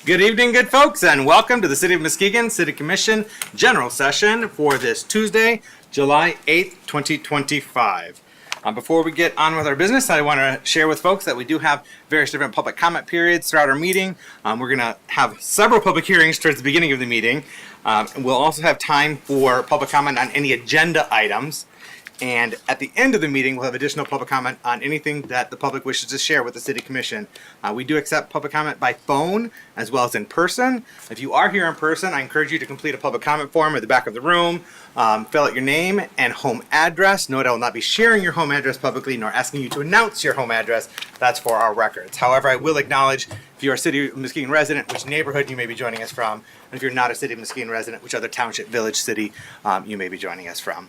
Good evening, good folks, and welcome to the City of Muskegon City Commission General Session for this Tuesday, July 8th, 2025. Before we get on with our business, I want to share with folks that we do have various different public comment periods throughout our meeting. We're going to have several public hearings towards the beginning of the meeting. We'll also have time for public comment on any agenda items. And at the end of the meeting, we'll have additional public comment on anything that the public wishes to share with the City Commission. We do accept public comment by phone as well as in person. If you are here in person, I encourage you to complete a public comment form at the back of the room. Fill out your name and home address. Note I will not be sharing your home address publicly nor asking you to announce your home address. That's for our records. However, I will acknowledge if you're a City of Muskegon resident, which neighborhood you may be joining us from. And if you're not a City of Muskegon resident, which other township, village, city you may be joining us from.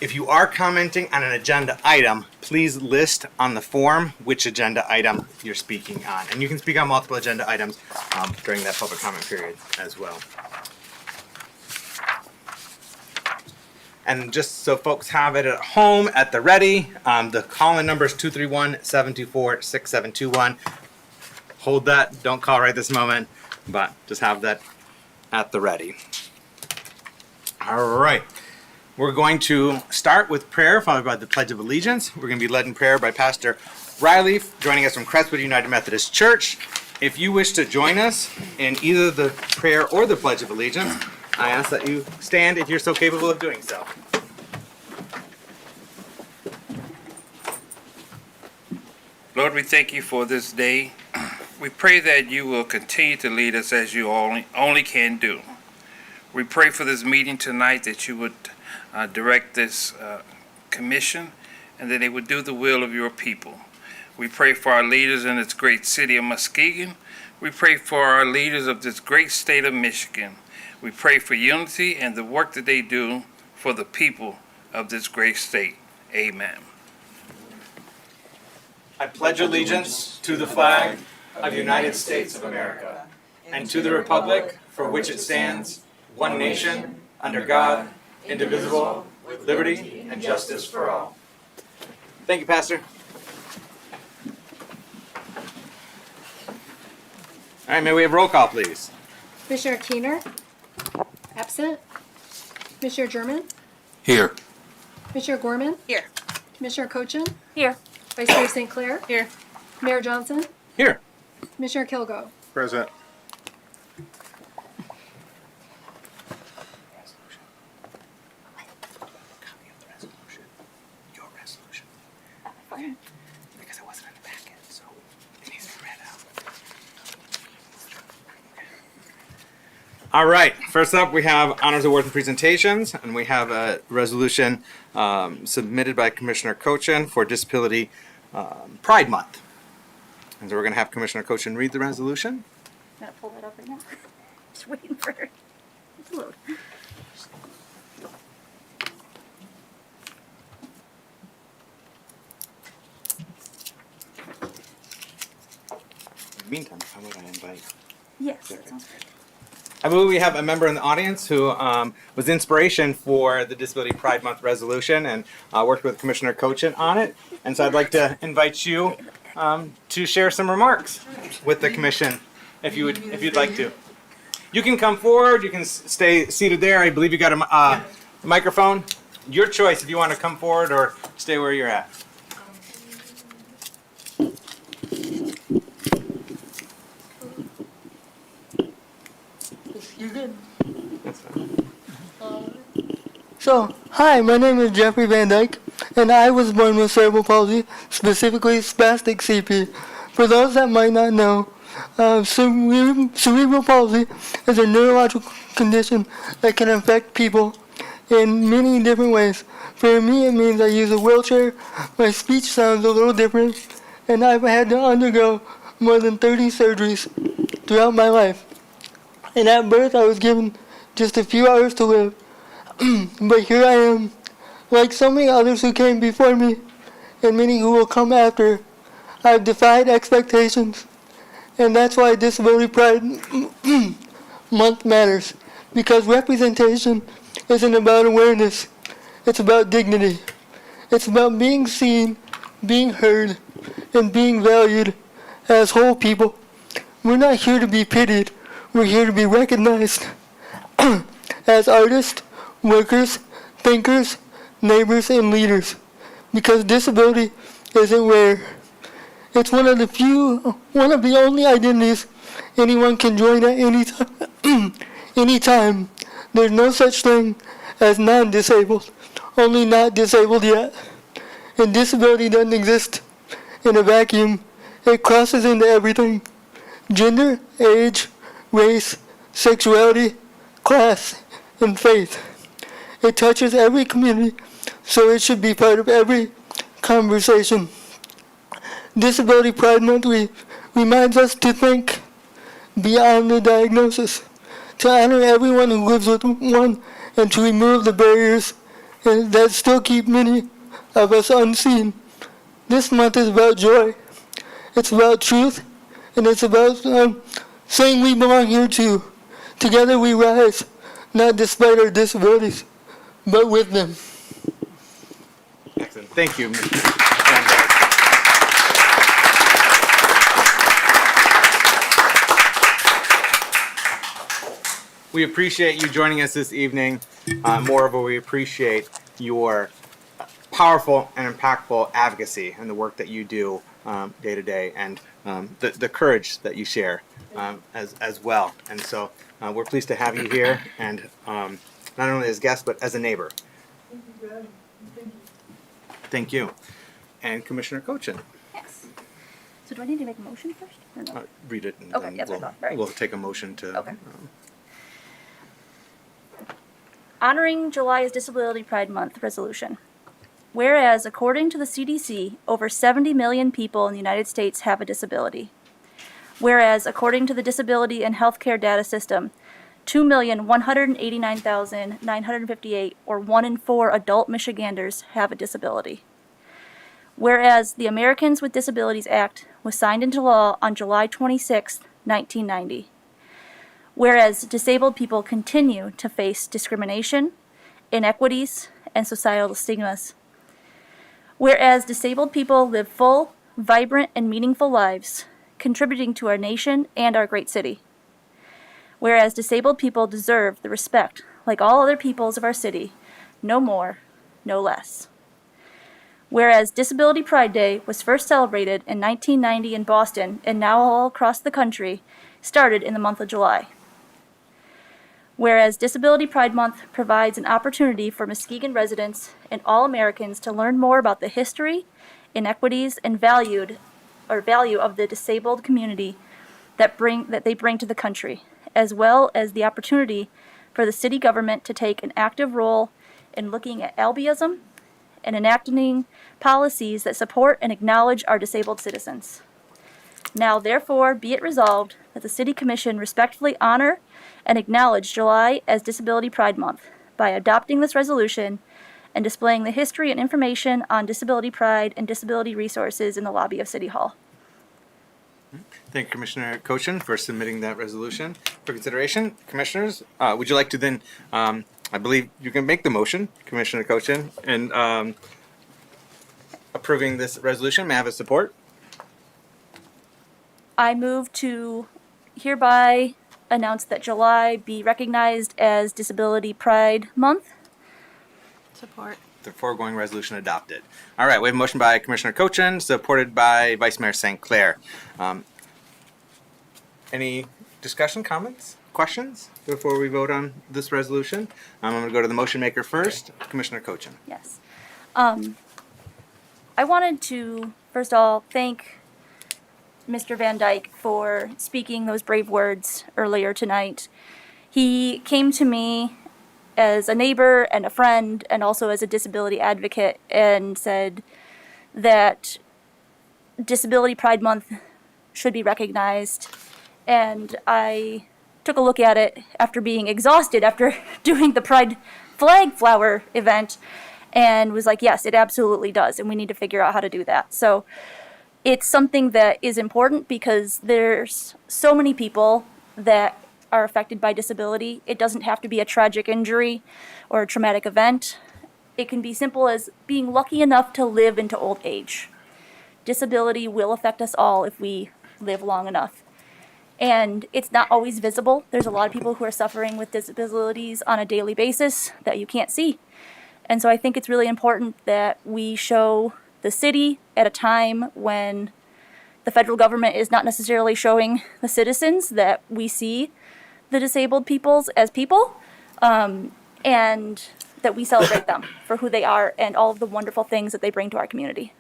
If you are commenting on an agenda item, please list on the form which agenda item you're speaking on. And you can speak on multiple agenda items during that public comment period as well. And just so folks have it at home at the ready, the call-in number is 231-724-6721. Hold that, don't call right this moment, but just have that at the ready. All right. We're going to start with prayer, followed by the Pledge of Allegiance. We're going to be led in prayer by Pastor Riley, joining us from Crestwood United Methodist Church. If you wish to join us in either the prayer or the Pledge of Allegiance, I ask that you stand if you're so capable of doing so. Lord, we thank you for this day. We pray that you will continue to lead us as you only can do. We pray for this meeting tonight that you would direct this commission and that they would do the will of your people. We pray for our leaders in this great city of Muskegon. We pray for our leaders of this great state of Michigan. We pray for unity and the work that they do for the people of this great state. Amen. I pledge allegiance to the flag of the United States of America and to the republic for which it stands, one nation, under God, indivisible, with liberty and justice for all. Thank you, Pastor. All right, may we have roll call, please? Commissioner Keener? Absent. Commissioner German? Here. Commissioner Gorman? Here. Commissioner Cochin? Here. Vice Mayor St. Clair? Here. Mayor Johnson? Here. Commissioner Kilgo? Present. Because it wasn't in the packet, so it needs to be read out. All right, first up we have honors, awards, and presentations, and we have a resolution submitted by Commissioner Cochin for Disability Pride Month. And so we're going to have Commissioner Cochin read the resolution. I'm gonna pull that up right now. Just waiting for it to load. In the meantime, how would I invite? Yes, that sounds good. I believe we have a member in the audience who was inspiration for the Disability Pride Month resolution and worked with Commissioner Cochin on it. And so I'd like to invite you to share some remarks with the commission, if you'd like to. You can come forward. You can stay seated there. I believe you got a microphone. Your choice if you want to come forward or stay where you're at. You're good. That's fine. So, hi, my name is Jeffrey Van Dyke, and I was born with cerebral palsy, specifically spastic CP. For those that might not know, cerebral palsy is a neurological condition that can affect people in many different ways. For me, it means I use a wheelchair, my speech sounds a little different, and I've had to undergo more than 30 surgeries throughout my life. And at birth, I was given just a few hours to live. But here I am, like so many others who came before me, and many who will come after. I've defied expectations, and that's why Disability Pride Month matters, because representation isn't about awareness, it's about dignity. It's about being seen, being heard, and being valued as whole people. We're not here to be pitied. We're here to be recognized as artists, workers, thinkers, neighbors, and leaders. Because disability isn't rare. It's one of the only identities anyone can join at any time. There's no such thing as non-disabled, only not disabled yet. And disability doesn't exist in a vacuum. It crosses into everything. Gender, age, race, sexuality, class, and faith. It touches every community, so it should be part of every conversation. Disability Pride Month reminds us to think beyond the diagnosis, to honor everyone who lives with one, and to remove the barriers that still keep many of us unseen. This month is about joy. It's about truth, and it's about saying we belong here too. Together we rise, not despite our disabilities, but with them. Excellent. Thank you. We appreciate you joining us this evening. Moreover, we appreciate your powerful and impactful advocacy and the work that you do day to day, and the courage that you share as well. And so we're pleased to have you here, and not only as guests, but as a neighbor. Thank you. And Commissioner Cochin. Yes. So do I need to make a motion first? Or no? Read it, and Okay, then yes, I thought. Right. we'll take a motion to. Okay. Honoring July as Disability Pride Month resolution. Whereas, according to the CDC, over 70 million people in the United States have a disability. Whereas, according to the Disability and Healthcare Data System, 2,189,958, or 1 in 4 adult Michiganders, have a disability. Whereas, the Americans with Disabilities Act was signed into law on July 26, 1990. Whereas disabled people continue to face discrimination, inequities, and societal stigmas. Whereas disabled people live full, vibrant, and meaningful lives, contributing to our nation and our great city. Whereas disabled people deserve the respect, like all other peoples of our city, no more, no less. Whereas Disability Pride Day was first celebrated in 1990 in Boston and now all across the country, started in the month of July. Whereas Disability Pride Month provides an opportunity for Muskegon residents and all Americans to learn more about the history, inequities, and value of the disabled community that they bring to the country, as well as the opportunity for the city government to take an active role in looking at albinism and enacting policies that support and acknowledge our disabled citizens. Now, therefore, be it resolved that the City Commission respectfully honor and acknowledge July as Disability Pride Month by adopting this resolution and displaying the history and information on disability pride and disability resources in the lobby of City Hall. Thank you, Commissioner Cochin, for submitting that resolution for consideration. Commissioners, would you like to then, I believe you can make the motion, Commissioner Cochin, in approving this resolution. May I have a support? I move to hereby announce that July be recognized as Disability Pride Month. Support. The foregoing resolution adopted. All right, we have a motion by Commissioner Cochin, supported by Vice Mayor St. Clair. Any discussion, comments, questions before we vote on this resolution? I'm going to go to the motion maker first, Commissioner Cochin. Yes. I wanted to, first of all, thank Mr. Van Dyke for speaking those brave words earlier tonight. He came to me as a neighbor and a friend and also as a disability advocate and said that Disability Pride Month should be recognized. And I took a look at it after being exhausted after doing the Pride flag flower event and was like, yes, it absolutely does, and we need to figure out how to do that. So it's something that is important because there's so many people that are affected by disability. It doesn't have to be a tragic injury or a traumatic event. It can be simple as being lucky enough to live into old age. Disability will affect us all if we live long enough. and it's not always visible. There's a lot of people who are suffering with disabilities on a daily basis that you can't see. And so I think it's really important that we show the city at a time when the federal government is not necessarily showing the citizens that we see the disabled peoples as people, and that we celebrate them for who they are and all of the wonderful things that they bring to our community.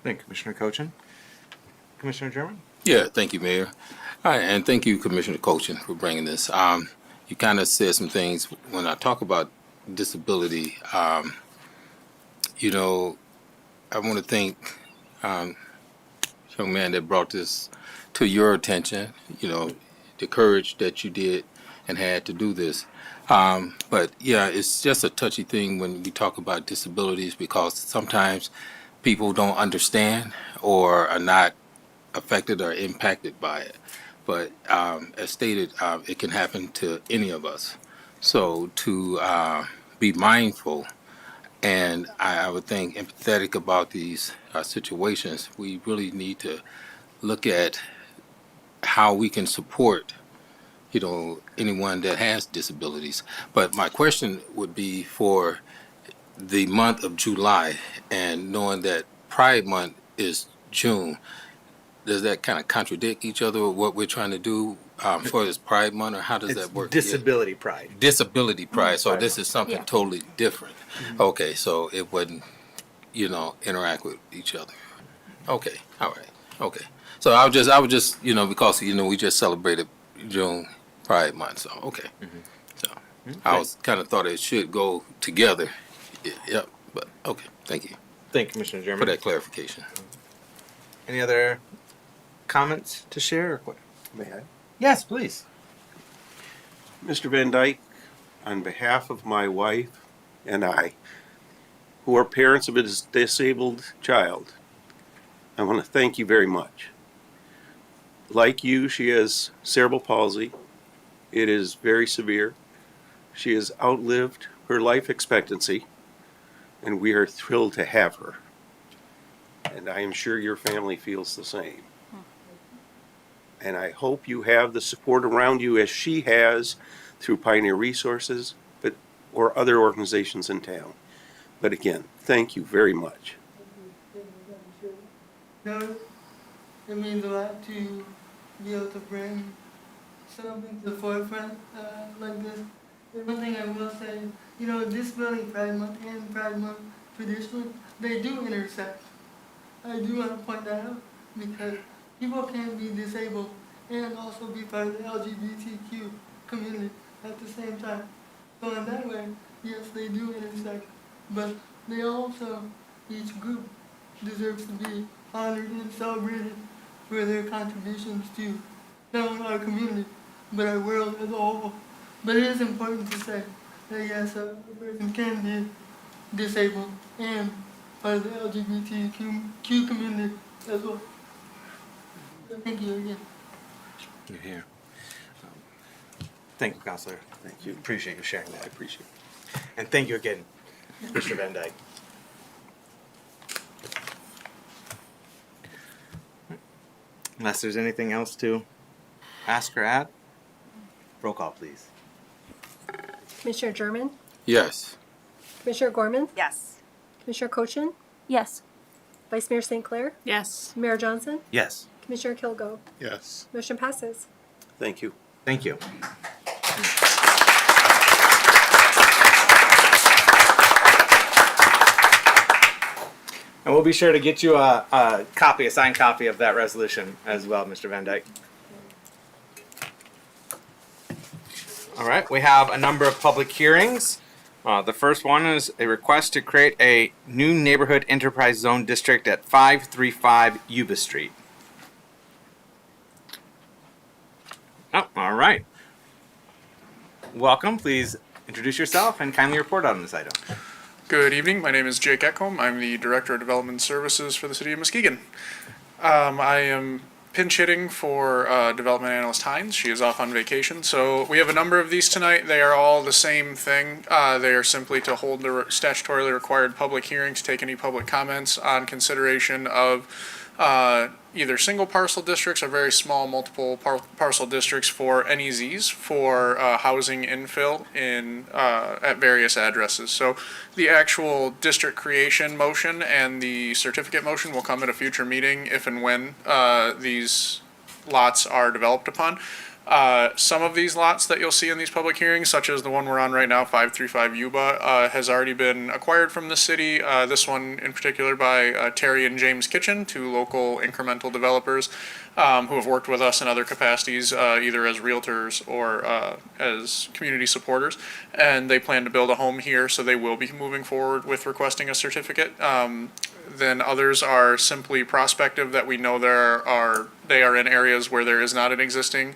Thank you, Commissioner Cochin. Commissioner German? Yeah, thank you, Mayor. All right, and thank you, Commissioner Cochin, for bringing this. You kind of said some things when I talk about disability. You know, I want to thank young man that brought this to your attention. You know, the courage that you did and had to do this. But yeah, it's just a touchy thing when we talk about disabilities because sometimes people don't understand or are not affected or impacted by it. But as stated, it can happen to any of us. So to be mindful and I would think empathetic about these situations, we really need to look at how we can support, you know, anyone that has disabilities. But my question would be for the month of July, and knowing that Pride Month is June, does that kind of contradict each other with what we're trying to do for this Pride Month, or how does It's that work? disability pride. Disability Pride. So Pride this is something Yeah. totally different. Okay, so it wouldn't, you know, interact with each other. Okay, all right, okay. So I would just, you know, because you know we just celebrated June Pride Month, so okay. So I was kind of thought it should go together. Yep, but okay. Thank you Thank you, Commissioner for German. that clarification. Any other comments to share? Or what? May I? Yes, please. Mr. Van Dyke, on behalf of my wife and I, who are parents of a disabled child, I want to thank you very much. Like you, she has cerebral palsy. It is very severe. She has outlived her life expectancy, and we are thrilled to have her. And I am sure your family feels the same. And I hope you have the support around you as she has through Pioneer Resources, or other organizations in town. But again, thank you very much. No, it means a lot to be able to bring something to the forefront like this. And one thing I will say, you know, Disability Pride Month and Pride Month traditionally, they do intersect. I do want to point that out because people can be disabled and also be part of the LGBTQ community at the same time. So in that way, yes, they do intersect, but they also, each group deserves to be honored and celebrated for their contributions to not only our community, but our world as a whole. But it is important to say that yes, a person can be disabled and part of the LGBTQ community as well. Thank you again. You're here. Thank you, Counselor. Thank you. Appreciate you sharing I that. appreciate it. And thank you again, Mr. Van Dyke. Unless there's anything else to ask or add, roll call, please. Commissioner German, Yes. Commissioner Gorman, Yes. Commissioner Cochin, Yes. Vice Mayor St. Clair, Yes. Mayor Johnson, Yes. Commissioner Kilgo. Yes. Motion passes. Thank you. Thank you. And we'll be sure to get you a copy, a signed copy of that resolution as well, Mr. Van Dyke. All right, we have a number of public hearings. The first one is a request to create a new neighborhood enterprise zone district at 535 Yuba Street. Oh, all right. Welcome. Please introduce yourself and kindly report on this item. Good evening. My name is Jake Ekholm. I'm the Director of Development Services for the City of Muskegon. I am pinch hitting for Development Analyst Hines. She is off on vacation. So we have a number of these tonight. They are all the same thing. They are simply to hold the statutorily required public hearing to take any public comments on consideration of either single parcel districts or very small multiple parcel districts for NEZs for housing infill in at various addresses. So the actual district creation motion and the certificate motion will come at a future meeting if and when these lots are developed upon. Some of these lots that you'll see in these public hearings, such as the one we're on right now, 535 Yuba, has already been acquired from the city. This one in particular by Terry and James Kitchen, two local incremental developers who have worked with us in other capacities, either as realtors or as community supporters. And they plan to build a home here, so they will be moving forward with requesting a certificate. Then others are simply prospective that we know they are in areas where there is not an existing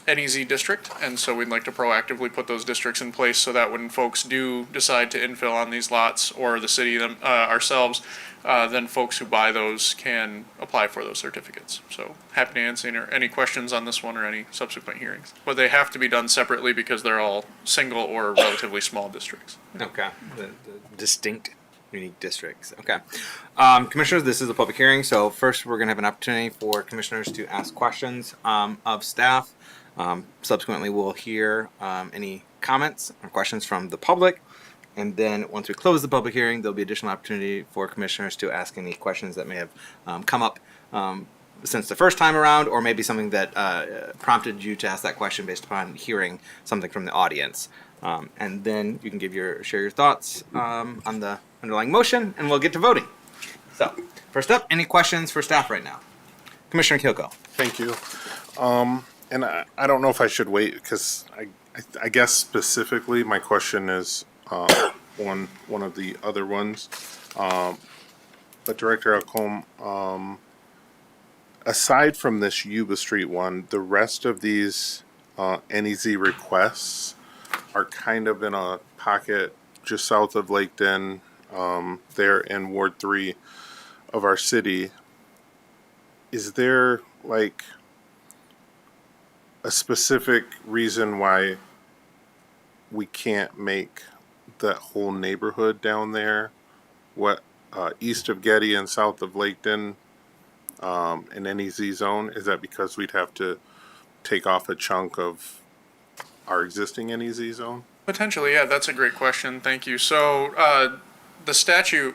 NEZ district, and so we'd like to proactively put those districts in place so that when folks do decide to infill on these lots, or the city ourselves, then folks who buy those can apply for those certificates. So happy to answer any questions on this one or any subsequent hearings. But they have to be done separately because they're all single or relatively small districts. Okay. The distinct, unique districts. Okay. Commissioners, this is a public hearing, so first we're going to have an opportunity for commissioners to ask questions of staff. Subsequently, we'll hear any comments or questions from the public. And then once we close the public hearing, there'll be additional opportunity for commissioners to ask any questions that may have come up since the first time around, or maybe something that prompted you to ask that question based upon hearing something from the audience. And then you can share your thoughts on the underlying motion, and we'll get to voting. So, first up, any questions for staff right now? Commissioner Kilco. Thank you. And I don't know if I should wait because I guess specifically my question is one of the other ones. But Director Alcombe, aside from this Yuba Street one, the rest of these NEZ requests are kind of in a pocket just south of Laketon, there in Ward 3 of our city. Is there like a specific reason why we can't make that whole neighborhood down there, east of Getty and south of Laketon, an NEZ zone? Is that because we'd have to take off a chunk of our existing NEZ zone? Potentially, yeah, that's a great question. Thank you. So the statute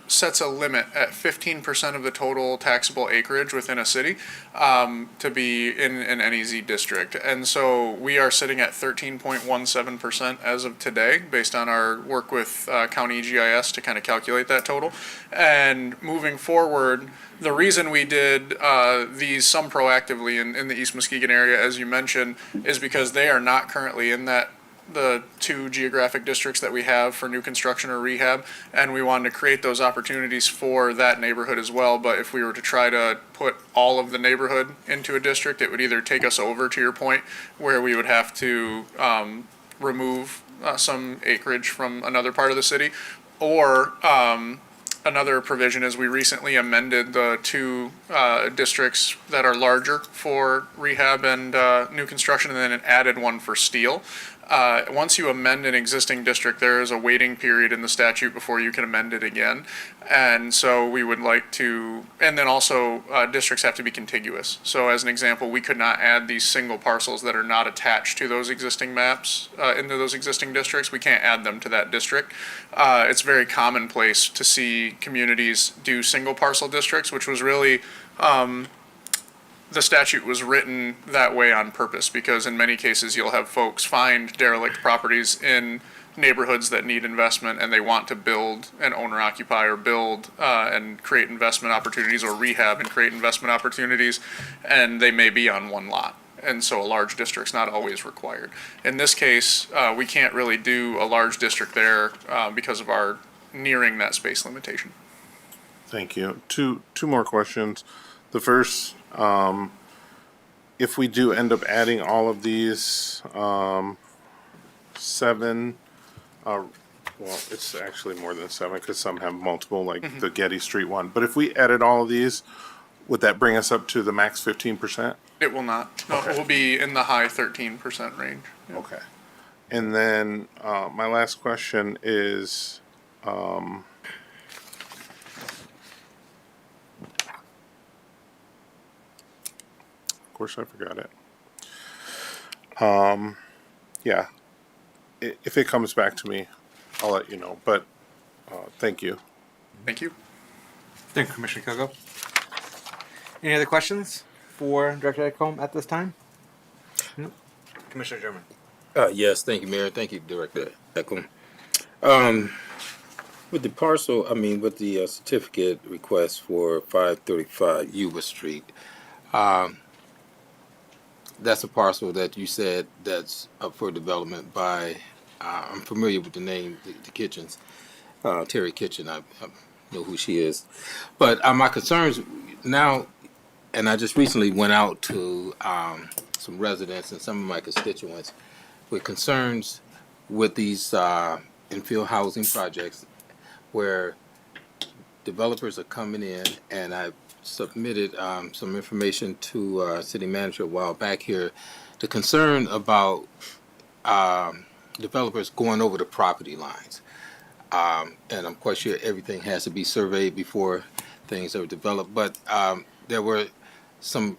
sets a limit at 15% of the total taxable acreage within a city to be in an NEZ district. And so we are sitting at 13.17% as of today, based on our work with County GIS to kind of calculate that total. And moving forward, the reason we did these some proactively in the East Muskegon area, as you mentioned, is because they are not currently in the two geographic districts that we have for new construction or rehab, and we wanted to create those opportunities for that neighborhood as well. But if we were to try to put all of the neighborhood into a district, it would either take us over, to your point, where we would have to remove some acreage from another part of the city, or another provision is we recently amended the two districts that are larger for rehab and new construction, and then it added one for steel. Once you amend an existing district, there is a waiting period in the statute before you can amend it again. And so we would like to, and then also districts have to be contiguous. So as an example, we could not add these single parcels that are not attached to those existing maps into those existing districts. We can't add them to that district. It's very commonplace to see communities do single parcel districts, which was really, the statute was written that way on purpose, because in many cases you'll have folks find derelict properties in neighborhoods that need investment, and they want to build and owner occupy or build and create investment opportunities, or rehab and create investment opportunities, and they may be on one lot. And so a large district's not always required. In this case, we can't really do a large district there because of our nearing that space limitation. Thank you. Two more questions. The first, if we do end up adding all of these 7, well, it's actually more than 7 because some have multiple, like the Getty Street one. But if we added all of these, would that bring us up to the max 15%? It will not. No, Okay. it will be in the high 13% range. Yeah. Okay. And then my last question is, course I forgot it. Yeah, if it comes back to me, I'll let you know, but, thank you. Thank you. Thank you, Commissioner Kilgo. Any other questions for Director Edcombe at this time? No? Commissioner German. Yes, thank you, Mayor. Thank you, Director Ecklund. With the parcel, with the certificate request for 535 Yuba Street, that's a parcel that you said that's up for development by, I'm familiar with the name, the Kitchens, Terry Kitchen. I know who she is. But my concerns now, and I just recently went out to some residents and some of my constituents with concerns with these infill housing projects where developers are coming in, and I submitted some information to city manager a while back here. The concern about developers going over the property lines, and I'm quite sure everything has to be surveyed before things are developed, but there were some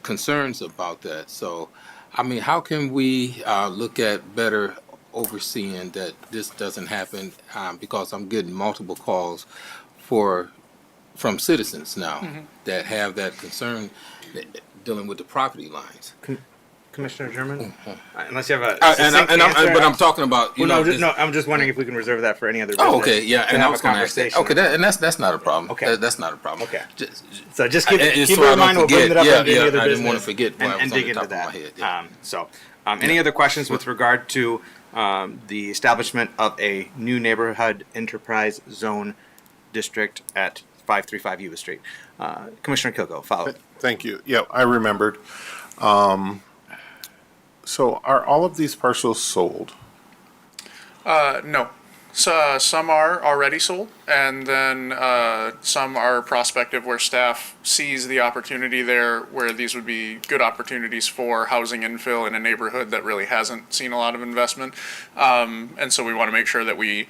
concerns about that. So, how can we look at better overseeing that this doesn't happen? Because I'm getting multiple calls from citizens now that have that concern dealing with the property lines. Commissioner German? Unless you have a But succinct answer, I'm talking about I'm just wondering if we can reserve that for any other business. Oh, okay, yeah, to and I have was a going to ask that. conversation. Okay, that's not a problem. Okay. That's not a problem. Okay. Just, So just keep it's it so I in don't mind. We'll bring forget. it up Yeah, under any yeah, other I didn't business want to forget what and was dig on the into top of that. my head, yeah. Any other questions with regard to the establishment of a new neighborhood enterprise zone district at 535 Yuba Street? Commissioner Kilgo, follow. Thank you. Yeah, I remembered. So are all of these parcels sold? No. So, some are already sold, and then some are prospective where staff sees the opportunity there, where these would be good opportunities for housing infill in a neighborhood that really hasn't seen a lot of investment. And so we want to make sure that we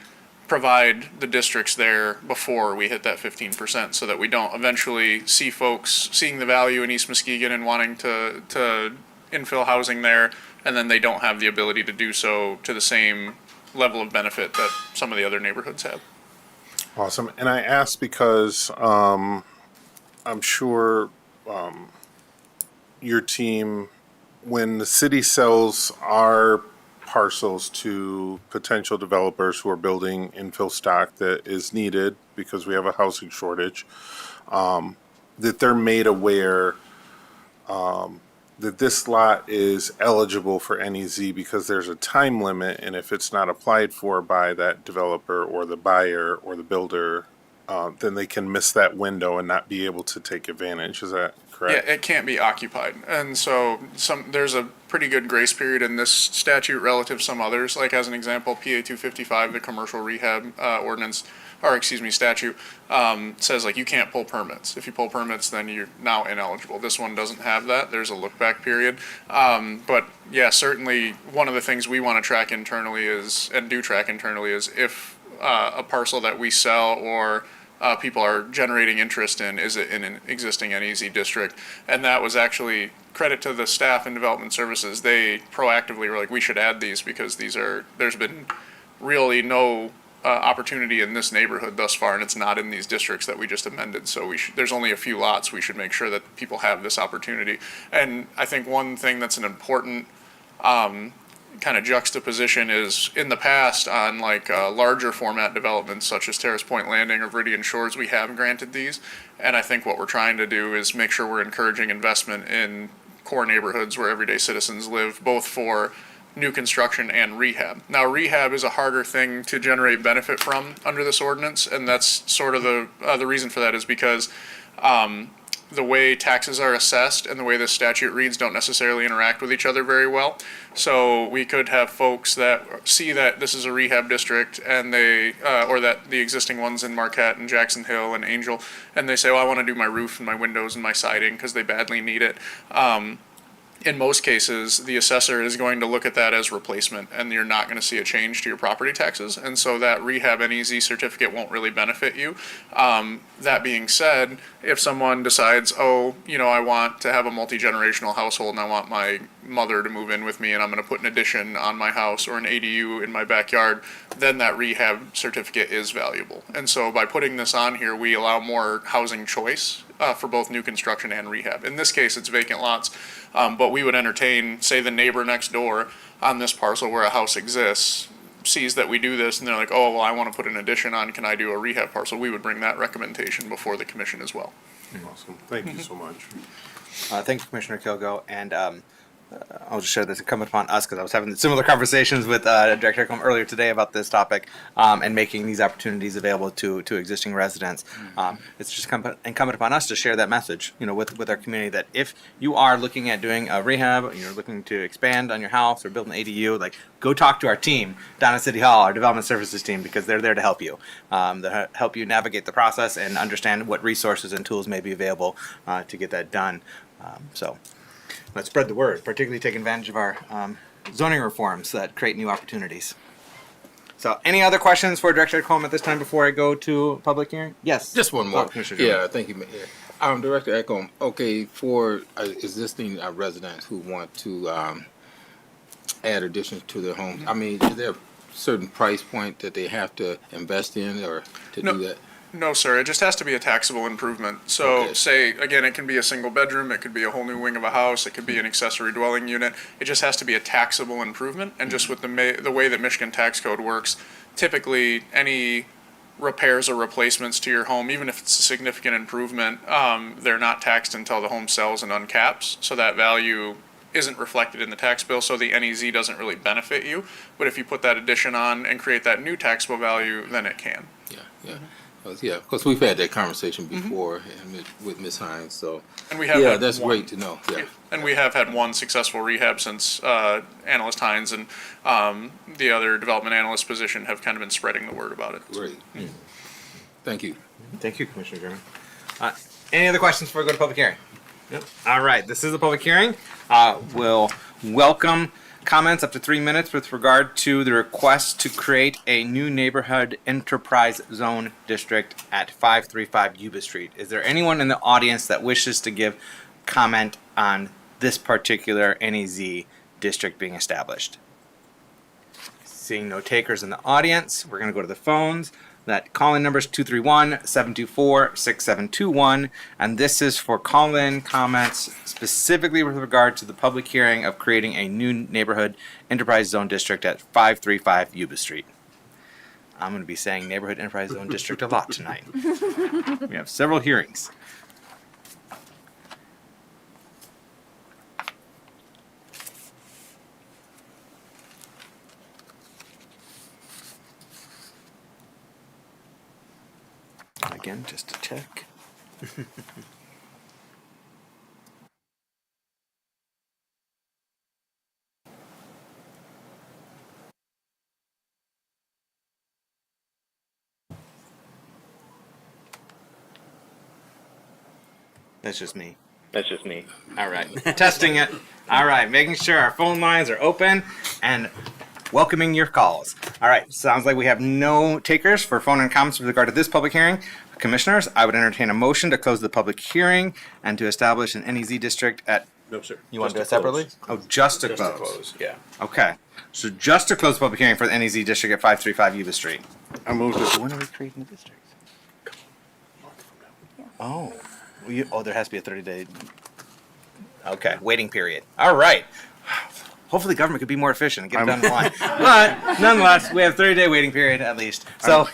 provide the districts there before we hit that 15%, so that we don't eventually see folks seeing the value in East Muskegon and wanting to infill housing there, and then they don't have the ability to do so to the same level of benefit that some of the other neighborhoods have. Awesome. And I ask because I'm sure your team, when the city sells our parcels to potential developers who are building infill stock that is needed because we have a housing shortage, that they're made aware that this lot is eligible for NEZ because there's a time limit, and if it's not applied for by that developer or the buyer or the builder, then they can miss that window and not be able to take advantage. Is that correct? Yeah, it can't be occupied. And so there's a pretty good grace period in this statute relative to some others. Like as an example, PA 255, the commercial rehab statute, says like you can't pull permits. If you pull permits, then you're now ineligible. This one doesn't have that. There's a look back period. But yeah, certainly one of the things we want to track internally is if a parcel that we sell or people are generating interest in, is it in an existing NEZ district? And that was actually credit to the staff in development services. They proactively were like, we should add these because there's been really no opportunity in this neighborhood thus far, and it's not in these districts that we just amended. So there's only a few lots. We should make sure that people have this opportunity. And I think one thing that's an important kind of juxtaposition is in the past on like larger format developments such as Terrace Point Landing or Viridian Shores, we have granted these. And I think what we're trying to do is make sure we're encouraging investment in core neighborhoods where everyday citizens live, both for new construction and rehab. Now, rehab is a harder thing to generate benefit from under this ordinance, and that's sort of the reason for that is because the way taxes are assessed and the way this statute reads don't necessarily interact with each other very well. So we could have folks that see that this is a rehab district and they, or that the existing ones in Marquette and Jackson Hill and Angel, and they say, well, I want to do my roof and my windows and my siding because they badly need it. in most cases, the assessor is going to look at that as replacement, and you're not going to see a change to your property taxes. And so that rehab NEZ certificate won't really benefit you. That being said, if someone decides, oh, I want to have a multi-generational household and I want my mother to move in with me and I'm going to put an addition on my house or an ADU in my backyard, then that rehab certificate is valuable. And so by putting this on here, we allow more housing choice for both new construction and rehab. In this case, it's vacant lots, but we would entertain, say, the neighbor next door on this parcel where a house exists, sees that we do this, and they're like, oh, well, I want to put an addition on, can I do a rehab parcel? We would bring that recommendation before the commission as well. Awesome. Thank you so much. Thank you, Commissioner Kilgo. And I'll just share this incumbent upon us because I was having similar conversations with Director Echolm earlier today about this topic and making these opportunities available to existing residents. It's just incumbent upon us to share that message, with our community that if you are looking at doing a rehab, you're looking to expand on your house or build an ADU, go talk to our team down at City Hall, our development services team, because they're there to help you. To help you navigate the process and understand what resources and tools may be available to get that done. So let's spread the word, particularly take advantage of our zoning reforms that create new opportunities. So any other questions for Director Echolm at this time before I go to public hearing? Yes. Just one more. Commissioner Jones. Yeah, thank you, Mayor. Director Echolm, okay, for existing residents who want to add additions to their homes, I mean, is there a certain price point that they have to invest in or to do that? No, sir. It just has to be a taxable improvement. So Okay. say, again, it can be a single bedroom, it could be a whole new wing of a house, it could be an accessory dwelling unit. It just has to be a taxable improvement. And just with the way that Michigan tax code works, typically any repairs or replacements to your home, even if it's a significant improvement, they're not taxed until the home sells and uncaps. So that value isn't reflected in the tax bill, so the NEZ doesn't really benefit you. But if you put that addition on and create that new taxable value, then it can. Yeah. Yeah, because we've had that conversation before with Ms. Hines, so And we have yeah, had that's one. great to know. Yeah. And we have had one successful rehab since Analyst Hines and the other development analyst position have kind of been spreading the word about it. Great. Thank you. Thank you, Commissioner German. Any other questions before we go to public hearing? Yep. All right, this is a public hearing. We'll welcome comments up to 3 minutes with regard to the request to create a new neighborhood enterprise zone district at 535 Yuba Street. Is there anyone in the audience that wishes to give comment on this particular NEZ district being established? Seeing no takers in the audience, we're going to go to the phones. That call-in number is 231-724-6721, and this is for call-in comments specifically with regard to the public hearing of creating a new neighborhood enterprise zone district at 535 Yuba Street. I'm going to be saying neighborhood enterprise zone district a lot tonight. We have several hearings. Again, just to check. That's just me. All right. Testing it. All right. Making sure our phone lines are open and welcoming your calls. All right. Sounds like we have no takers for phone and comments with regard to this public hearing. Commissioners, I would entertain a motion to close the public hearing and to establish an NEZ district at. No, sir. You want to do it Just to separately? close. Oh, just to Just to close. close, yeah. Okay. So just to close the public hearing for the NEZ district at 535 Yuba Street. I moved it. When are we creating the district? Oh, there has to be a 30-day. Okay, waiting period. All right. Hopefully, government could be more efficient and get it done in line. But nonetheless, we have 30-day waiting period at least. So,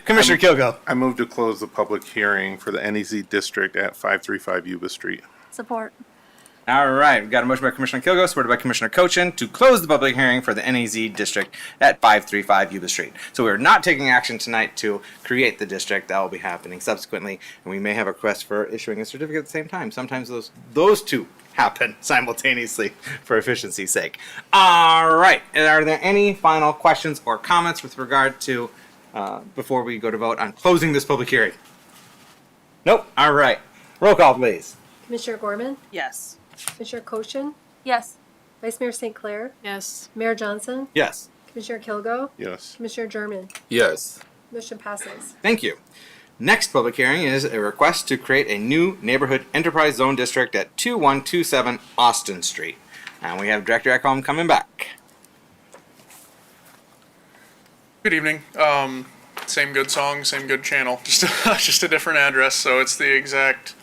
Commissioner Kilgo. I moved to close the public hearing for the NEZ district at 535 Yuba Street. Support. All right, we've got a motion by Commissioner Kilgo, supported by Commissioner Cochin, to close the public hearing for the NEZ district at 535 Yuba Street. So we're not taking action tonight to create the district. That will be happening subsequently, and we may have a request for issuing a certificate at the same time. Sometimes those two happen simultaneously for efficiency's sake. All right, and are there any final questions or comments with regard to, before we go to vote on closing this public hearing? Nope. All right, roll call, please. Commissioner Gorman, Yes. Commissioner Cochin, Yes. Vice Mayor St. Clair, Yes. Mayor Johnson, Yes. Commissioner Kilgo, Yes. Commissioner German. Yes. Motion passes. Thank you. Next public hearing is a request to create a new neighborhood enterprise zone district at 2127 Austin Street. And we have Director Ekholm coming back. Good evening. Same good song, same good channel, just a different address. So it's the exact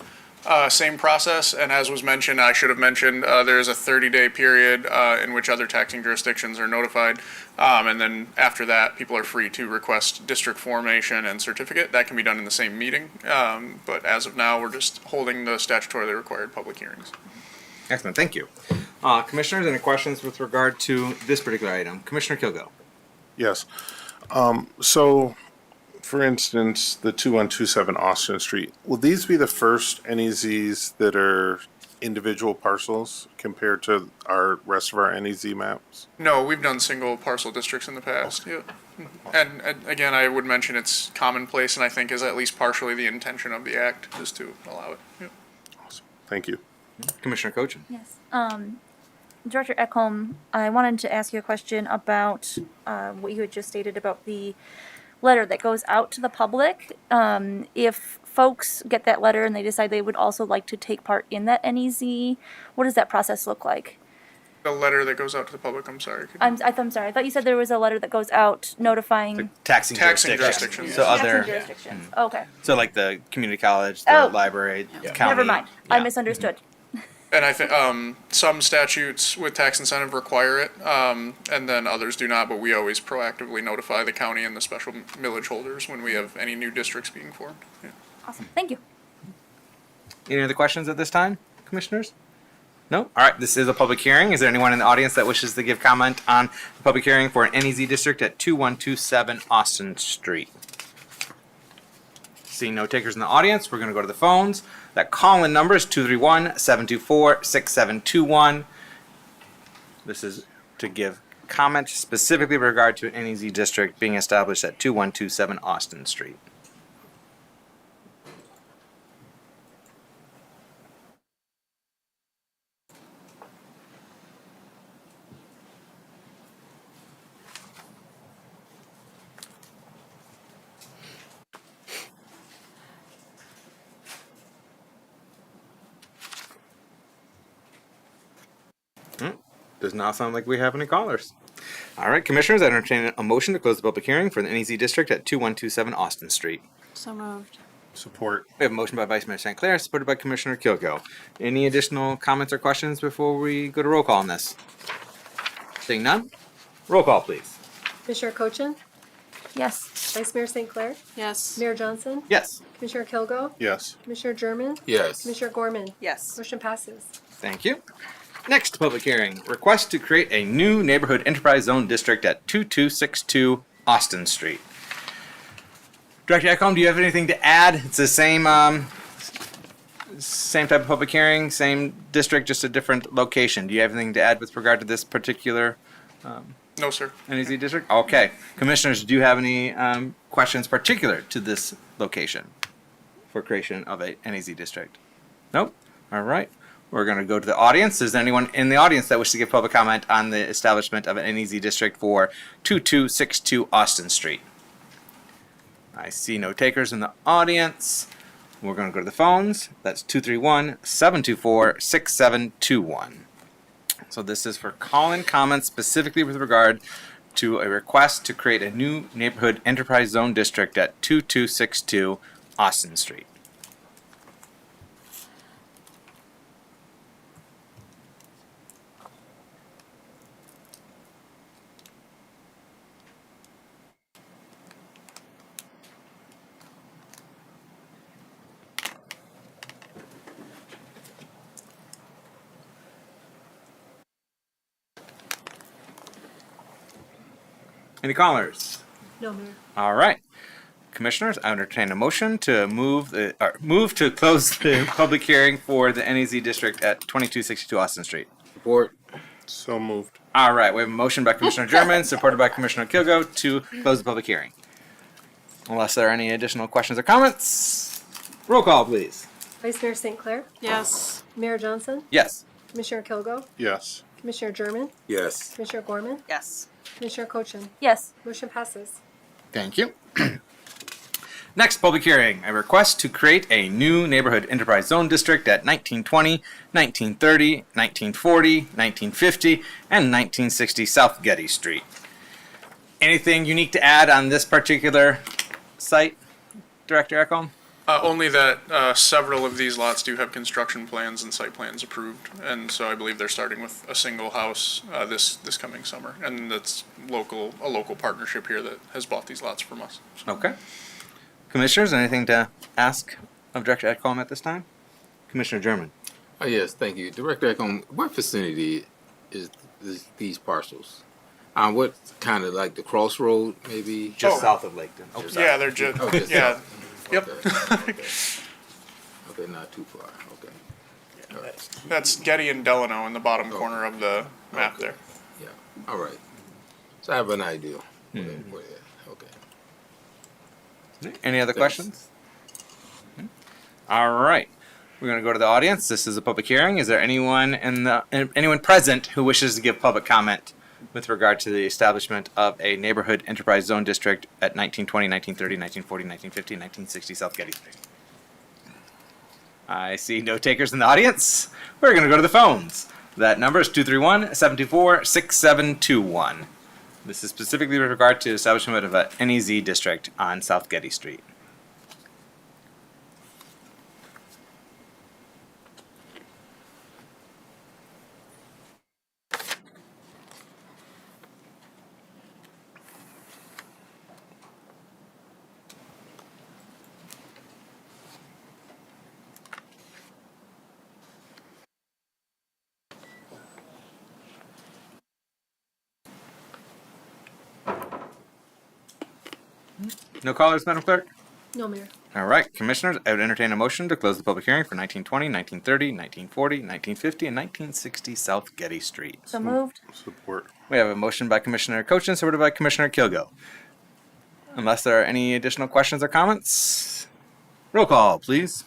same process. And as was mentioned, I should have mentioned, there is a 30-day period in which other taxing jurisdictions are notified. And then after that, people are free to request district formation and certificate. That can be done in the same meeting. But as of now, we're just holding the statutorily required public hearings. Excellent, thank you. Commissioners, any questions with regard to this particular item? Commissioner Kilgo. Yes. So, for instance, the 2127 Austin Street, will these be the first NEZs that are individual parcels compared to our rest of our NEZ maps? No, we've done single parcel districts in the past. Yeah. And again, I would mention it's commonplace, and I think is at least partially the intention of the act, is to allow it. Yeah. Awesome. Thank you. Commissioner Cochin. Yes. Director Ekholm, I wanted to ask you a question about what you had just stated about the letter that goes out to the public. If folks get that letter and they decide they would also like to take part in that NEZ, what does that process look like? The letter that goes out to the public, I'm sorry. I'm sorry. I thought you said there was a letter that goes out notifying Taxing jurisdictions. So taxing other, jurisdictions. Okay. so like the community college, the Oh. library, county. Never mind. I Yeah. misunderstood. And I think some statutes with tax incentive require it, and then others do not. But we always proactively notify the county and the special millage holders when we have any new districts being formed. Yeah. Awesome. Thank you. Any other questions at this time, commissioners? No? All right, this is a public hearing. Is there anyone in the audience that wishes to give comment on the public hearing for an NEZ district at 2127 Austin Street? Seeing no takers in the audience, we're going to go to the phones. That call-in number is 231-724-6721. This is to give comment specifically with regard to an NEZ district being established at 2127 Austin Street. Does not sound like we have any callers. All right, commissioners, I entertain a motion to close the public hearing for the NEZ district at 2127 Austin Street. So moved. Support. We have a motion by Vice Mayor St. Clair, supported by Commissioner Kilgo. Any additional comments or questions before we go to roll call on this? Seeing none, roll call, please. Commissioner Cochin, Yes. Vice Mayor St. Clair, Yes. Mayor Johnson, Yes, Commissioner Kilgo, Yes. Commissioner German, Yes. Commissioner Gorman. Yes. Motion passes. thank you. Next public hearing, request to create a new neighborhood enterprise zone district at 2262 Austin Street. Director Ekholm, do you have anything to add? It's the same same type of public hearing, same district, just a different location. Do you have anything to add with regard to this particular No, sir. NEZ district? Okay. Commissioners, do you have any questions particular to this location for creation of a NEZ district? Nope. All right. We're going to go to the audience. Is there anyone in the audience that wishes to give public comment on the establishment of an NEZ district for 2262 Austin Street? I see no takers in the audience. We're going to go to the phones. That's 231-724-6721. So this is for call-in comments specifically with regard to a request to create a new neighborhood enterprise zone district at 2262 Austin Street. Any callers? No, Mayor. All right. Commissioners, I entertain a motion to move to close the public hearing for the NEZ district at 2262 Austin Street. Support. So moved. All right, we have a motion by Commissioner German, supported by Commissioner Kilgo to close the public hearing. Unless there are any additional questions or comments, roll call, please. Vice Mayor St. Clair, Yes. Mayor Johnson, Yes. Commissioner Kilgo, Yes. Commissioner German, Yes. Commissioner Gorman, Yes. Commissioner Cochin. Yes. Motion passes. Thank you. Next public hearing, a request to create a new neighborhood enterprise zone district at 1920, 1930, 1940, 1950, and 1960 South Getty Street. Anything unique to add on this particular site, Director Ekholm? Only that several of these lots do have construction plans and site plans approved, and so I believe they're starting with a single house this coming summer, and that's a local partnership here that has bought these lots from us. Okay. Commissioners, anything to ask of Director Ekholm at this time? Commissioner German. Oh, yes, thank you. Director Eckham, what vicinity is these parcels? What kind of like the crossroad, maybe? Just south of Laketon. Oh, sorry. Yeah, they're just Oh, just yeah. south. Yep. Okay. Okay, not too far. Okay. All right. That's Getty and Delano in the bottom corner of the map Okay. there. Yeah. All right. So I have an idea. Where that- Okay. Any other Thanks. questions? All right. We're going to go to the audience. This is a public hearing. Is there anyone anyone present who wishes to give public comment with regard to the establishment of a neighborhood enterprise zone district at 1920, 1930, 1940, 1950, 1960 South Getty Street? I see no takers in the audience. We're going to go to the phones. That number is 231-724-6721. This is specifically with regard to establishment of an NEZ district on South Getty Street. No callers, Madam Clerk? No, Mayor. All right, Commissioners, I would entertain a motion to close the public hearing for 1920, 1930, 1940, 1950, and 1960 South Getty Street. So moved. Support. We have a motion by Commissioner Cochin, supported by Commissioner Kilgo. Unless there are any additional questions or comments, roll call, please.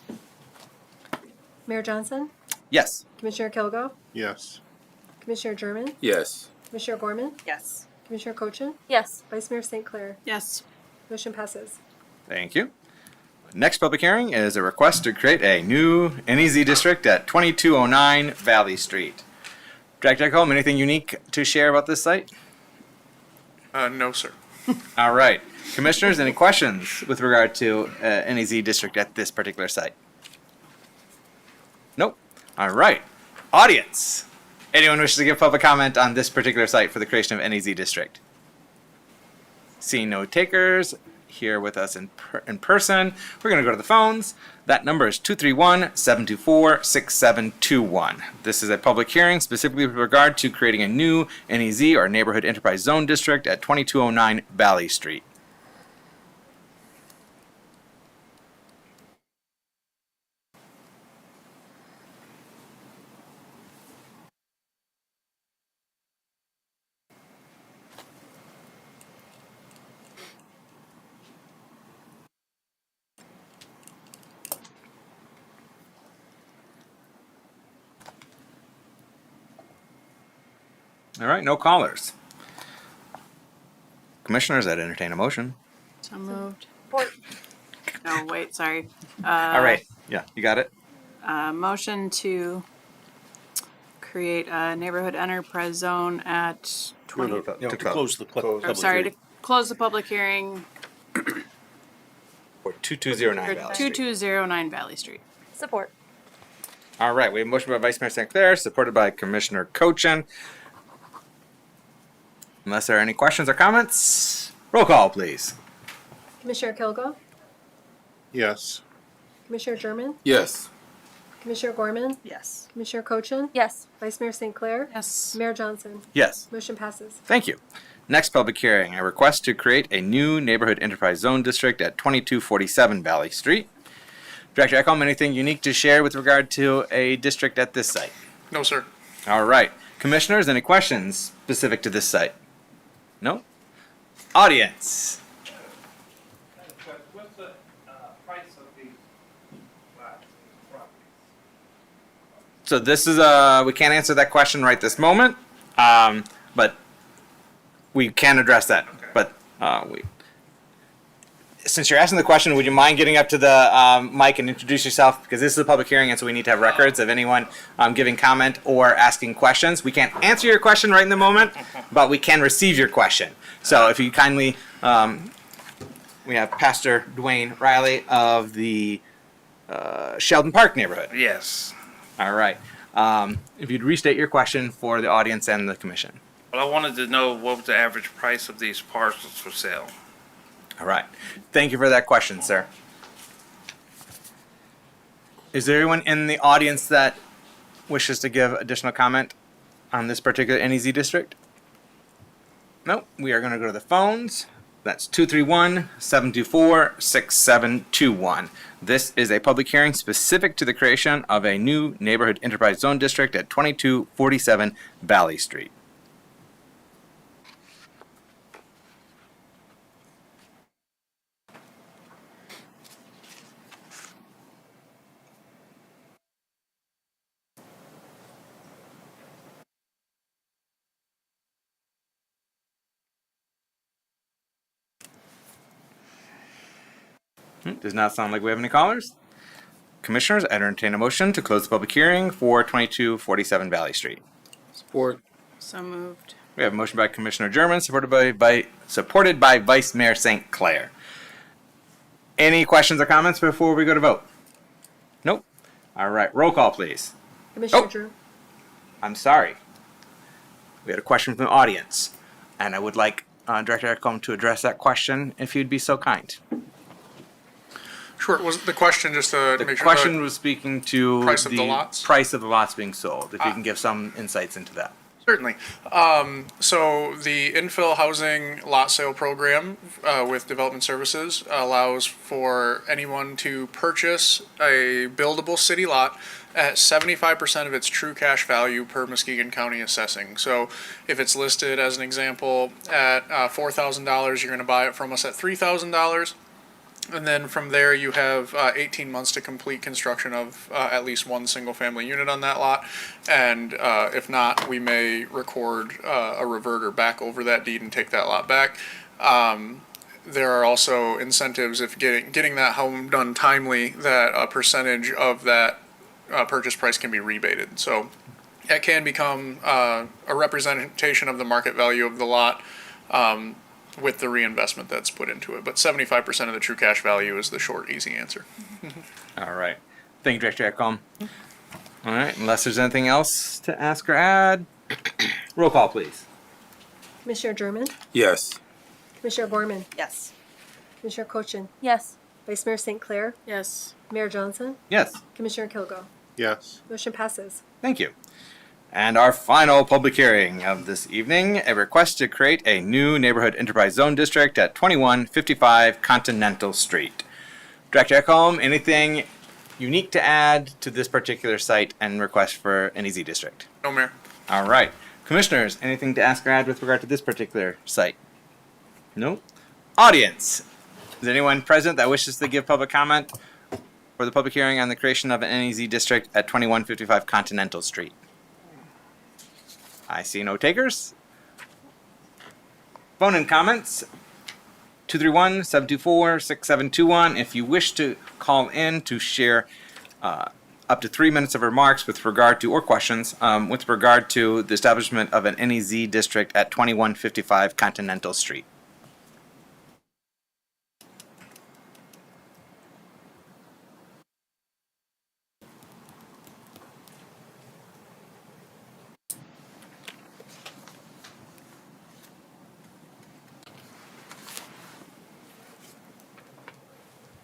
Mayor Johnson, Yes. Commissioner Kilgo, Yes. Commissioner German, Yes. Commissioner Gorman, Yes. Commissioner Cochin, Yes. Vice Mayor St. Clair. Yes. Motion passes. Thank you. Next public hearing is a request to create a new NEZ district at 2209 Valley Street. Director Ekholm, anything unique to share about this site? No, sir. All right. Commissioners, any questions with regard to NEZ district at this particular site? Nope. All right. Audience, anyone wishes to give public comment on this particular site for the creation of NEZ district? Seeing no takers here with us in person, we're going to go to the phones. That number is 231-724-6721. This is a public hearing specifically with regard to creating a new NEZ or Neighborhood Enterprise Zone District at 2209 Valley Street. All right, no callers. Commissioners, I'd entertain a motion. So moved. Support. No, wait, sorry. All right. Yeah, you got it? Motion to create a neighborhood enterprise zone at No, 20, to close the public sorry, hearing. to close the public hearing Or 2209 for Valley Street. 2209 Valley Street. Support. All right, we have a motion by Vice Mayor St. Clair, supported by Commissioner Cochin. Unless there are any questions or comments, roll call, please. Commissioner Kilgo, Yes. Commissioner German, Yes. Commissioner Gorman, Yes. Commissioner Cochin, Yes. Vice Mayor St. Clair, Yes. Mayor Johnson. Yes. Motion passes. Thank you. Next public hearing, a request to create a new Neighborhood Enterprise Zone District at 2247 Valley Street. Director Ekholm, anything unique to share with regard to a district at this site? No, sir. All right. Commissioners, any questions specific to this site? No? Audience. What's the price of these lots, properties? So this is we can't answer that question right this moment, but we can address that. But since you're asking the question, would you mind getting up to the mic and introduce yourself? Because this is a public hearing, and so we need to have records of anyone giving comment or asking questions. We can't answer your question right in the moment, but we can receive your question. So if you kindly, we have Pastor Dwayne Riley of the Sheldon Park neighborhood. Yes. All right. If you'd restate your question for the audience and the commission. Well, I wanted to know what was the average price of these parcels for sale? All right. Thank you for that question, sir. Is there anyone in the audience that wishes to give additional comment on this particular NEZ district? Nope. We are going to go to the phones. That's 231-724-6721. This is a public hearing specific to the creation of a new neighborhood enterprise zone district at 2247 Valley Street. Does not sound like we have any callers. Commissioners, I entertain a motion to close the public hearing for 2247 Valley Street. Support. So moved. We have a motion by Commissioner German, supported by Vice Mayor St. Clair. Any questions or comments before we go to vote? Nope. All right, roll call, please. Commissioner Oh. Drew, I'm sorry. We had a question from the audience, and I would like Director Echolm to address that question, if you'd be so kind. Sure, was the question just to The make sure? question was speaking to Price of the lots? price of the lots being sold. If you can give some insights into that. Certainly. So the infill housing lot sale program with Development Services allows for anyone to purchase a buildable city lot at 75% of its true cash value per Muskegon County assessing. So if it's listed as an example at $4,000, you're going to buy it from us at $3,000. And then from there, you have 18 months to complete construction of at least one single-family unit on that lot. And if not, we may record a reverter back over that deed and take that lot back. There are also incentives if getting that home done timely, that a percentage of that purchase price can be rebated. So that can become a representation of the market value of the lot. With the reinvestment that's put into it. But 75% of the true cash value is the short, easy answer. All right. Thank you, Director Echolm. All right. Unless there's anything else to ask or add, roll call, please. Commissioner German, Yes. Commissioner Gorman, Yes. Commissioner Cochin, Yes. Vice Mayor St. Clair, Yes. Mayor Johnson, Yes. Commissioner Kilgo. Yes. Motion passes. Thank you. And our final public hearing of this evening, a request to create a new neighborhood enterprise zone district at 2155 Continental Street. Director Echolm, anything unique to add to this particular site and request for an EZ district? No, Mayor. All right. Commissioners, anything to ask or add with regard to this particular site? No? Audience, is there anyone present that wishes to give public comment for the public hearing on the creation of an NEZ district at 2155 Continental Street? I see no takers. Phone in comments, 231-724-6721. If you wish to call in to share up to 3 minutes of remarks with regard to, or questions, with regard to the establishment of an NEZ district at 2155 Continental Street.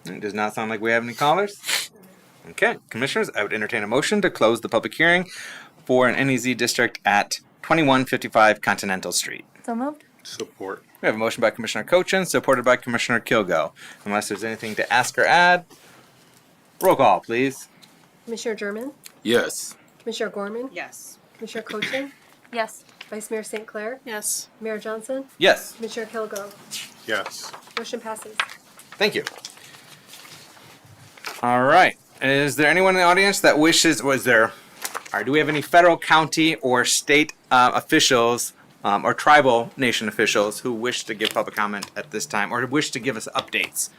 It does not sound like we have any callers. Okay, Commissioners, I would entertain a motion to close the public hearing for an NEZ district at 2155 Continental Street. So moved? Support. We have a motion by Commissioner Cochin, supported by Commissioner Kilgo. Unless there's anything to ask or add, roll call, please. Commissioner German, Yes. Commissioner Gorman, Yes. Commissioner Cochin, Yes. Vice Mayor St. Clair, Yes. Mayor Johnson, Yes, Commissioner Kilgo. Yes. Motion passes. thank you. All right. Is there anyone in the audience that wishes, was there All right, do we have any federal, county, or state officials or tribal nation officials who wish to give public comment at this time or wish to give us updates?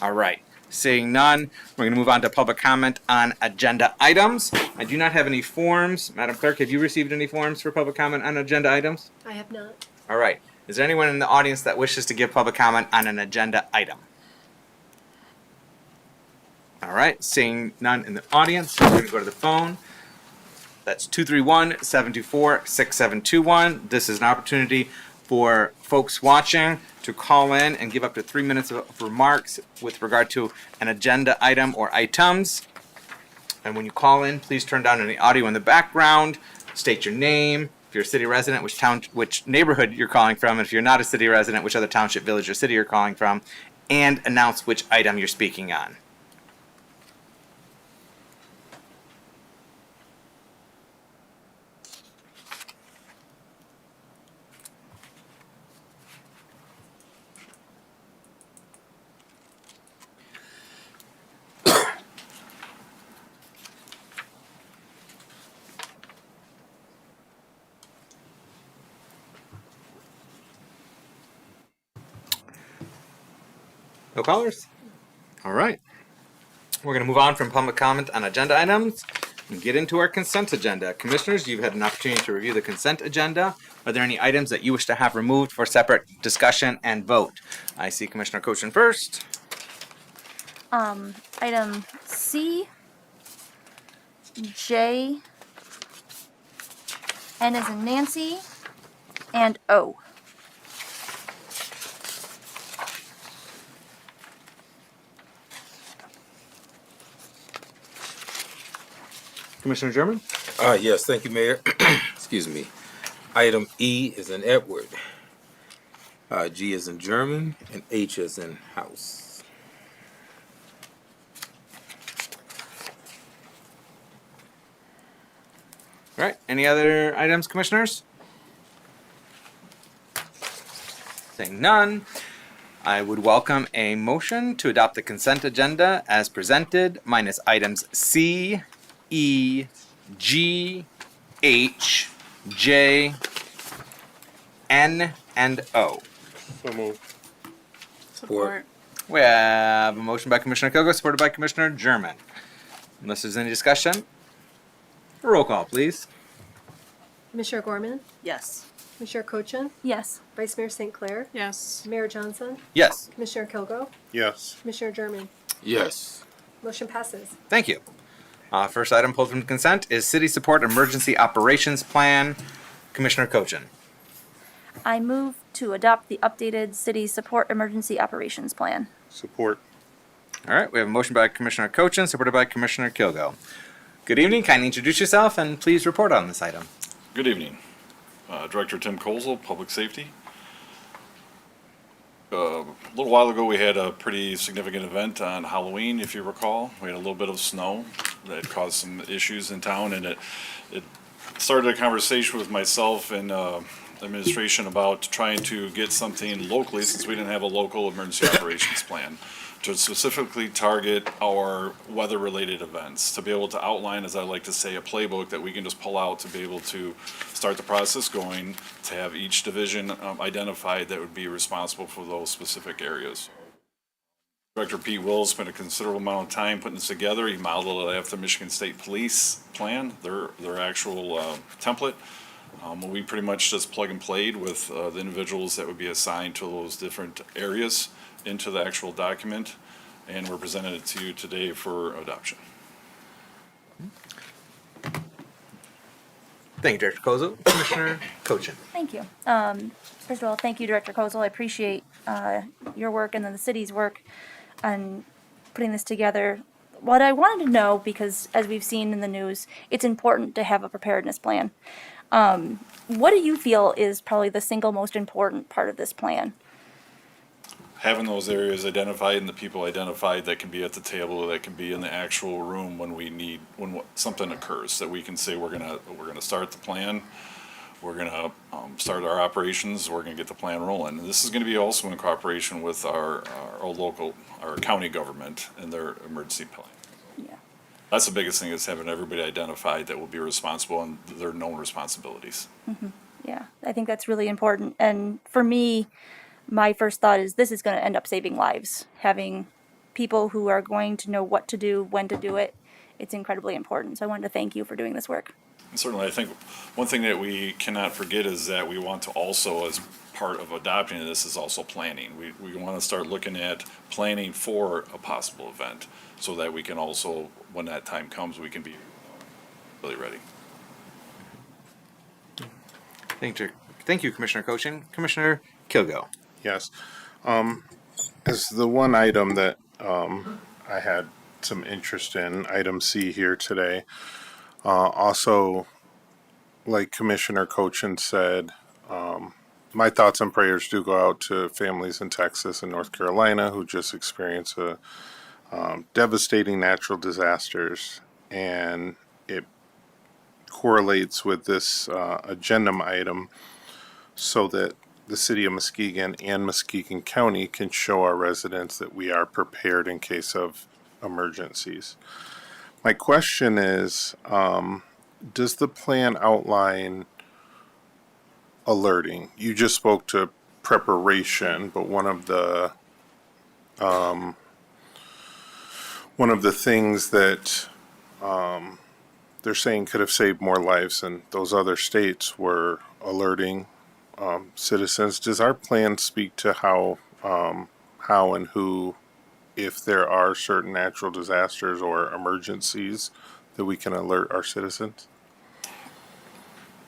All right, seeing none, we're going to move on to public comment on agenda items. I do not have any forms. Madam Clerk, have you received any forms for public comment on agenda items? I have not. All right, is there anyone in the audience that wishes to give public comment on an agenda item? All right, seeing none in the audience, we're going to go to the phone. That's 231-724-6721. This is an opportunity for folks watching to call in and give up to 3 minutes of remarks with regard to an agenda item or items. And when you call in, please turn down any audio in the background, state your name, if you're a city resident, which town, which neighborhood you're calling from, and if you're not a city resident, which other township, village, or city you're calling from, and announce which item you're speaking on. No callers? All right. We're going to move on from public comment on agenda items and get into our consent agenda. Commissioners, you've had an opportunity to review the consent agenda. Are there any items that you wish to have removed for separate discussion and vote? I see Commissioner Cochin first. Item C, J, N as in Nancy, and O. Commissioner German? Yes, thank you, Mayor. Excuse me. Item E is in Edward. G is in German, and H is in house. All right. Any other items, Commissioners? Saying none, I would welcome a motion to adopt the consent agenda as presented, minus items C, E, G, H, J, N, and O. So moved. Support. We have a motion by Commissioner Kogo, supported by Commissioner German. Unless there's any discussion, roll call, please. Commissioner Gorman, Yes. Commissioner Cochin, Yes. Vice Mayor St. Clair, Yes. Mayor Johnson, Yes, Commissioner Kilgo, Yes. Commissioner German. Yes. Motion passes. thank you. First item pulled from consent is City Support Emergency Operations Plan. Commissioner Cochin. I move to adopt the updated City Support Emergency Operations Plan. Support. All right, we have a motion by Commissioner Cochin, supported by Commissioner Kilgo. Good evening. Kindly introduce yourself and please report on this item. Good evening. Director Tim Kozel, Public Safety. A little while ago, we had a pretty significant event on Halloween, if you recall. We had a little bit of snow that caused some issues in town, and it started a conversation with myself and administration about trying to get something locally, since we didn't have a local emergency operations plan, to specifically target our weather-related events, to be able to outline, as I like to say, a playbook that we can just pull out to be able to start the process going, to have each division identified that would be responsible for those specific areas. Director Pete Wills spent a considerable amount of time putting this together. He modeled it after Michigan State Police plan, their actual template. We pretty much just plug and played with the individuals that would be assigned to those different areas into the actual document, and we're presenting it to you today for adoption. Thank you, Director Kozel. Commissioner Cochin. Thank you. First of all, thank you, Director Kozel. I appreciate your work and then the city's work on putting this together. What I wanted to know, because as we've seen in the news, it's important to have a preparedness plan. What do you feel is probably the single most important part of this plan? Having those areas identified and the people identified that can be at the table, that can be in the actual room when something occurs, that we can say we're gonna start the plan, we're gonna start our operations, we're gonna get the plan rolling. And this is gonna be also in cooperation with our local, our county government and their emergency plan. Yeah. that's the biggest thing, is having everybody identified that will be responsible and their known responsibilities. Yeah, I think that's really important. And for me, my first thought is this is going to end up saving lives. Having people who are going to know what to do, when to do it, it's incredibly important. So I wanted to thank you for doing this work. And certainly, I think one thing that we cannot forget is that we want to also, as part of adopting this, is also planning. We want to start looking at planning for a possible event so that we can also, when that time comes, we can be really ready. Thank you, Commissioner Cochin. Commissioner Kilgo. Yes. As the one item that I had some interest in, item C here today, also, like Commissioner Cochin said, my thoughts and prayers do go out to families in Texas and North Carolina who just experienced a devastating natural disasters, and it correlates with this agenda item so that the city of Muskegon and Muskegon County can show our residents that we are prepared in case of emergencies. My question is, does the plan outline alerting? You just spoke to preparation, but one of the things that they're saying could have saved more lives than those other states were alerting citizens. Does our plan speak to how and who, if there are certain natural disasters or emergencies, that we can alert our citizens?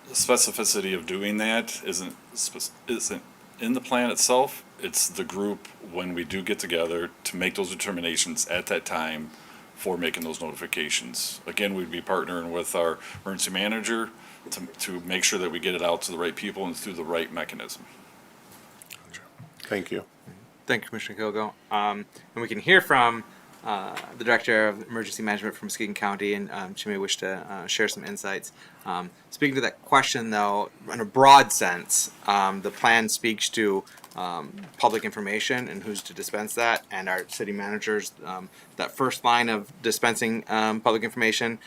The specificity of doing that isn't in the plan itself. It's the group, when we do get together, to make those determinations at that time for making those notifications. Again, we'd be partnering with our emergency manager to make sure that we get it out to the right people and through the right mechanism. Thank you. Thank you, Commissioner Kilgo. And we can hear from the Director of Emergency Management from Muskegon County, and she may wish to share some insights. Speaking to that question, though, in a broad sense, the plan speaks to public information and who's to dispense that, and our city managers, that first line of dispensing public information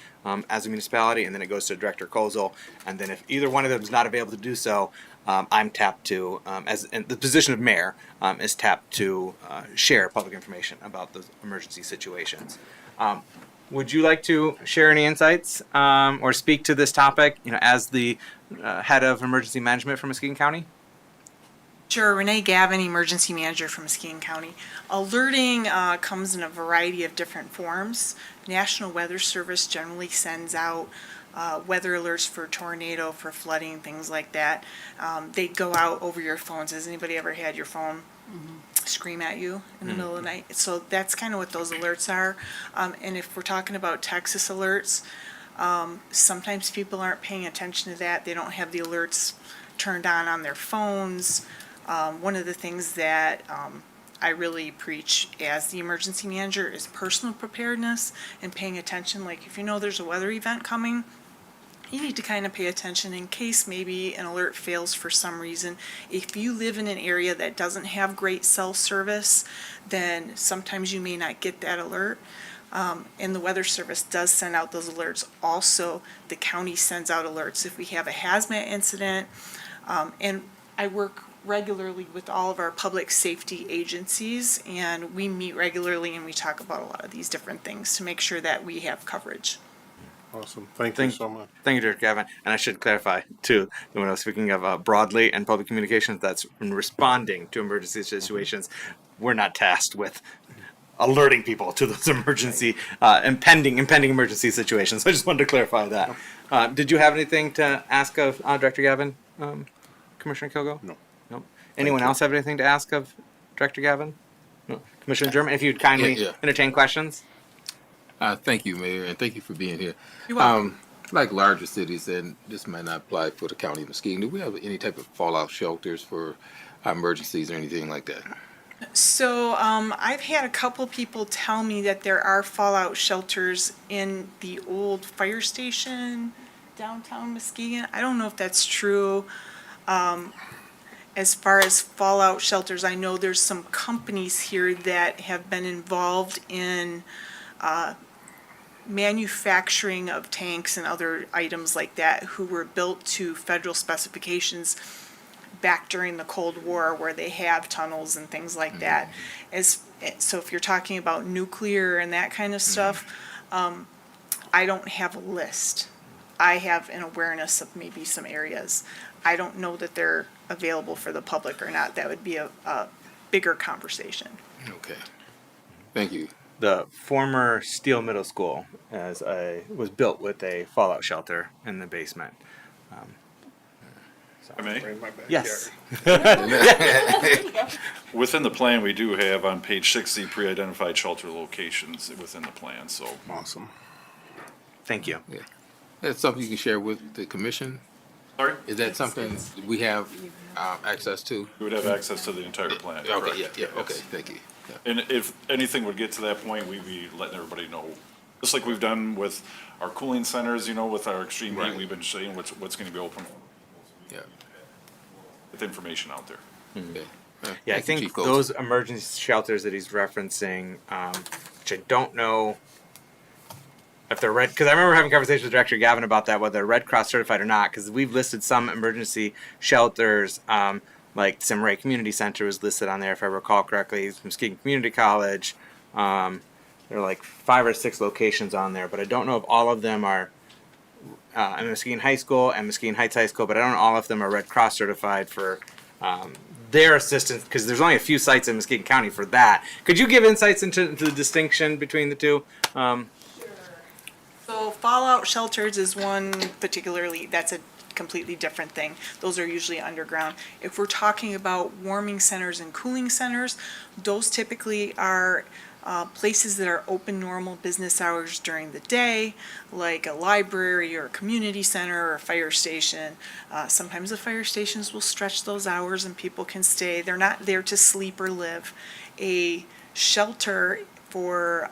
as a municipality, and then it goes to Director Kozel, and then if either one of them is not available to do so, I'm tapped to, and the position of mayor is tapped to share public information about those emergency situations. Would you like to share any insights or speak to this topic, as the head of emergency management for Muskegon County? Sure, Renee Gavin, Emergency Manager from Muskegon County. Alerting comes in a variety of different forms. National Weather Service generally sends out weather alerts for tornado, for flooding, things like that. They go out over your phones. Has anybody ever had your phone scream at you in the middle of the night? So that's kind of what those alerts are. And if we're talking about Texas alerts, sometimes people aren't paying attention to that. They don't have the alerts turned on their phones. One of the things that I really preach as the emergency manager is personal preparedness and paying attention. Like if you know there's a weather event coming, you need to kind of pay attention in case maybe an alert fails for some reason. If you live in an area that doesn't have great cell service, then sometimes you may not get that alert. And the Weather Service does send out those alerts. Also, the county sends out alerts if we have a hazmat incident. And I work regularly with all of our public safety agencies, and we meet regularly and we talk about a lot of these different things to make sure that we have coverage. Awesome. Thank you so much. Thank you, Director Gavin. And I should clarify, too, that when I was speaking of broadly and public communications, that's when responding to emergency situations. We're not tasked with alerting people to those emergency, impending emergency situations. So I just wanted to clarify that. Did you have anything to ask of Director Gavin, Commissioner Kilgo? No. Nope. Anyone else have anything to ask of Director Gavin? No. Commissioner German, if you'd kindly Yeah. entertain questions. Thank you, Mayor, and thank you for being here. You're welcome. Like larger cities, and this might not apply for the county of Muskegon, do we have any type of fallout shelters for emergencies or anything like that? So I've had a couple people tell me that there are fallout shelters in the old fire station downtown Muskegon. I don't know if that's true. As far as fallout shelters, I know there's some companies here that have been involved in manufacturing of tanks and other items like that who were built to federal specifications back during the Cold War, where they have tunnels and things like that. So if you're talking about nuclear and that kind of stuff, I don't have a list. I have an awareness of maybe some areas. I don't know that they're available for the public or not. That would be a bigger conversation. Okay. Thank you. The former Steel Middle School was built with a fallout shelter in the basement. I may? Yes. Within the plan, we do have on page 60 pre-identified shelter locations within the plan, so. Awesome. Thank you. That's something you can share with the commission? Sorry? Is that something we have access to? We would have access to the entire plan. Okay, correct. yeah, Yes. okay, thank you. Yeah. And if anything would get to that point, we'd be letting everybody know, just like we've done with our cooling centers, with our extreme heat, Right. we've been saying what's gonna be open Yeah. with information out there. Okay. Yeah, I Thank you, think Chief Goldsmith. those emergency shelters that he's referencing, which I don't know if they're red, because I remember having conversations with Director Gavin about that, whether they're Red Cross certified or not, because we've listed some emergency shelters, like Simray Community Center was listed on there, if I recall correctly, Muskegon Community College. There are like 5 or 6 locations on there, but I don't know if all of them are Muskegon High School and Muskegon Heights High School, but I don't know all of them are Red Cross certified for their assistance, because there's only a few sites in Muskegon County for that. Could you give insights into the distinction between the two? So fallout shelters is one particularly, that's a completely different thing. Those are usually underground. If we're talking about warming centers and cooling centers, those typically are places that are open normal business hours during the day, like a library or a community center or a fire station. Sometimes the fire stations will stretch those hours and people can stay. They're not there to sleep or live. A shelter for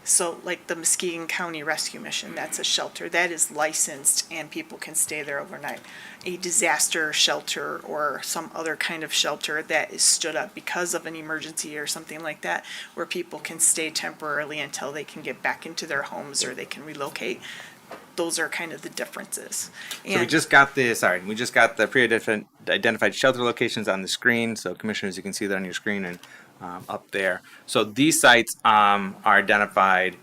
so like the Muskegon County Rescue Mission, that's a shelter that is licensed and people can stay there overnight. A disaster shelter or some other kind of shelter that is stood up because of an emergency or something like that, where people can stay temporarily until they can get back into their homes or they can relocate. Those are kind of the differences. So we just got the pre-identified shelter locations on the screen. So commissioners, you can see that on your screen and up there. So these sites are identified,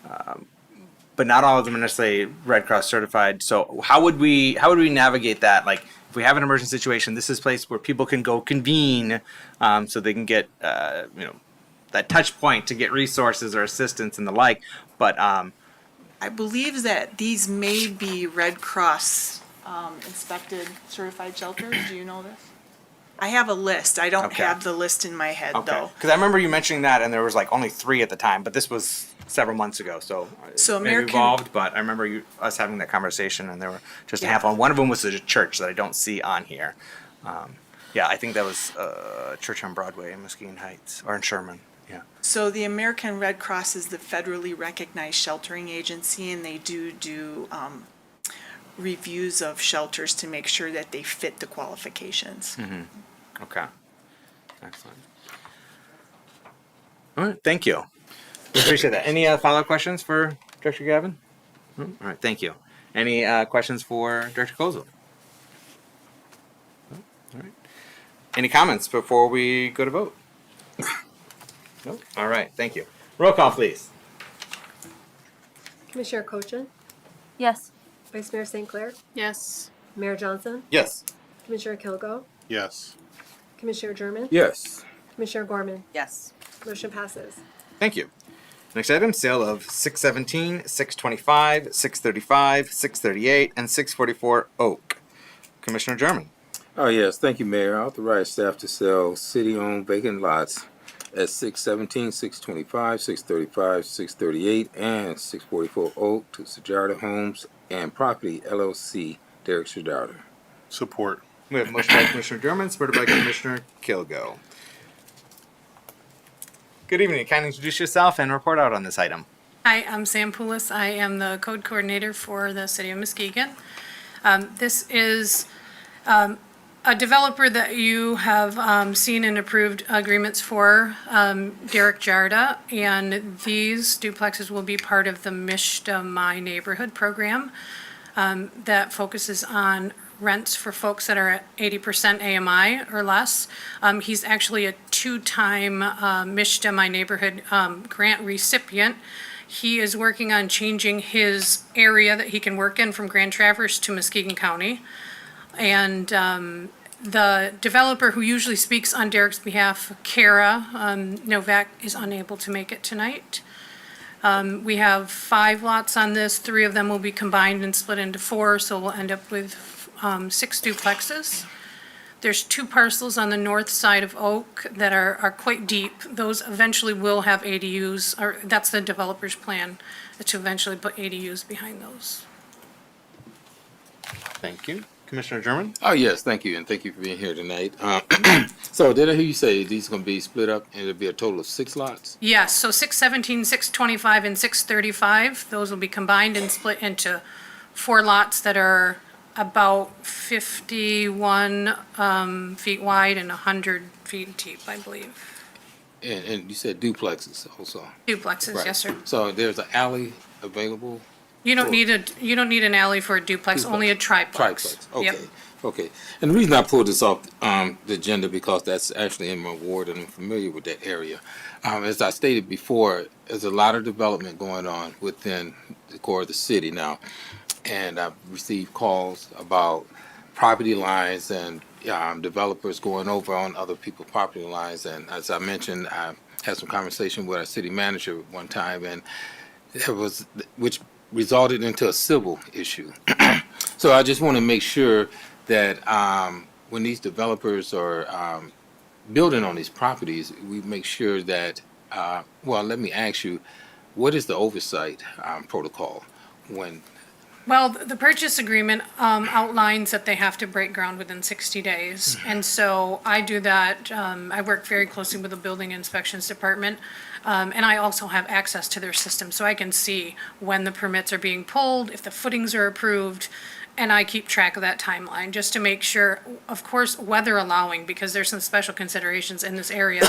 but not all of them are necessarily Red Cross certified. So how would we navigate that? Like, if we have an emergency situation, this is a place where people can go convene, so they can get that touch point to get resources or assistance and the like. But I believe that these may be Red Cross inspected certified shelters. Do you know this? I have a list. I don't Okay. have the list in my head okay, though. because I remember you mentioning that, and there was like only 3 at the time, but this was several months ago. So So maybe American- evolved, but I remember us having that conversation, and there were just a Yeah. handful. And one of them was a church that I don't see on here. Yeah, I think that was a church on Broadway in Muskegon Heights or in Sherman. Yeah. So the American Red Cross is the federally recognized sheltering agency, and they do reviews of shelters to make sure that they fit the qualifications. Okay. Excellent. All right. Thank you. We appreciate that. Any follow-up questions for Director Gavin? No? All right. Thank you. Any questions for Director Kozel? No? All right. Any comments before we go to vote? No? All right. Thank you. Roll call, please. Commissioner Cochin, Yes. Vice Mayor St. Clair, Yes. Mayor Johnson, Yes. Commissioner Kilgo, Yes. Commissioner German, Yes. Commissioner Gorman. Yes. Motion passes. Thank you. Next item, sale of 617, 625, 635, 638, and 644 Oak. Commissioner German. Oh, yes, thank you, Mayor. I authorize staff to sell city-owned vacant lots at 617, 625, 635, 638, and 644 Oak to Sujarta Homes and Property LLC, Derek Sujarta. Support. We have a motion by Commissioner German, supported by Commissioner Kilgo. Good evening. Kindly introduce yourself and report out on this item. Hi, I'm Sam Poulos. I am the code coordinator for the city of Muskegon. This is A developer that you have seen and approved agreements for, Derek Jarda, and these duplexes will be part of the Mishta My Neighborhood program that focuses on rents for folks that are at 80% AMI or less. He's actually a two-time Mishta My Neighborhood grant recipient. He is working on changing his area that he can work in from Grand Traverse to Muskegon County. And the developer who usually speaks on Derek's behalf, Kara Novak, is unable to make it tonight. We have 5 lots on this. 3 of them will be combined and split into 4, so we'll end up with 6 duplexes. There's 2 parcels on the north side of Oak that are quite deep. Those eventually will have ADUs, or that's the developer's plan, to eventually put ADUs behind those. Thank you. Commissioner German? Oh, yes, thank you, and thank you for being here tonight. So did I hear you say these are going to be split up and it'll be a total of 6 lots? Yes, so 617, 625, and 635, those will be combined and split into 4 lots that are about 51 feet wide and 100 feet deep, I believe. And you said duplexes also? Duplexes, Right. yes, sir. So there's an alley available? You don't for- need an alley for a duplex, only a triplex. Triplex, Yep. okay, okay. And the reason I pulled this off the agenda, because that's actually in my ward and I'm familiar with that area. As I stated before, there's a lot of development going on within the core of the city now. And I've received calls about property lines and developers going over on other people's property lines. And as I mentioned, I had some conversation with our city manager one time, and which resulted into a civil issue. So I just want to make sure that when these developers are building on these properties, we make sure that, well, let me ask you, what is the oversight protocol when? Well, the purchase agreement outlines that they have to break ground within 60 days. And so I do that. I work very closely with the building inspections department. And I also have access to their system, so I can see when the permits are being pulled, if the footings are approved, and I keep track of that timeline, just to make sure, of course, weather allowing, because there's some special considerations in this area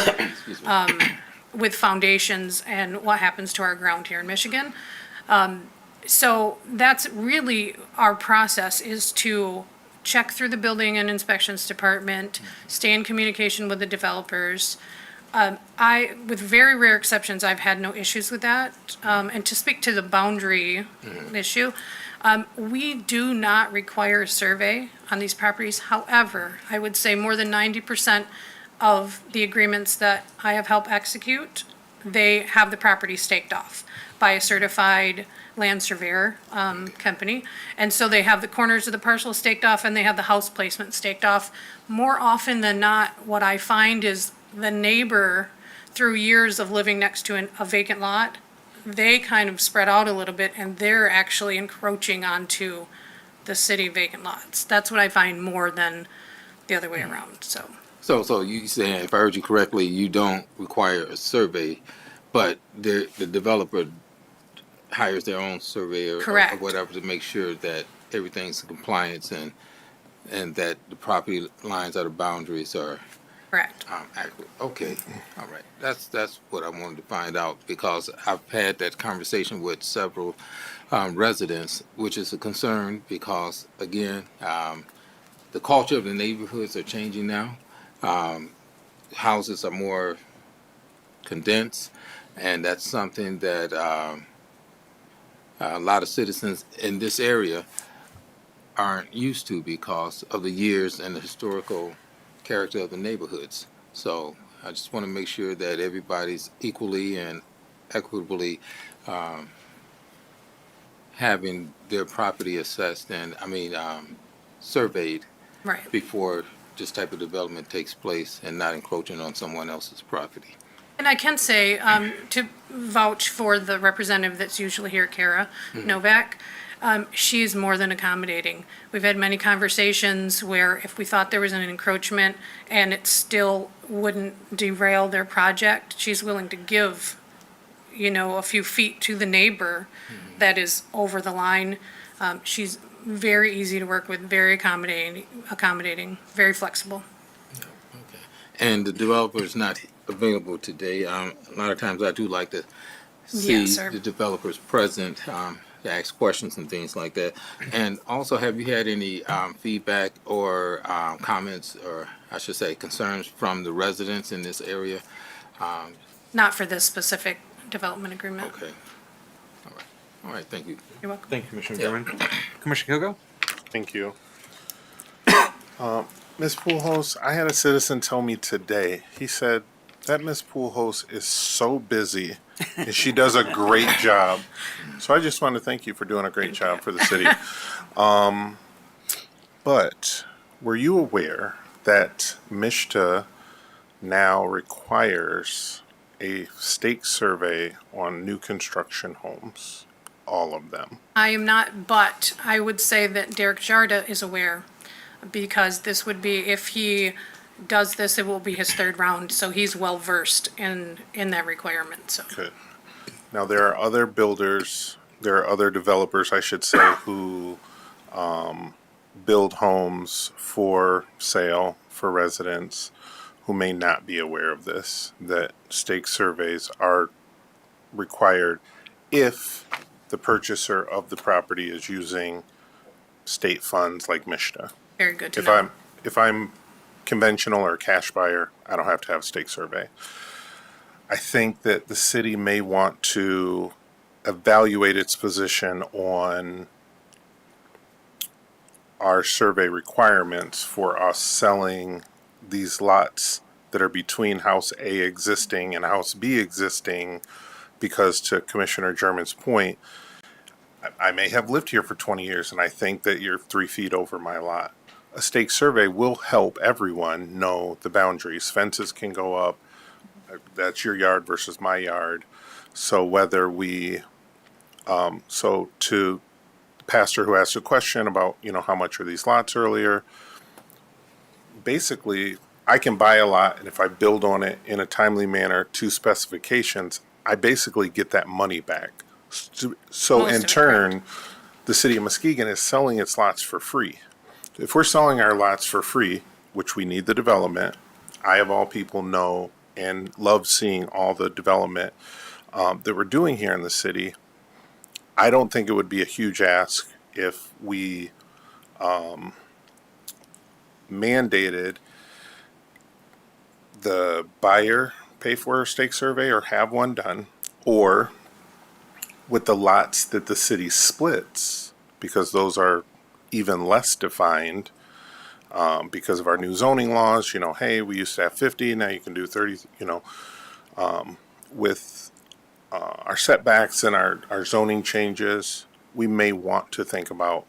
with foundations and what happens to our ground here in Michigan. So that's really our process, is to check through the building and inspections department, stay in communication with the developers. With very rare exceptions, I've had no issues with that. And to speak to the boundary issue, we do not require a survey on these properties. However, I would say more than 90% of the agreements that I have helped execute, they have the property staked off by a certified land surveyor company. And so they have the corners of the parcel staked off and they have the house placement staked off. More often than not, what I find is the neighbor, through years of living next to a vacant lot, they kind of spread out a little bit and they're actually encroaching onto the city vacant lots. That's what I find more than the other way around, so. So you saying, if I heard you correctly, you don't require a survey, but the developer hires their own surveyor or Correct. whatever to make sure that everything's in compliance and that the property lines or the boundaries are Correct. accurate. Okay, all right. That's what I wanted to find out, because I've had that conversation with several residents, which is a concern because, again, the culture of the neighborhoods are changing now. Houses are more condensed, and that's something that a lot of citizens in this area aren't used to because of the years and the historical character of the neighborhoods. So I just want to make sure that everybody's equally and equitably having their property assessed and, surveyed Right. before this type of development takes place and not encroaching on someone else's property. And I can say, to vouch for the representative that's usually here, Kara Novak, she is more than accommodating. We've had many conversations where if we thought there was an encroachment and it still wouldn't derail their project, she's willing to give, a few feet to the neighbor that is over the line. She's very easy to work with, very accommodating, very flexible. And the developer is not available today. A lot of times I do like to see Yes, sir. the developers present, to ask questions and things like that. And also, have you had any feedback or comments, or I should say concerns from the residents in this area? Not for this specific development agreement. Okay. All right. All right, thank you. You're welcome. Thank you, Commissioner Yeah. German. Commissioner Kilgo? Thank you. Ms. Poolhouse, I had a citizen tell me today, he said that Ms. Poolhouse is so busy and she does a great job. So I just want to thank you for doing a great job for the city. But were you aware that MISTA now requires a stake survey on new construction homes? All of them. I am not, but I would say that Derek Jarda is aware, because this would be, if he does this, it will be his third round, so he's well-versed in that requirement, so. Good. Now, there are other builders, there are other developers, I should say, who build homes for sale for residents who may not be aware of this, that stake surveys are required if the purchaser of the property is using state funds like MISTA. Very good to know. If I'm conventional or cash buyer, I don't have to have a stake survey. I think that the city may want to evaluate its position on our survey requirements for us selling these lots that are between House A existing and House B existing, because to Commissioner German's point, I may have lived here for 20 years and I think that you're 3 feet over my lot. A stake survey will help everyone know the boundaries. Fences can go up. That's your yard versus my yard. So whether we, so to the pastor who asked a question about, how much are these lots earlier, basically, I can buy a lot, and if I build on it in a timely manner to specifications, I basically get that money back. So Most in of it, turn, the city of Muskegon is selling its lots for free. If we're selling our lots for free, which we need the development, I of all people know and love seeing all the development that we're doing here in the city. I don't think it would be a huge ask if we mandated the buyer pay for a stake survey or have one done, or with the lots that the city splits, because those are even less defined because of our new zoning laws. Hey, we used to have 50, now you can do 30, with our setbacks and our zoning changes, we may want to think about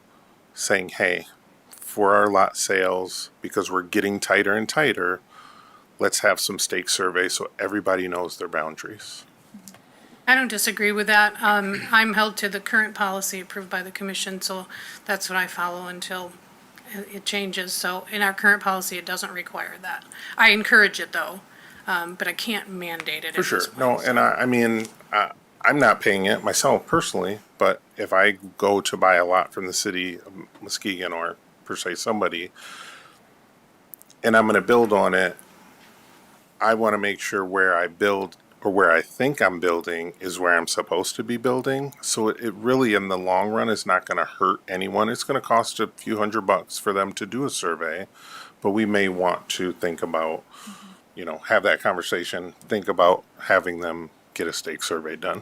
saying, hey, for our lot sales, because we're getting tighter and tighter, let's have some stake surveys so everybody knows their boundaries. I don't disagree with that. I'm held to the current policy approved by the commission, so that's what I follow until it changes. So in our current policy, it doesn't require that. I encourage it though, but I can't mandate it. For sure. No, and I mean, I'm not paying it myself personally, but if I go to buy a lot from the city of Muskegon or per se somebody, and I'm going to build on it, I want to make sure where I build or where I think I'm building is where I'm supposed to be building. So it really, in the long run, is not going to hurt anyone. It's going to cost a few $100 for them to do a survey, but we may want to think about, have that conversation, think about having them get a stake survey done.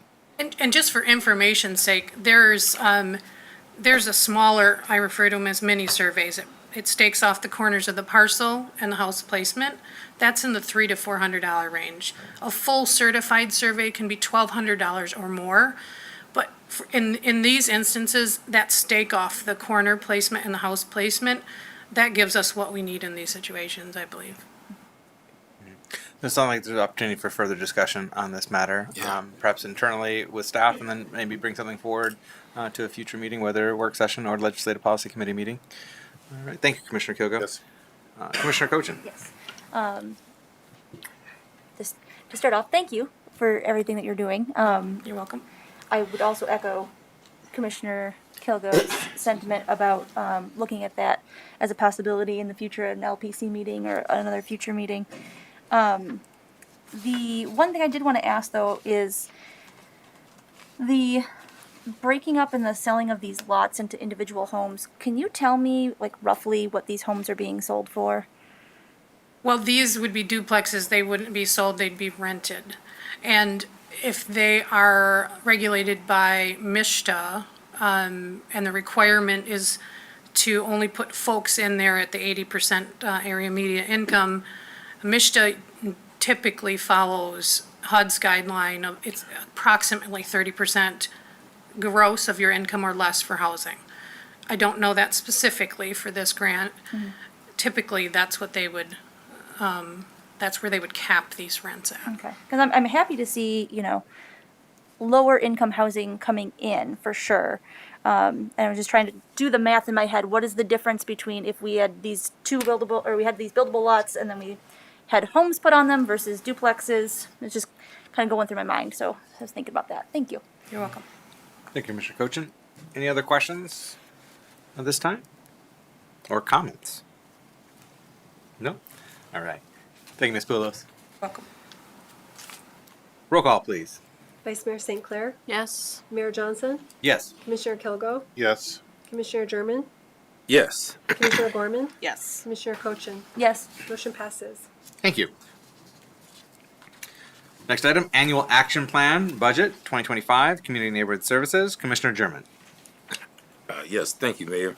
And just for information's sake, there's a smaller, I refer to them as mini surveys. It stakes off the corners of the parcel and the house placement. That's in the $300 to $400 range. A full certified survey can be $1,200 or more. But in these instances, that stake off the corner placement and the house placement, that gives us what we need in these situations, I believe. It sounds like there's an opportunity for further discussion on this matter, perhaps internally with staff, and then maybe bring something forward to a future meeting, whether a work session or legislative policy committee meeting. All right. Thank you, Commissioner Kilgo. Yes. Commissioner Cochin. Yes. Just to start off, thank you for everything that you're doing. You're welcome. I would also echo Commissioner Kilgo's sentiment about looking at that as a possibility in the future at an LPC meeting or another future meeting. The one thing I did want to ask though is the breaking up and the selling of these lots into individual homes. Can you tell me like roughly what these homes are being sold for? Well, these would be duplexes, they wouldn't be sold, they'd be rented. And if they are regulated by MISTA, and the requirement is to only put folks in there at the 80% area median income, MISTA typically follows HUD's guideline of it's approximately 30% gross of your income or less for housing. I don't know that specifically for this grant. Typically, that's what they would, that's where they would cap these rents at. Okay, because I'm happy to see, you know, lower income housing coming in for sure. And I'm just trying to do the math in my head. What is the difference between if we had these buildable lots and then we had homes put on them versus duplexes? It's just kind of going through my mind. So I was thinking about that. Thank you. You're welcome. Thank you, Mr. Cochin. Any other questions at this time? Or comments? No? All right. Thank you, Ms. Poulos. Welcome. Roll call, please. Vice Mayor St. Clair, Yes. Mayor Johnson, Yes. Commissioner Kilgo, Yes. Commissioner German, Yes. Commissioner Gorman, Yes. Commissioner Cochin. Yes. Motion passes. Thank you. Next item, Annual Action Plan, Budget 2025, Community Neighborhood Services. Commissioner German. Yes, thank you, Mayor.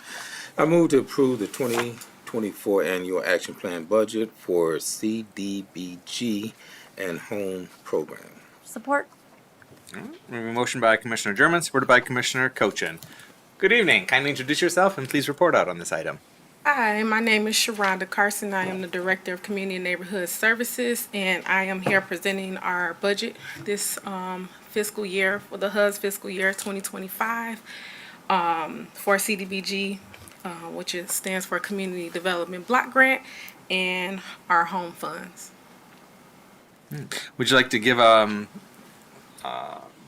I move to approve the 2024 Annual Action Plan budget for CDBG and Home Program. Support. We have a motion by Commissioner German, supported by Commissioner Cochin. Good evening. Kindly introduce yourself and please report out on this item. Hi, my name is Sharonda Carson. I am the Director of Community and Neighborhood Services, and I am here presenting our budget this fiscal year, for the HUD's fiscal year 2025, for CDBG, which stands for Community Development Block Grant, and our home funds. Would you like to give a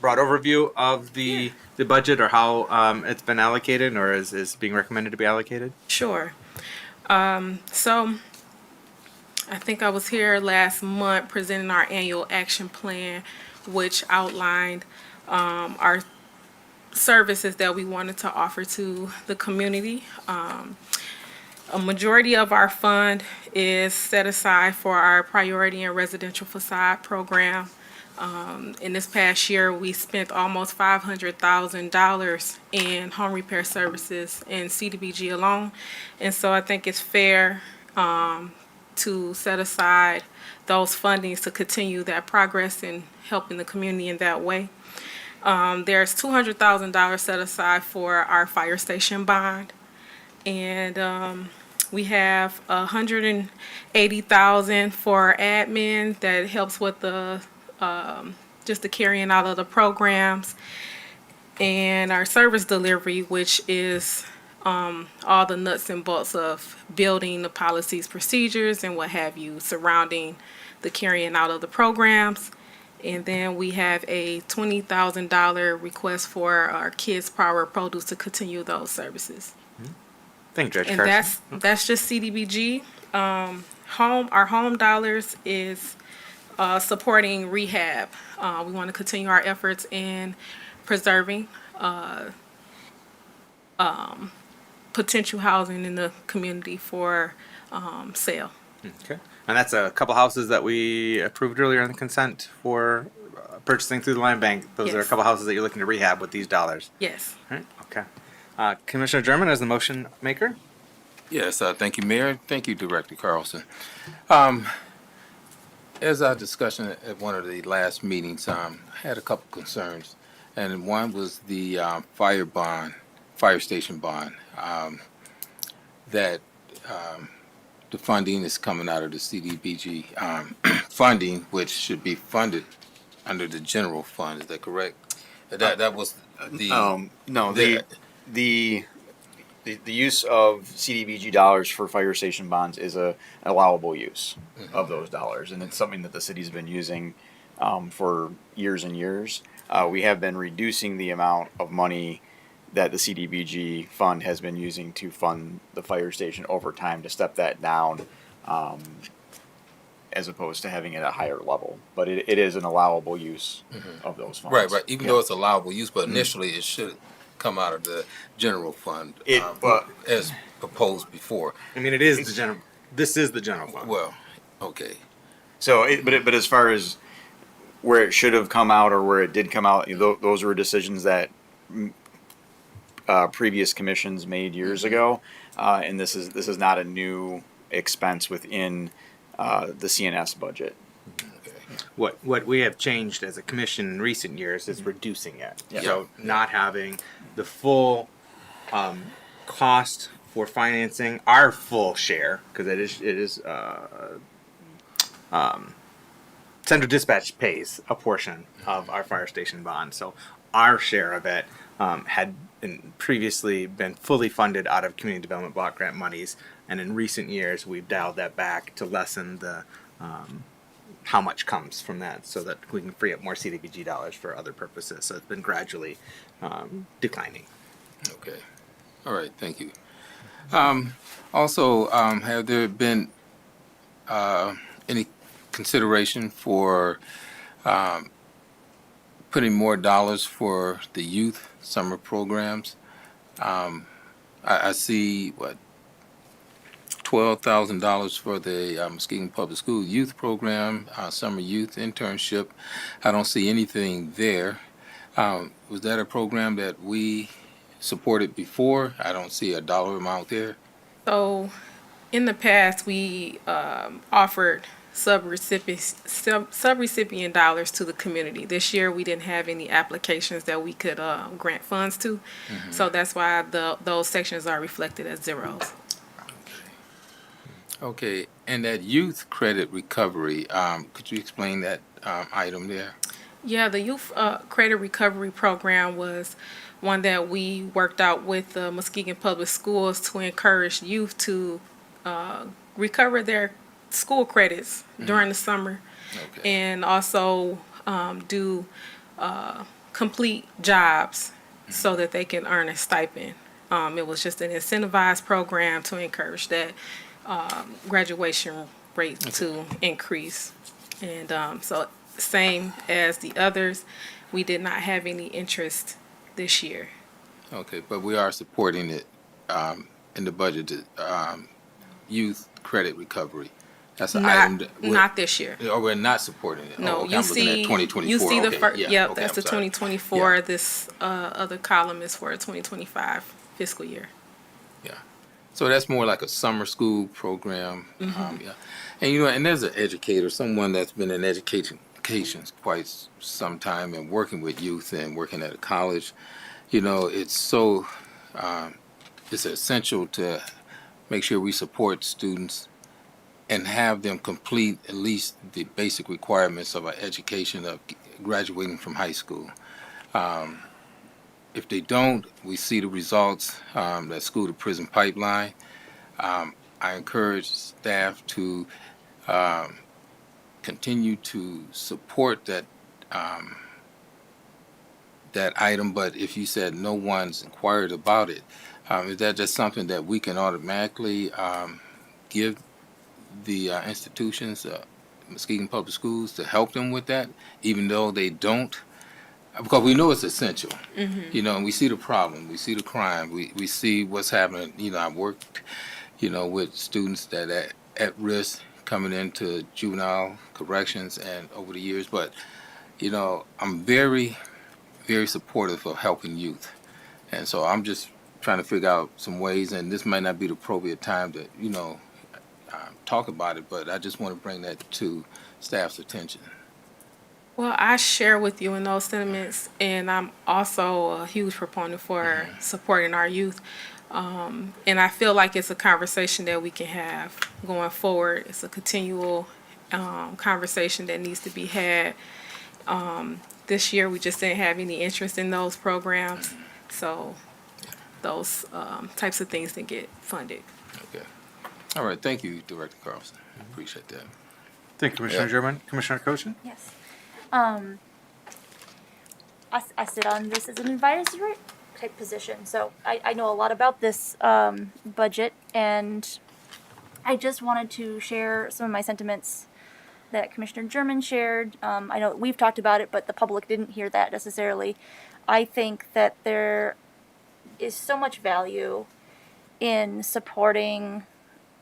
broad overview of the budget or how it's been allocated or is being recommended to be allocated? Sure. So I think I was here last month presenting our annual action plan, which outlined our services that we wanted to offer to the community. A majority of our fund is set aside for our priority and residential facade program. In this past year, we spent almost $500,000 in home repair services in CDBG alone. And so I think it's fair to set aside those fundings to continue that progress and helping the community in that way. There's $200,000 set aside for our fire station bond. And we have $180,000 for admin that helps with the just the carrying out of the programs, and our service delivery, which is all the nuts and bolts of building the policies, procedures, and what have you surrounding the carrying out of the programs. And then we have a $20,000 request for our Kids Power Produce to continue those services. Thank you, Judge And Carson. that's just CDBG. Our home dollars is supporting rehab. We want to continue our efforts in preserving potential housing in the community for sale. Okay. And that's a couple houses that we approved earlier in the consent for purchasing through the land bank. Those are a Yes. couple houses that you're looking to rehab with these dollars. Yes. All right. Okay. Commissioner German as the motion maker. Yes, thank you, Mayor. Thank you, Director Carlson. As our discussion at one of the last meetings, I had a couple concerns, and one was the fire station bond, that the funding is coming out of the CDBG funding, which should be funded under the general fund. Is that correct? That was the No, the use of CDBG dollars for fire station bonds is a allowable use of those dollars, and it's something that the city's been using for years and years. We have been reducing the amount of money that the CDBG fund has been using to fund the fire station over time to step that down, as opposed to having it at a higher level. But it is an allowable use of those funds. Right, right. Even though it's allowable use, but initially it should come out of the general fund, But as proposed before. I mean, it is the general. This is the general fund. Well, okay. so, but as far as where it should have come out or where it did come out, those were decisions that previous commissions made years ago, and this is not a new expense within the CNS budget. What we have changed as a commission in recent years is reducing it. Yeah. So not having the full cost for financing our full share, because it is Central Dispatch pays a portion of our fire station bond. So our share of it had previously been fully funded out of community development block grant monies, and in recent years we've dialed that back to lessen the how much comes from that, so that we can free up more CDBG dollars for other purposes. So it's been gradually declining. Okay. All right. Thank you. Also, have there been any consideration for putting more dollars for the youth summer programs? I see $12,000 for the Muskegon Public School Youth Program, Summer Youth Internship. I don't see anything there. Was that a program that we supported before? I don't see a dollar amount there. So, in the past, we offered subrecipient dollars to the community. This year, we didn't have any applications that we could grant funds to, so that's why those sections are reflected as zeros. Okay, and that youth credit recovery, could you explain that item there? Yeah, the Youth Credit Recovery Program was one that we worked out with the Muskegon Public Schools to encourage youth to recover their school credits during the summer, and also do complete jobs so that they can earn a stipend. It was just an incentivized program to encourage that graduation rate to increase. And so same as the others, we did not have any interest this year. Okay, but we are supporting it in the budget, youth credit recovery. That's an item that Not this year. Oh, we're not supporting it. No, okay, you I'm looking at see, 2024. 2024. You see the okay, first, yeah, yep, okay, that's I'm the sorry. 2024. Yeah. This other column is for 2025 fiscal year. Yeah. So that's more like a summer school program. Yeah. And and there's an educator, someone that's been in education quite some time and working with youth and working at a college. It's so it's essential to make sure we support students and have them complete at least the basic requirements of our education of graduating from high school. If they don't, we see the results, that school to prison pipeline. I encourage staff to continue to support that item, but if you said no one's inquired about it, is that just something that we can automatically give the institutions, Muskegon Public Schools, to help them with that, even though they don't? Because we know it's essential, and we see the problem, we see the crime, we see what's happening. I've worked, with students that are at risk coming into juvenile corrections and over the years, but, I'm very, very supportive of helping youth. And so I'm just trying to figure out some ways, and this might not be the appropriate time to, talk about it, but I just want to bring that to staff's attention. Well, I share with you in those sentiments, and I'm also a huge proponent for supporting our youth. And I feel like it's a conversation that we can have going forward. It's a continual conversation that needs to be had. This year, we just didn't have any interest in those programs, so those types of things didn't get funded. Okay. All right. Thank you, Director Carlson. I appreciate that. Thank you, Commissioner German. Commissioner Koshin? Yes. I sit on this as an type position. So I know a lot about this budget, and I just wanted to share some of my sentiments that Commissioner German shared. I know we've talked about it, but the public didn't hear that necessarily. I think that there is so much value in supporting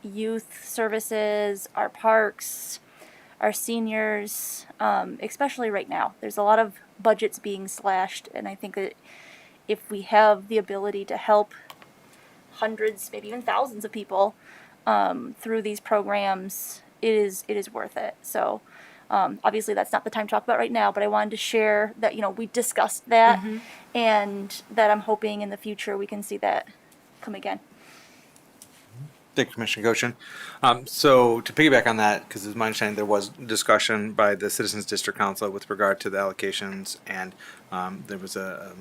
youth services, our parks, our seniors, especially right now. There's a lot of budgets being slashed, and I think that if we have the ability to help hundreds, maybe even thousands of people through these programs, it is worth it. So obviously that's not the time to talk about right now, but I wanted to share that, we discussed that, and that I'm hoping in the future we can see that come again. Thank you, Commissioner Goshen. So to piggyback on that, because it's my understanding there was discussion by the Citizens District Council with regard to the allocations, and there was a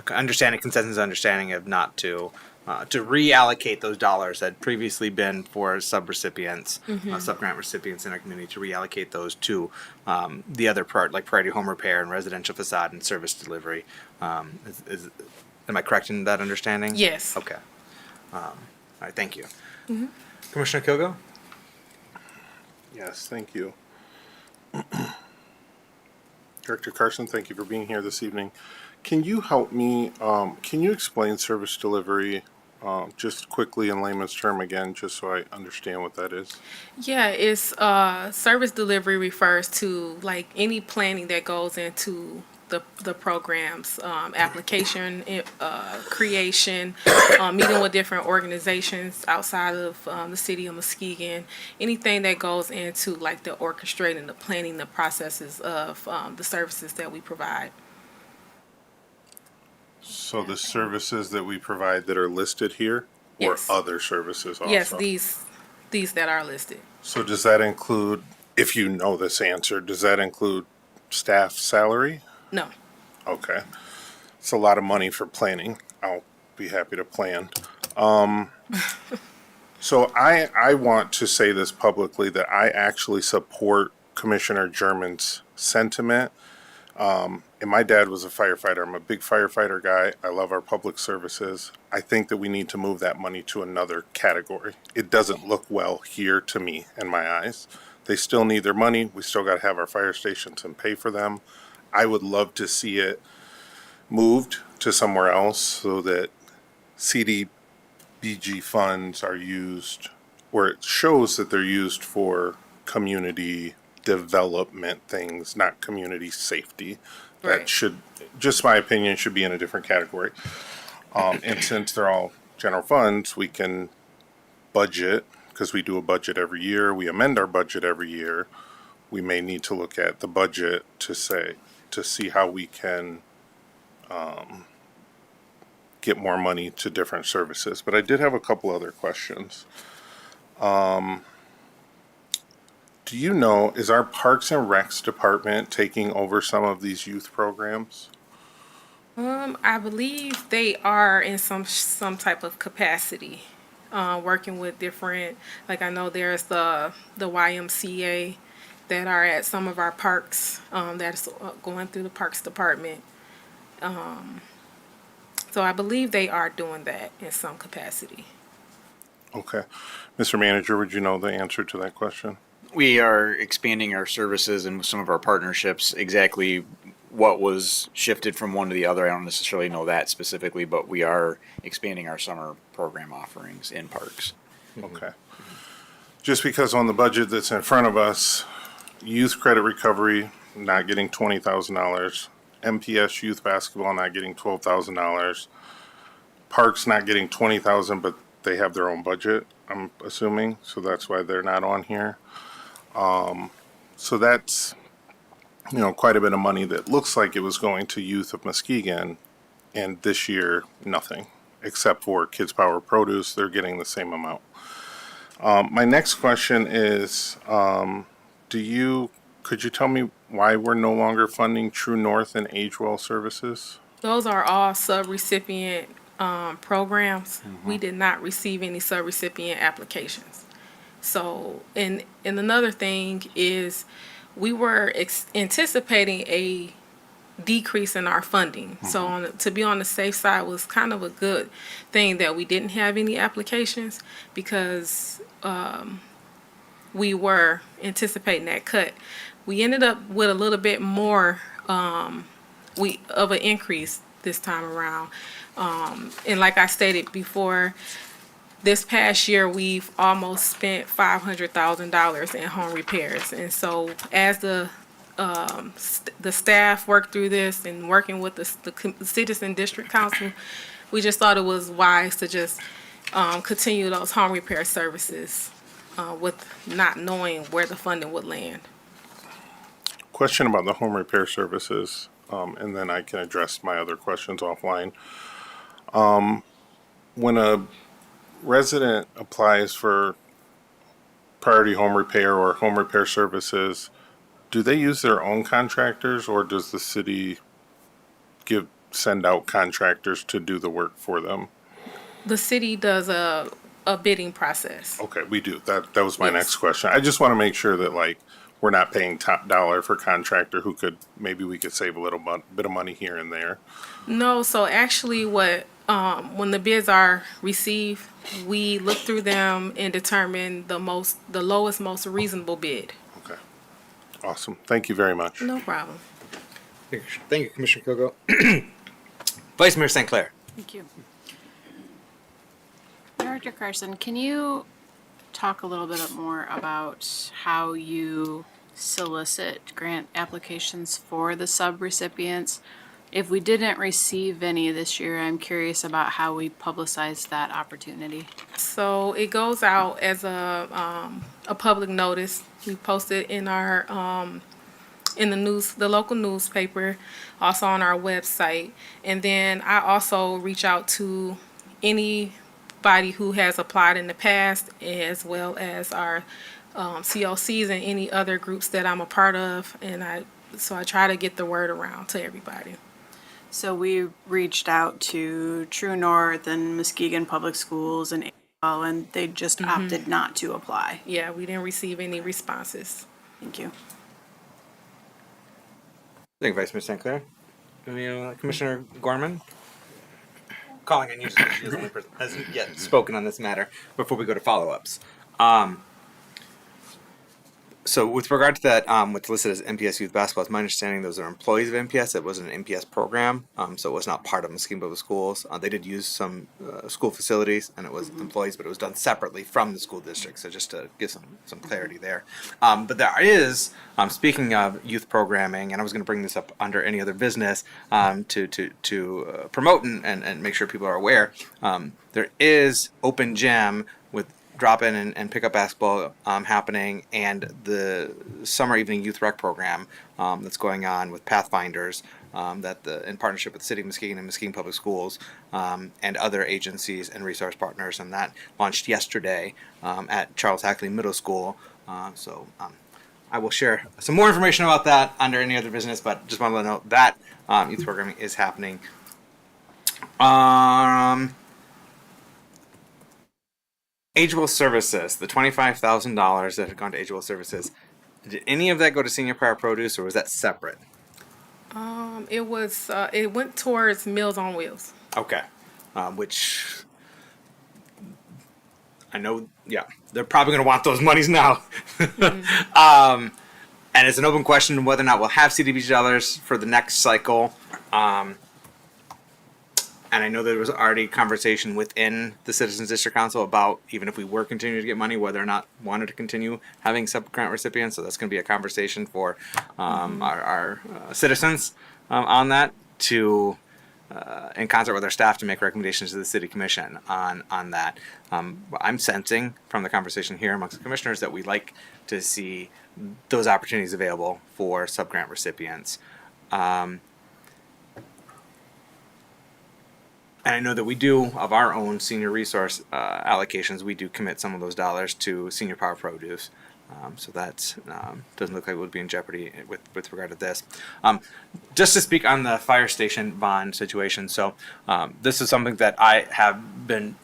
consensus understanding of not to reallocate those dollars that had previously been for sub-recipients, sub-grant recipients in our community, to reallocate those to the other part, like priority home repair and residential facade and service delivery. Am I correct in that understanding? Yes. Okay. All right, thank you. Commissioner Kilgo? Yes, thank you. Director Carson, thank you for being here this evening. Can you help me, can you explain service delivery just quickly in layman's term again, just so I understand what that is? Yeah, it's service delivery refers to like any planning that goes into the program's application, creation, meeting with different organizations outside of the city of Muskegon, anything that goes into like the orchestrating, the planning, the processes of the services that we provide. So the services that we provide that are listed here, or Yes. other services also? Yes, these that are listed. So does that include, if you know this answer, does that include staff salary? No. Okay. It's a lot of money for planning. I'll be happy to plan. So I want to say this publicly, that I actually support Commissioner German's sentiment. And my dad was a firefighter. I'm a big firefighter guy. I love our public services. I think that we need to move that money to another category. It doesn't look well here to me, in my eyes. They still need their money. We still got to have our fire stations and pay for them. I would love to see it moved to somewhere else so that CDBG funds are used, where it shows that they're used for community development things, not community safety. That Right. should, just my opinion, should be in a different category. And since they're all general funds, we can budget, because we do a budget every year, we amend our budget every year. We may need to look at the budget to see how we can get more money to different services. But I did have a couple other questions. Do you know, is our Parks and Recs department taking over some of these youth programs? I believe they are in some type of capacity, working with different, like I know there's the YMCA that are at some of our parks, that's going through the Parks Department. So I believe they are doing that in some capacity. Okay. Mr. Manager, would you know the answer to that question? We are expanding our services and some of our partnerships. Exactly what was shifted from one to the other, I don't necessarily know that specifically, but we are expanding our summer program offerings in parks. Okay. Just because on the budget that's in front of us, youth credit recovery not getting $20,000, MPS youth basketball not getting $12,000, parks not getting $20,000, but they have their own budget, I'm assuming, so that's why they're not on here. So that's, quite a bit of money that looks like it was going to youth of Muskegon, and this year, nothing, except for Kids Power Produce, they're getting the same amount. My next question is, could you tell me why we're no longer funding True North and Age Well services? Those are all sub-recipient programs. We did not receive any sub-recipient applications. So, and another thing is, we were anticipating decrease in our funding. So to be on the safe side was kind of a good thing that we didn't have any applications, because we were anticipating that cut. We ended up with a little bit more of an increase this time around. And like I stated before, this past year we've almost spent $500,000 in home repairs. And so as the staff worked through this and working with the Citizen District Council, we just thought it was wise to just continue those home repair services with not knowing where the funding would land. Question about the home repair services, and then I can address my other questions offline. When a resident applies for priority home repair or home repair services, do they use their own contractors, or does the city send out contractors to do the work for them? The city does a bidding process. Okay, we do. That was my Yes. next question. I just want to make sure that, like, we're not paying top dollar for contractor who maybe we could save a little bit of money here and there. No, so actually when the bids are received, we look through them and determine the lowest, most reasonable bid. Okay. Awesome. Thank you very much. No problem. Thank you, Commissioner Kogo. Vice Mayor St. Clair. Thank you. Director Carson, can you talk a little bit more about how you solicit grant applications for the sub-recipients? If we didn't receive any this year, I'm curious about how we publicize that opportunity. So it goes out as a public notice. We post it in our in the local newspaper, also on our website, and then I also reach out to anybody who has applied in the past, as well as our COCs and any other groups that I'm a part of, and I try to get the word around to everybody. So we reached out to True North and Muskegon Public Schools and and they just opted not to apply. Yeah, we didn't receive any responses. Thank you. Thank you, Vice Mayor St. Clair. Commissioner Gorman? Calling on you, since she is the only person who hasn't yet spoken on this matter before we go to follow-ups. So with regard to that, what's listed as MPS Youth Basketball, it's my understanding those are employees of MPS. It wasn't an MPS program, so it was not part of Muskegon Public Schools. They did use some school facilities, and it was employees, but it was done separately from the school district. So just to give some clarity there. But there is, speaking of youth programming, and I was going to bring this up under any other business to promote and make sure people are aware, there is Open Gym with drop-in and pick-up basketball happening, and the summer evening youth rec program that's going on with Pathfinders in partnership with the City of Muskegon and Muskegon Public Schools and other agencies and resource partners, and that launched yesterday at Charles Hackley Middle School. So I will share some more information about that under any other business, but just want to let you know that youth programming is happening. Ageable Services, the $25,000 that had gone to Ageable Services, did any of that go to Senior Power Produce, or was that separate? It went towards Meals on Wheels. Okay, which I know, yeah, they're probably going to want those monies now. And it's an open question whether or not we'll have CDBG dollars for the next cycle. And I know there was already conversation within the Citizens District Council about, even if we were continuing to get money, whether or not wanted to continue having sub-grant recipients. So that's going to be a conversation for our citizens on that, to in concert with our staff, to make recommendations to the City Commission on that. I'm sensing from the conversation here amongst the commissioners that we'd like to see those opportunities available for sub-grant recipients. And I know that we do, of our own senior resource allocations, we do commit some of those dollars to Senior Power Produce. So that doesn't look like it would be in jeopardy with regard to this. Just to speak on the fire station bond situation. So this is something that I have been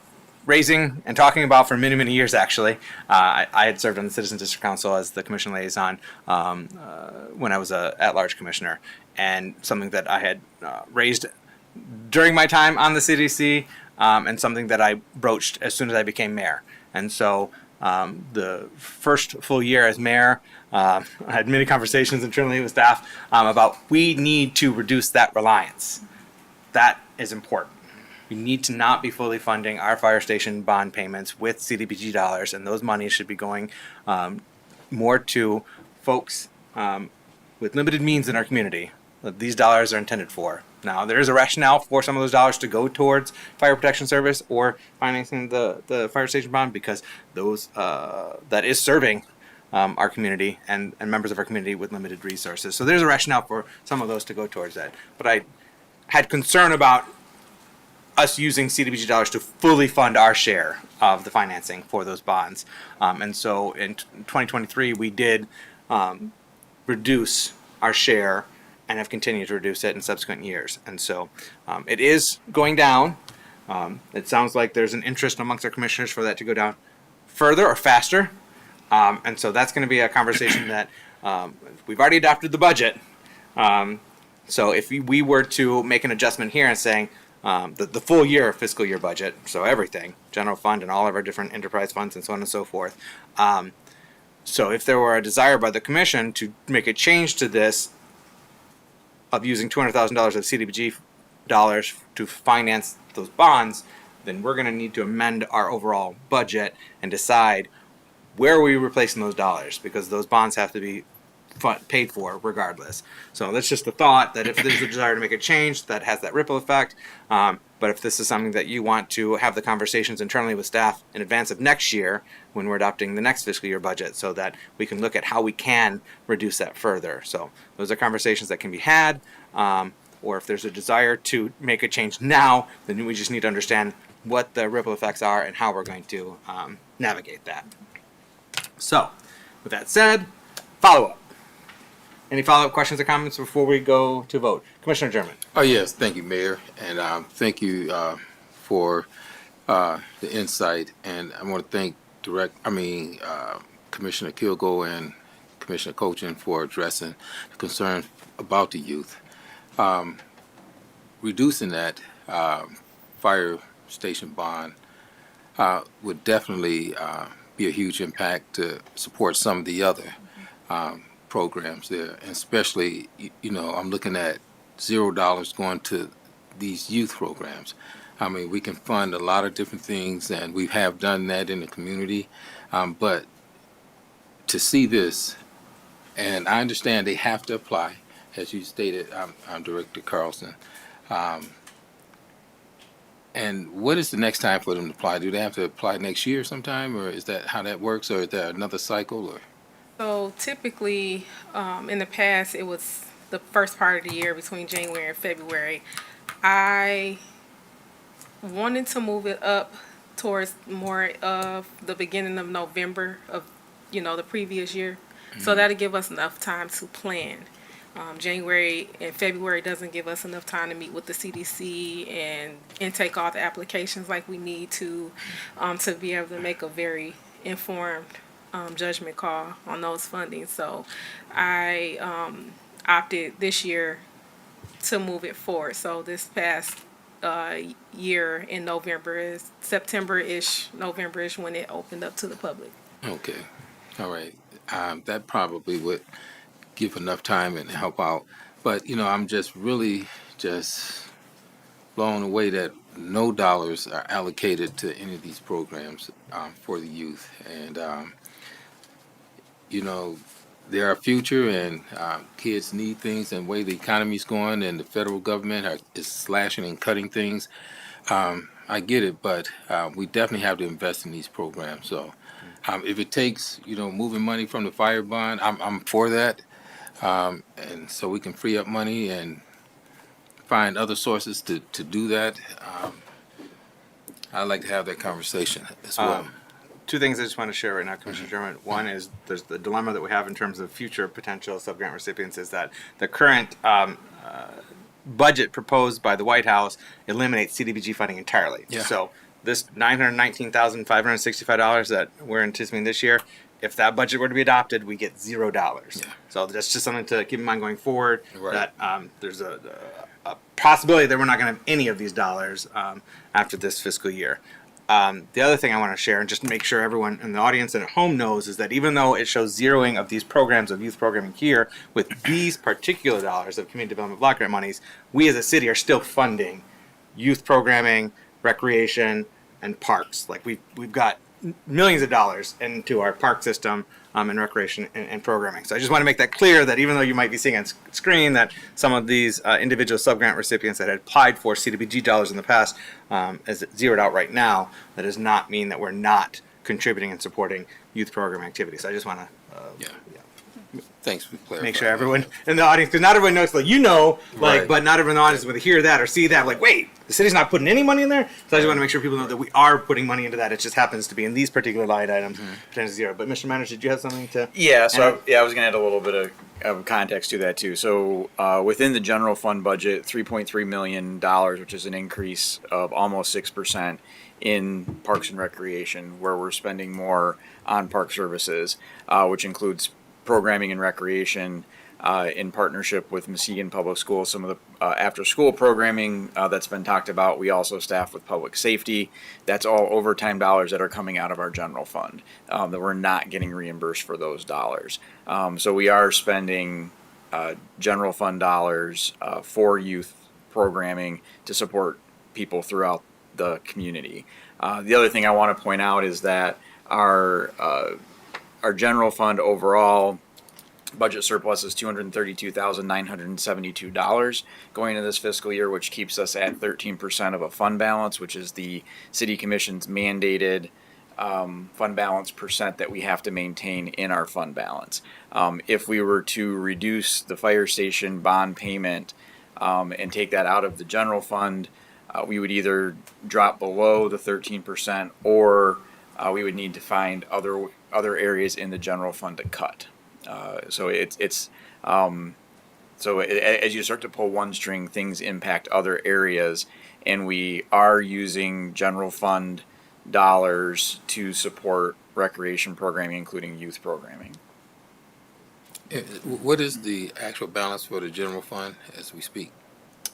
raising and talking about for many, many years, actually. I had served on the Citizens District Council as the commission liaison when I was a at-large commissioner, and something that I had raised during my time on the CDC, and something that I broached as soon as I became mayor. And so the first full year as mayor, I had many conversations internally with staff about we need to reduce that reliance. That is important. We need to not be fully funding our fire station bond payments with CDBG dollars, and those monies should be going more to folks with limited means in our community that these dollars are intended for. Now, there is a rationale for some of those dollars to go towards fire protection service or financing the fire station bond, because those that is serving our community and members of our community with limited resources. So there's a rationale for some of those to go towards that. But I had concern about us using CDBG dollars to fully fund our share of the financing for those bonds. And so in 2023, we did reduce our share and have continued to reduce it in subsequent years. And so it is going down. It sounds like there's an interest amongst our commissioners for that to go down further or faster. And so that's going to be a conversation that we've already adopted the budget. So if we were to make an adjustment here and saying the full year fiscal year budget, so everything, general fund and all of our different enterprise funds and so on and so forth. So if there were a desire by the commission to make a change to this of using $200,000 of CDBG dollars to finance those bonds, then we're going to need to amend our overall budget and decide where are we replacing those dollars, because those bonds have to be paid for regardless. So that's just a thought, that if there's a desire to make a change, that has that ripple effect. But if this is something that you want to have the conversations internally with staff in advance of next year, when we're adopting the next fiscal year budget, so that we can look at how we can reduce that further. So those are conversations that can be had. Or if there's a desire to make a change now, then we just need to understand what the ripple effects are and how we're going to navigate that. So with that said, follow-up. Any follow-up questions or comments before we go to vote? Commissioner German. Oh, yes, thank you, Mayor, and thank you for the insight. And I want to thank Commissioner Kilgo and Commissioner Cochin for addressing the concerns about the youth. Reducing that fire station bond would definitely be a huge impact to support some of the other programs there, and especially, I'm looking at $0 going to these youth programs. I mean, we can fund a lot of different things, and we have done that in the community, but to see this, and I understand they have to apply, as you stated, I'm Director Carlson. And what is the next time for them to apply? Do they have to apply next year sometime, or is that how that works, or is there another cycle? Or So typically, in the past, it was the first part of the year between January and February. I wanted to move it up towards more of the beginning of November of, the previous year. Mm-hmm. So that'll give us enough time to plan. January and February doesn't give us enough time to meet with the CDC and take all the applications like we need to be able to make a very informed judgment call on those funding. So I opted this year to move it forward. So this past year in November is September-ish, November-ish when it opened up to the public. Okay, all right. That probably would give enough time and help out. But, I'm just really blown away that no dollars are allocated to any of these programs for the youth. And, they're our future, and kids need things, and the way the economy's going and the federal government is slashing and cutting things. I get it, but we definitely have to invest in these programs. So if it takes, moving money from the fire bond, I'm for that. And so we can free up money and find other sources to do that. I'd like to have that conversation as well. Two things I just want to share right now, Commissioner German. One is there's the dilemma that we have in terms of future potential subgrant recipients is that the current budget proposed by the White House eliminates CDBG funding entirely. Yeah. So this $919,565 that we're anticipating this year, if that budget were to be adopted, we get $0. Yeah. So that's just something to keep in mind going forward. Right. That there's a possibility that we're not going to have any of these dollars after this fiscal year. The other thing I want to share, and just make sure everyone in the audience and at home knows, is that even though it shows zeroing of these programs of youth programming here with these particular dollars of community development block grant monies, we as a city are still funding youth programming, recreation, and parks. Like we've got millions of dollars into our park system and recreation and programming. So I just want to make that clear, that even though you might be seeing on screen that some of these individual sub-grant recipients that had applied for CDBG dollars in the past as zeroed out right now, that does not mean that we're not contributing and supporting youth program activities. So I just want to Thanks for clarifying. make sure everyone in the audience, because not everyone knows, like, Right. but not everyone in the audience would hear that or see that, like, wait, the city's not putting any money in there? So I just want to make sure people know that we are putting money into that. It just happens to be in these particular line items, potentially zero. But Mr. Manager, did you have something to? Yeah, so I was going to add a little bit of context to that too. So within the general fund budget, $3.3 million, which is an increase of almost 6% in Parks and Recreation, where we're spending more on park services, which includes programming and recreation in partnership with Muskegon Public Schools. Some of the after-school programming that's been talked about. We also staff with public safety. That's all overtime dollars that are coming out of our general fund that we're not getting reimbursed for those dollars. So we are spending general fund dollars for youth programming to support people throughout the community. The other thing I want to point out is that our general fund overall budget surplus is $232,972 going into this fiscal year, which keeps us at 13% of a fund balance, which is the city commission's mandated fund balance percent that we have to maintain in our fund balance. If we were to reduce the fire station bond payment and take that out of the general fund, we would either drop below the 13% or we would need to find other areas in the general fund to cut. So as you start to pull one string, things impact other areas, and we are using general fund dollars to support recreation programming, including youth programming. What is the actual balance for the general fund as we speak?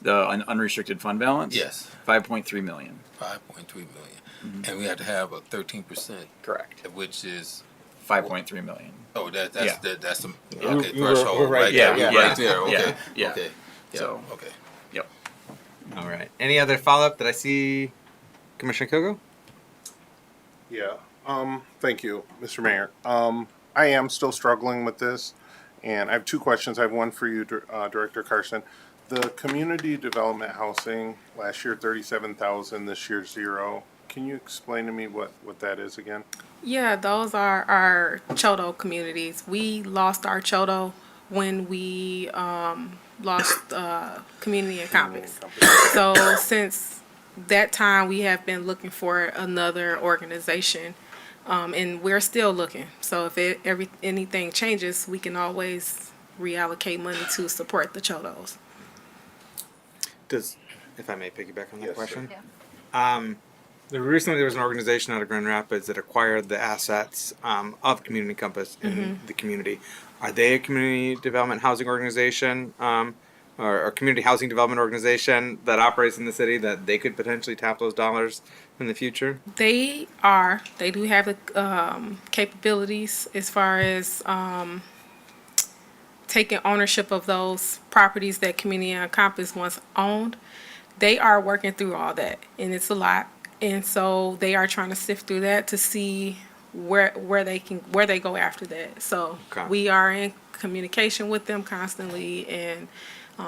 The unrestricted fund balance? Yes. $5.3 million. $5.3 million. And we have to have a 13%. Correct. Which is $5.3 million. Oh, that's the Yeah. okay threshold. we're right there. there. We're Yeah. right there. Okay. Yeah. Okay. Yeah. So- Okay. Yep. All right. Any other follow-up? Did I see Commissioner Kogo? Yeah. Thank you, Mr. Mayor. I am still struggling with this, and I have two questions. I have one for you, Director Carson. The community development housing last year 37,000, this year 0. Can you explain to me what that is again? Yeah, those are our Chodo communities. We lost our Chodo when we lost Community and Compass. So since that time, we have been looking for another organization, and we're still looking. So if anything changes, we can always reallocate money to support the Chodos. If I may piggyback on that Yes, question? Yeah. Recently, there was an organization out of Grand Rapids that acquired the assets of Community Compass in the community. Are they a community development housing organization or a community housing development organization that operates in the city that they could potentially tap those dollars in the future? They do have the capabilities as far as taking ownership of those properties that Community and Compass once owned. They are working through all that, and it's a lot. And so they are trying to sift through that to see where they go after that. So Okay. we are in communication with them constantly and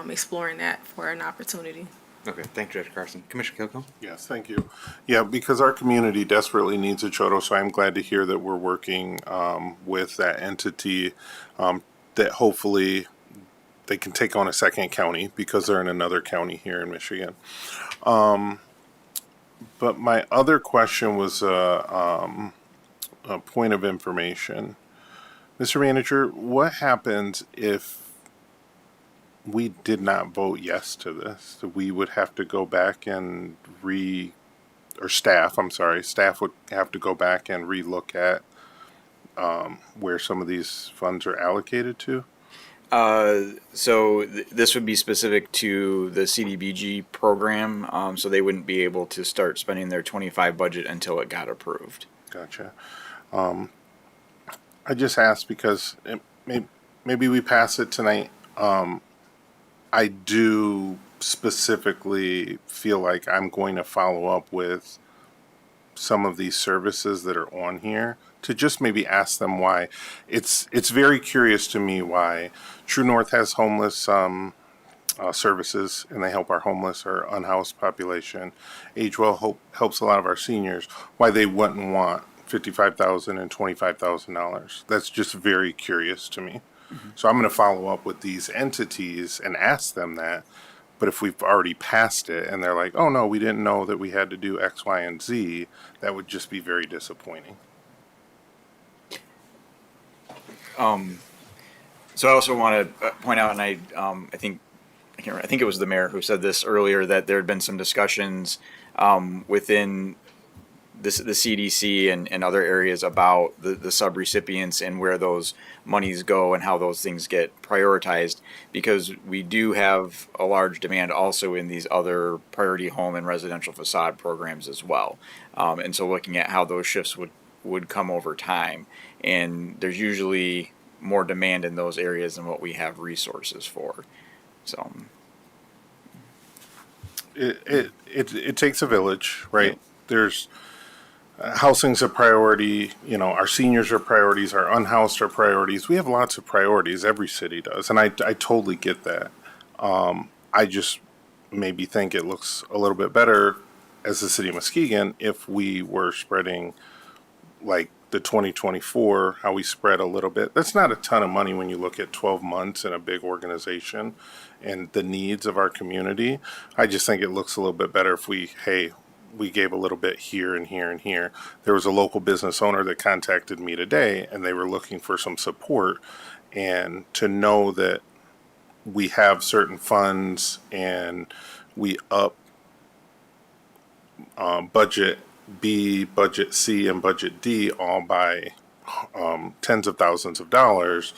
exploring that for an opportunity. Okay, thank you, Director Carson. Commissioner Kilco? Yes, thank you. Yeah, because our community desperately needs a Chodo, so I'm glad to hear that we're working with that entity that hopefully they can take on a second county because they're in another county here in Michigan. But my other question was a point of information. Mr. Manager, what happens if we did not vote yes to this? We would have to go back and or staff, I'm sorry, staff would have to go back and relook at where some of these funds are allocated to? This would be specific to the CDBG program, so they wouldn't be able to start spending their 25 budget until it got approved. Gotcha. I just asked because maybe we pass it tonight. I do specifically feel like I'm going to follow up with some of these services that are on here to just maybe ask them why. It's very curious to me why True North has homeless services and they help our homeless or unhoused population. AgeWell helps a lot of our seniors. Why they wouldn't want $55,000 and $25,000. That's just very curious to me. Mm-hmm. So I'm going to follow up with these entities and ask them that. But if we've already passed it and they're like, oh no, we didn't know that we had to do X, Y, and Z, that would just be very disappointing. So I also want to point out, and I think it was the mayor who said this earlier, that there had been some discussions within the CDC and other areas about the subrecipients and where those monies go and how those things get prioritized, because we do have a large demand also in these other priority home and residential facade programs as well. And so looking at how those shifts would come over time, and there's usually more demand in those areas than what we have resources for. So it takes a village, right? Yeah. There's housing's a priority, our seniors are priorities, our unhoused are priorities. We have lots of priorities, every city does, and I totally get that. I just maybe think it looks a little bit better as the city of Muskegon if we were spreading like the 2024, how we spread a little bit. That's not a ton of money when you look at 12 months in a big organization and the needs of our community. I just think it looks a little bit better if we gave a little bit here and here and here. There was a local business owner that contacted me today and they were looking for some support, and to know that we have certain funds and we up budget B, budget C, and budget D all by tens of thousands of dollars,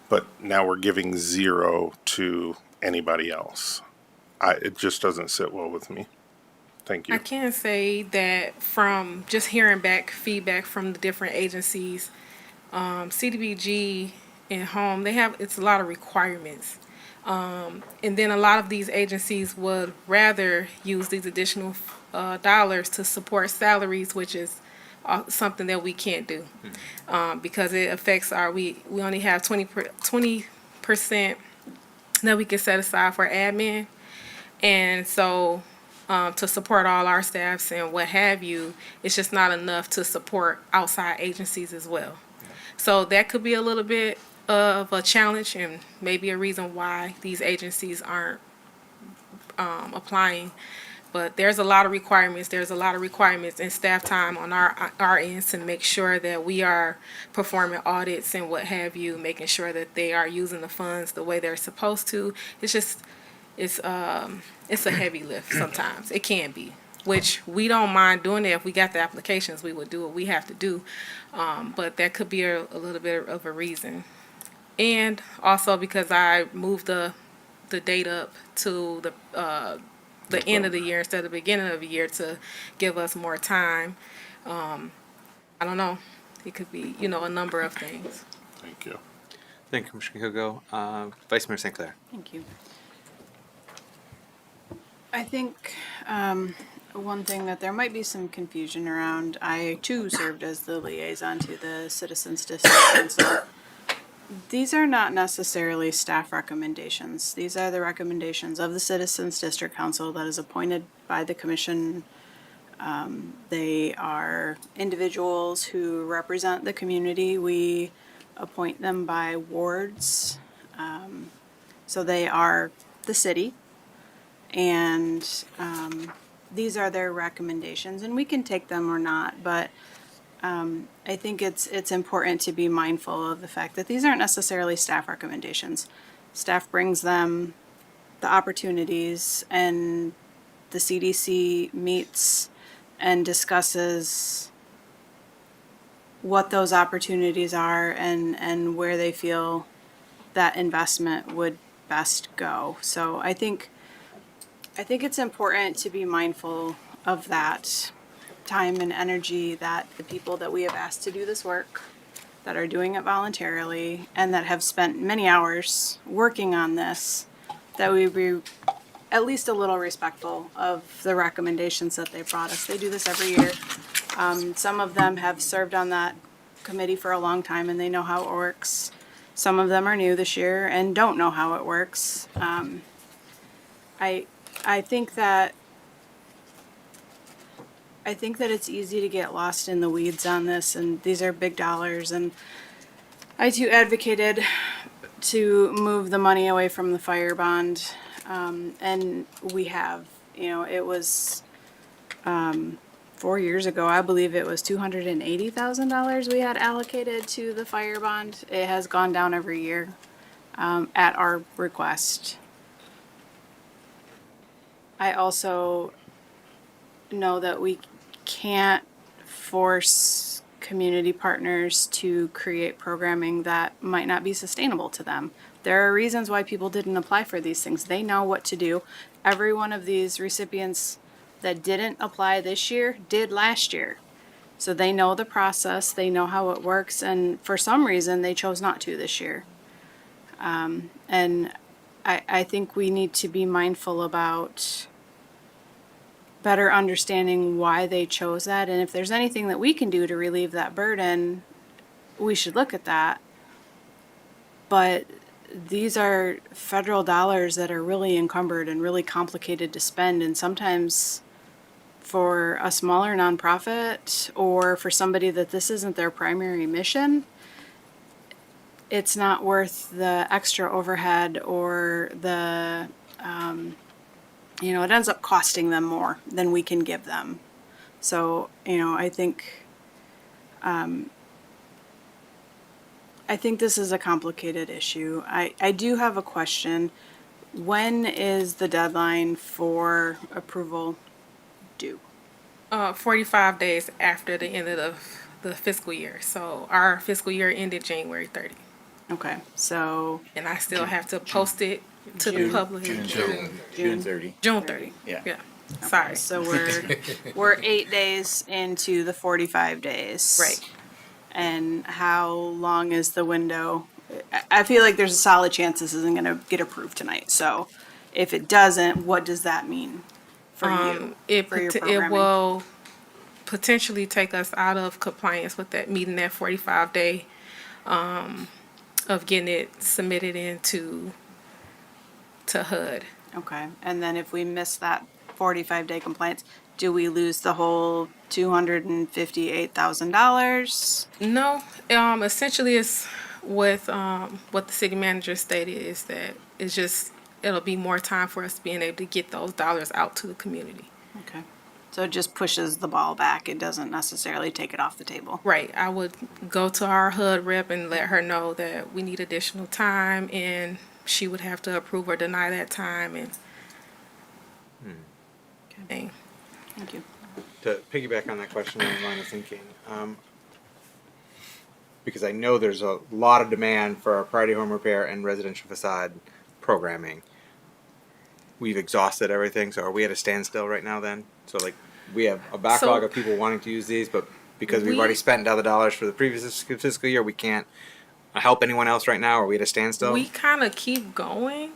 but now we're giving zero to anybody else. It just doesn't sit well with me. Thank you. I can say that from just hearing back feedback from the different agencies, CDBG and Home, it's a lot of requirements. And then a lot of these agencies would rather use these additional dollars to support salaries, which is something that we can't do, because it affects we only have 20% that we can set aside for admin. And so to support all our staffs and what have you, it's just not enough to support outside agencies as well. So that could be a little bit of a challenge and maybe a reason why these agencies aren't applying. But there's a lot of requirements. There's a lot of requirements and staff time on our ends to make sure that we are performing audits and what have you, making sure that they are using the funds the way they're supposed to. It's a heavy lift sometimes. It can be, which we don't mind doing it. If we got the applications, we would do what we have to do. But that could be a little bit of a reason. And also because I moved the date up to the end of the year instead of the beginning of the year to give us more time. I don't know. It could be, a number of things. Thank you. Thank you, Commissioner Hugo. Vice Mayor St. Clair. Thank you. I think one thing that there might be some confusion around, I too served as the liaison to the Citizens District Council. These are not necessarily staff recommendations. These are the recommendations of the Citizens District Council that is appointed by the commission. They are individuals who represent the community. We appoint them by wards. So they are the city. And these are their recommendations, and we can take them or not, but I think it's important to be mindful of the fact that these aren't necessarily staff recommendations. Staff brings them the opportunities, and the CDC meets and discusses what those opportunities are and where they feel that investment would best go. So I think it's important to be mindful of that time and energy that the people that we have asked to do this work, that are doing it voluntarily, and that have spent many hours working on this, that we be at least a little respectful of the recommendations that they brought us. They do this every year. Some of them have served on that committee for a long time and they know how it works. Some of them are new this year and don't know how it works. I think that it's easy to get lost in the weeds on this, and these are big dollars, and I too advocated to move the money away from the fire bond, and we have, it was 4 years ago, I believe it was $280,000 we had allocated to the fire bond. It has gone down every year at our request. I also know that we can't force community partners to create programming that might not be sustainable to them. There are reasons why people didn't apply for these things. They know what to do. Every one of these recipients that didn't apply this year did last year. So they know the process, they know how it works, and for some reason they chose not to this year. And I think we need to be mindful about better understanding why they chose that, and if there's anything that we can do to relieve that burden, we should look at that. But these are federal dollars that are really encumbered and really complicated to spend, and sometimes for a smaller nonprofit or for somebody that this isn't their primary mission, it's not worth the extra overhead or the it ends up costing them more than we can give them. So, I think this is a complicated issue. I do have a question. When is the deadline for approval due? 45 days after the end of the fiscal year. So our fiscal year ended January 30. Okay, so. And I still have to post it to the public. June 30. June 30. Yeah. Yeah. Sorry. So we're 8 days into the 45 days. Right. And how long is the window? I feel like there's a solid chance this isn't gonna get approved tonight. So if it doesn't, what does that mean for you? For your It programming? will potentially take us out of compliance with that, meeting that 45-day of getting it submitted into HUD. Okay, and then if we miss that 45-day compliance, do we lose the whole $258,000? No, essentially it's with what the city manager stated is that it'll be more time for us being able to get those dollars out to the community. Okay, so it just pushes the ball back. It doesn't necessarily take it off the table. Right. I would go to our HUD rep and let her know that we need additional time, and she would have to approve or deny that time. And Okay. Thank you. To piggyback on that question and line of thinking, because I know there's a lot of demand for our priority home repair and residential facade programming. We've exhausted everything, so are we at a standstill right now then? So like we have a backlog of people wanting to use these, but because we've already spent all the dollars for the previous fiscal year, we can't help anyone else right now? Are we at a standstill? We kind of keep going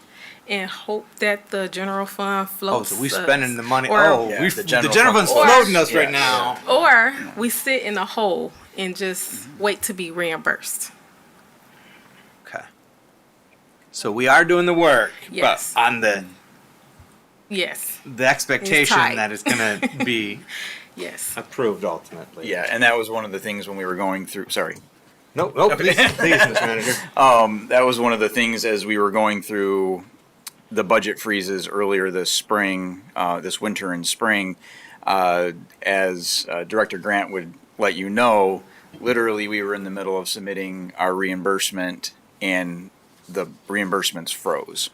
and hope that the general fund floats. Oh, so we're spending the money. The general fund's floating us right now. Or we sit in a hole and just wait to be reimbursed. Okay. So we are doing the work, Yes. but on the expectation tight. that it's going to be Yes. approved ultimately. Yeah, and that was one of the things when we were going through. Sorry. Nope. Please, Mr. Manager. That was one of the things as we were going through the budget freezes earlier this spring, this winter and spring, as Director Grant would let you know, literally we were in the middle of submitting our reimbursement and the reimbursements froze.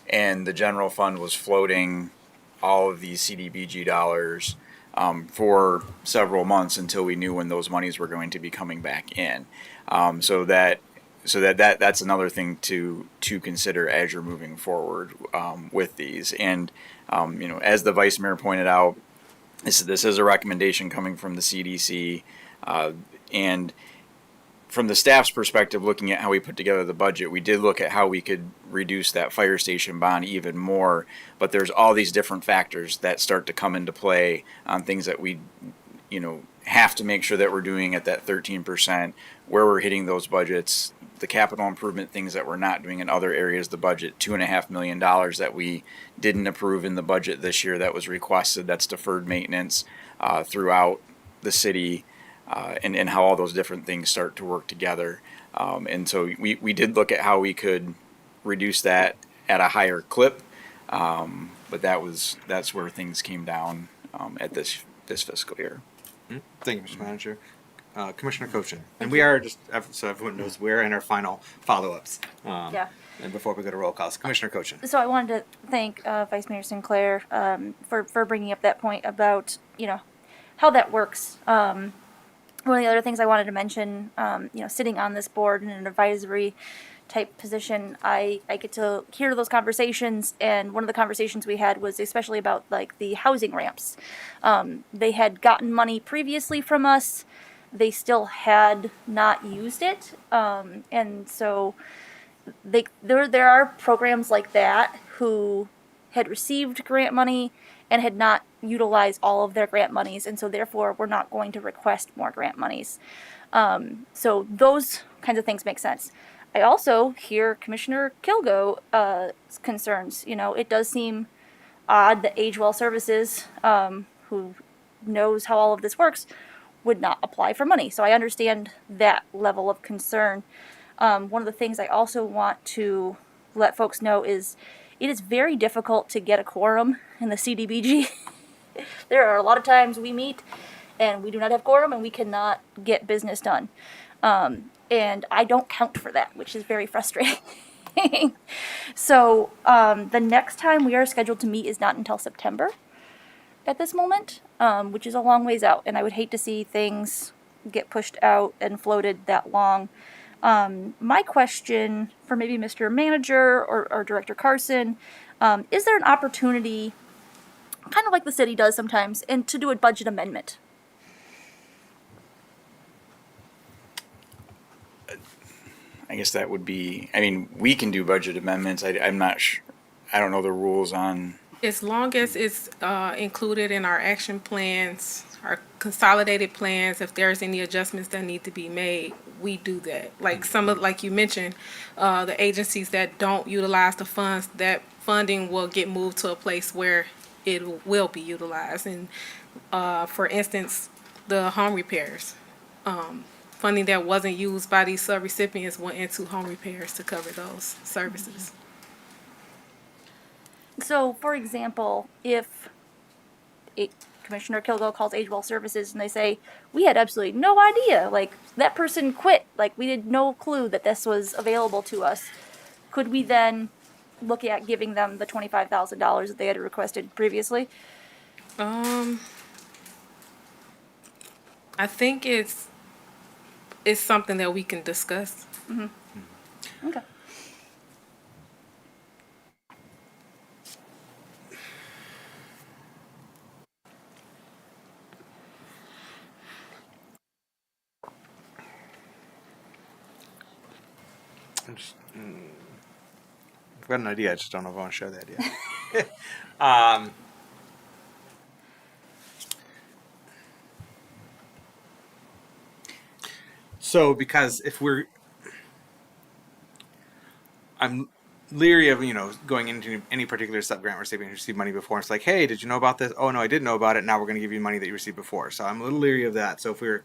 And the general fund was floating all of these CDBG dollars for several months until we knew when those monies were going to be coming back in. That's another thing to consider as you're moving forward with these. And as the vice mayor pointed out, this is a recommendation coming from the CDC, and from the staff's perspective, looking at how we put together the budget, we did look at how we could reduce that fire station bond even more. But there's all these different factors that start to come into play on things that we, have to make sure that we're doing at that 13%, where we're hitting those budgets, the capital improvement things that we're not doing in other areas of the budget, $2.5 million that we didn't approve in the budget this year that was requested, that's deferred maintenance throughout the city. And how all those different things start to work together. And so we did look at how we could reduce that at a higher clip, but that's where things came down at this fiscal year. Thank you, Mr. Manager. Commissioner Cochin. And we are so everyone knows, we're in our final follow-ups. Yeah. And before we go to roll calls, Commissioner Cochin. So I wanted to thank Vice Mayor Sinclair for bringing up that point about, how that works. One of the other things I wanted to mention, sitting on this board in an advisory type position, I get to hear those conversations, and one of the conversations we had was especially about like the housing ramps. They had gotten money previously from us. They still had not used it, and so there are programs like that who had received grant money and had not utilized all of their grant monies, and so therefore we're not going to request more grant monies. So those kinds of things make sense. I also hear Commissioner Kilgo's concerns. It does seem odd that Age Well Services, who knows how all of this works, would not apply for money. So I understand that level of concern. One of the things I also want to let folks know is it is very difficult to get a quorum in the CDBG. There are a lot of times we meet and we do not have quorum and we cannot get business done. And I don't count for that, which is very frustrating. So the next time we are scheduled to meet is not until September at this moment, which is a long ways out. And I would hate to see things get pushed out and floated that long. My question for maybe Mr. Manager or Director Carson, is there an opportunity, kind of like the city does sometimes, and to do a budget amendment? I guess that would be, we can do budget amendments. I'm not sure. I don't know the rules on. As long as it's included in our action plans, our consolidated plans, if there's any adjustments that need to be made, we do that. Like like you mentioned, the agencies that don't utilize the funds, that funding will get moved to a place where it will be utilized. And for instance, the home repairs. Funding that wasn't used by these subrecipients went into home repairs to cover those services. So, for example, if Commissioner Kilgo calls Age Well Services and they say, we had absolutely no idea, like, that person quit, like, we had no clue that this was available to us, could we then look at giving them the $25,000 that they had requested previously? I think it's something that we can discuss. Mm-hmm. Okay. I've got an idea. I just don't know if I want to share the idea. So, because I'm leery of, going into any particular sub-grant recipient who received money before. It's like, hey, did you know about this? Oh, no, I didn't know about it. Now we're going to give you money that you received before. So I'm a little leery of that. So if we're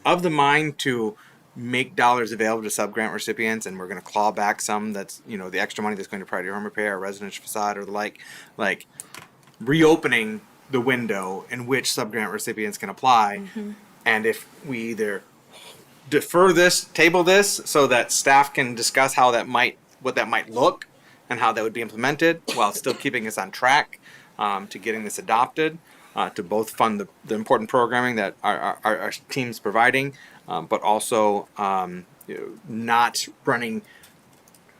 of the mind to make dollars available to sub-grant recipients and we're going to claw back some that's, the extra money that's going to priority home repair or residential facade or the like reopening the window in which sub-grant recipients can apply. Mm-hmm. And if we either defer this, table this, so that staff can discuss what that might look and how that would be implemented while still keeping us on track to getting this adopted, to both fund the important programming that our team's providing, but also not running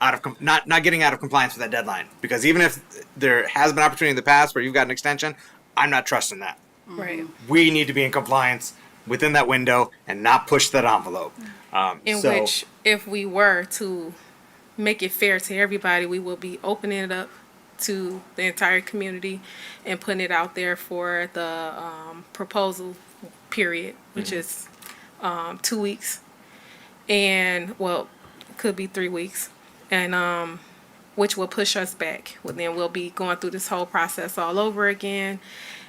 out of not getting out of compliance with that deadline. Because even if there has been opportunity in the past where you've got an extension, I'm not trusting that. Right. We need to be in compliance within that window and not push that envelope. Which, if we were to make it fair to everybody, we will be opening it up to the entire community and putting it out there for the proposal period, which is 2 weeks, and well, could be 3 weeks, and which will push us back. Well, then we'll be going through this whole process all over again,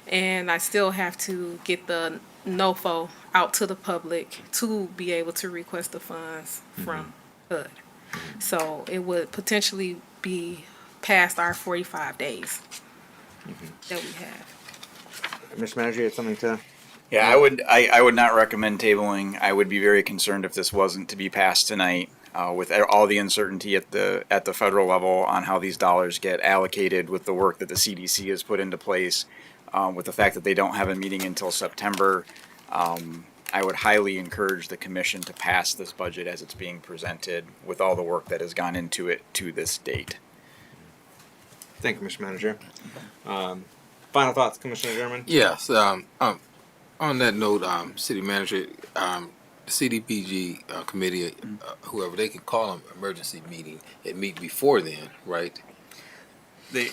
and I still have to get the NOFO out to the public to be able to request the funds from HUD. So it would potentially be past our 45 days that we have. Mr. Manager, you had something to? Yeah, I would not recommend tabling. I would be very concerned if this wasn't to be passed tonight, with all the uncertainty at the federal level on how these dollars get allocated, with the work that the CDC has put into place, with the fact that they don't have a meeting until September. I would highly encourage the commission to pass this budget as it's being presented, with all the work that has gone into it to this date. Thank you, Mr. Manager. Final thoughts, Commissioner German? Yes. On that note, City Manager, the CDBG committee, whoever, they can call an emergency meeting and meet before then, right? They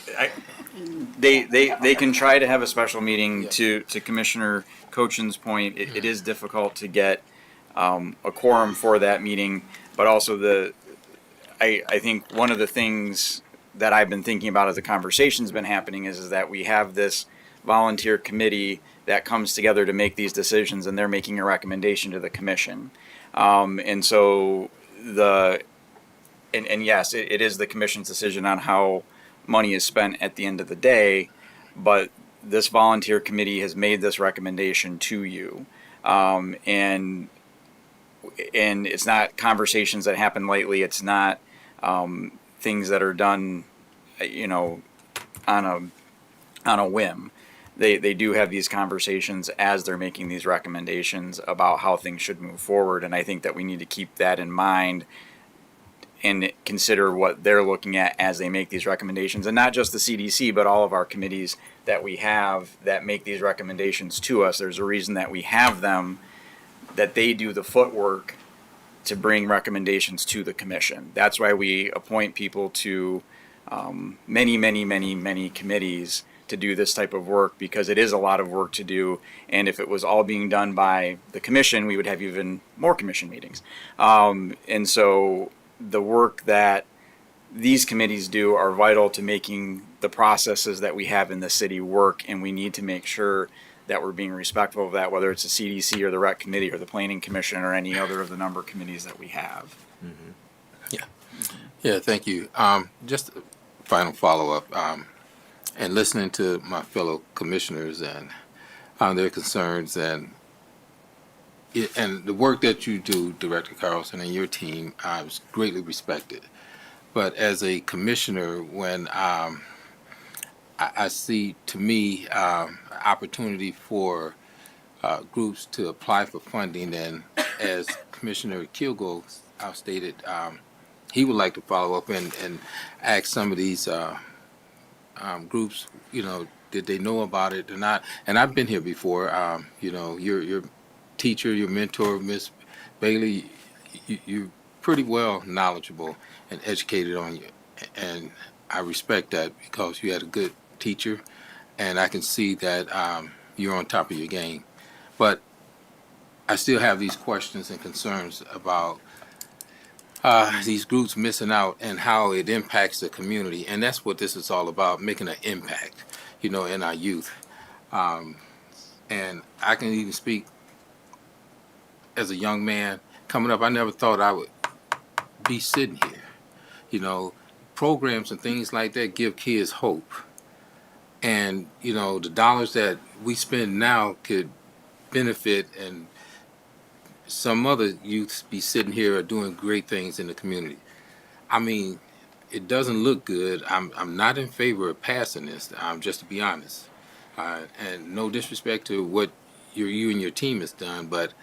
can try to have a special meeting. To Commissioner Cochin's point, it is difficult to get a quorum for that meeting, but also I think one of the things that I've been thinking about as the conversation's been happening is that we have this volunteer committee that comes together to make these decisions, and they're making a recommendation to the commission. And so yes, it is the commission's decision on how money is spent at the end of the day, but this volunteer committee has made this recommendation to you. And it's not conversations that happen lightly. It's not things that are done, on a whim. They do have these conversations as they're making these recommendations about how things should move forward, and I think that we need to keep that in mind and consider what they're looking at as they make these recommendations, and not just the CDC, but all of our committees that we have that make these recommendations to us. There's a reason that we have them, that they do the footwork to bring recommendations to the commission. That's why we appoint people to many committees to do this type of work, because it is a lot of work to do. And if it was all being done by the commission, we would have even more commission meetings. And so the work that these committees do are vital to making the processes that we have in the city work, and we need to make sure that we're being respectful of that, whether it's the CDC or the Rec Committee or the Planning Commission or any other of the number of committees that we have. Yeah, thank you. Just a final follow-up, and listening to my fellow commissioners and their concerns and the work that you do, Director Carlson, and your team is greatly respected. But as a commissioner, when I see, to me, opportunity for groups to apply for funding, and as Commissioner Kilgo stated, he would like to follow up and ask some of these groups, did they know about it or not? And I've been here before. Your teacher, your mentor, Miss Bailey, you're pretty well knowledgeable and educated on you, and I respect that because you had a good teacher, and I can see that you're on top of your game. But I still have these questions and concerns about these groups missing out and how it impacts the community, and that's what this is all about, making an impact, in our youth. And I can even speak as a young man coming up. I never thought I would be sitting here. Programs and things like that give kids hope, and the dollars that we spend now could benefit, and some other youths be sitting here or doing great things in the community. I mean, it doesn't look good. I'm not in favor of passing this, just to be honest. And no disrespect to what you and your team has done, but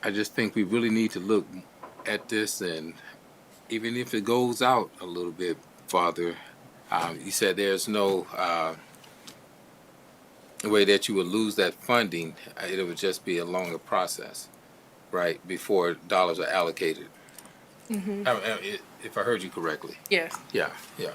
I just think we really need to look at this, and even if it goes out a little bit farther, you said there's no way that you would lose that funding. It would just be a longer process, right, before dollars are allocated. Mm-hmm. If I heard you correctly. Yes. Yeah, yeah.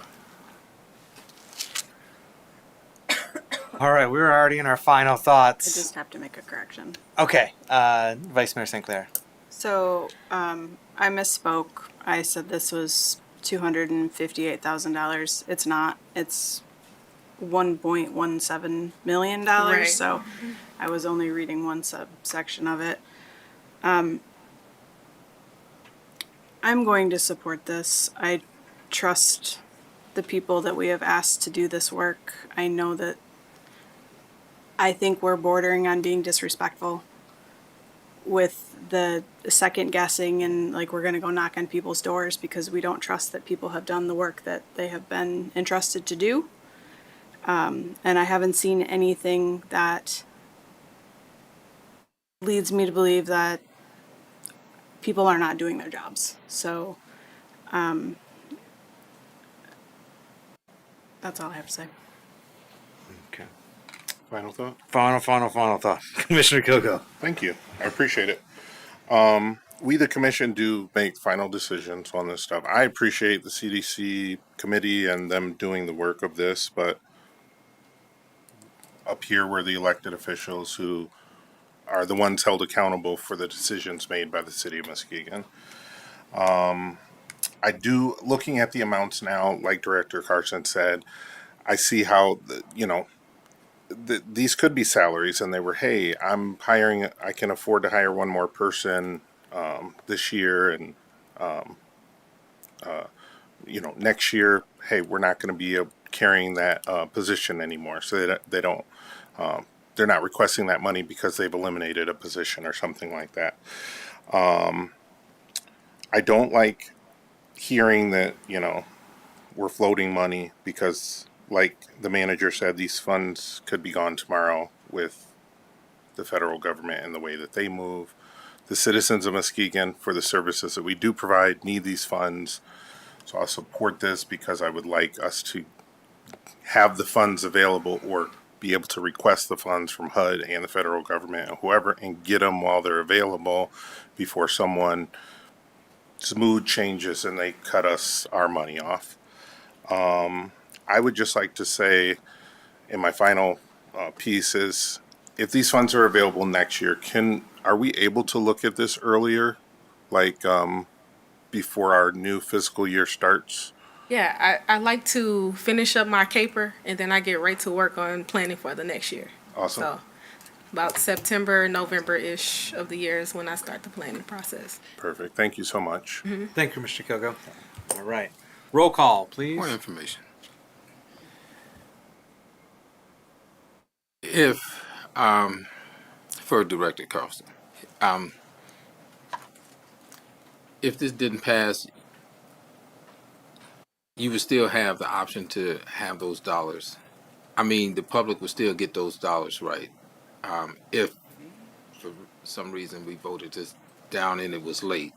All right, we're already in our final I thoughts. just have to make a correction. Okay, Vice Mayor St. Clair. So, I misspoke. I said this was $258,000. It's not. It's $1.17 million. Right. So, I was only reading one subsection of it. I'm going to support this. I trust the people that we have asked to do this work. I think we're bordering on being disrespectful with the second guessing and like we're going to go knock on people's doors because we don't trust that people have done the work that they have been entrusted to do. And I haven't seen anything that leads me to believe that people are not doing their jobs. So that's all I have to say. Okay. Final thought? Final thought. Commissioner Kilgo. Thank you. I appreciate it. We, the commission, do make final decisions on this stuff. I appreciate the CDC committee and them doing the work of this, but up here we're the elected officials who are the ones held accountable for the decisions made by the city of Muskegon. I do, looking at the amounts now, like Director Carson said, I see how, these could be salaries, and they were, hey, I can afford to hire one more person this year, and next year, hey, we're not going to be carrying that position anymore. So they don't, they're not requesting that money because they've eliminated a position or something like that. I don't like hearing that, we're floating money because, like the manager said, these funds could be gone tomorrow with the federal government and the way that they move. The citizens of Muskegon, for the services that we do provide, need these funds. So I'll support this because I would like us to have the funds available or be able to request the funds from HUD and the federal government and whoever and get them while they're available before someone's mood changes and they cut us our money off. I would just like to say in my final piece is if these funds are available next year, are we able to look at this earlier, like before our new fiscal year starts? Yeah, I like to finish up my caper and then I get right to work on planning for the next year. Awesome. So about September, November-ish of the year is when I start the planning process. Perfect. Thank you so much. Thank you, Mr. Kilgo. All right. Roll call, please. More information. If, for Director Carlson, if this didn't pass, you would still have the option to have those dollars. I mean, the public would still get those dollars, right? If for some reason we voted this down and it was late.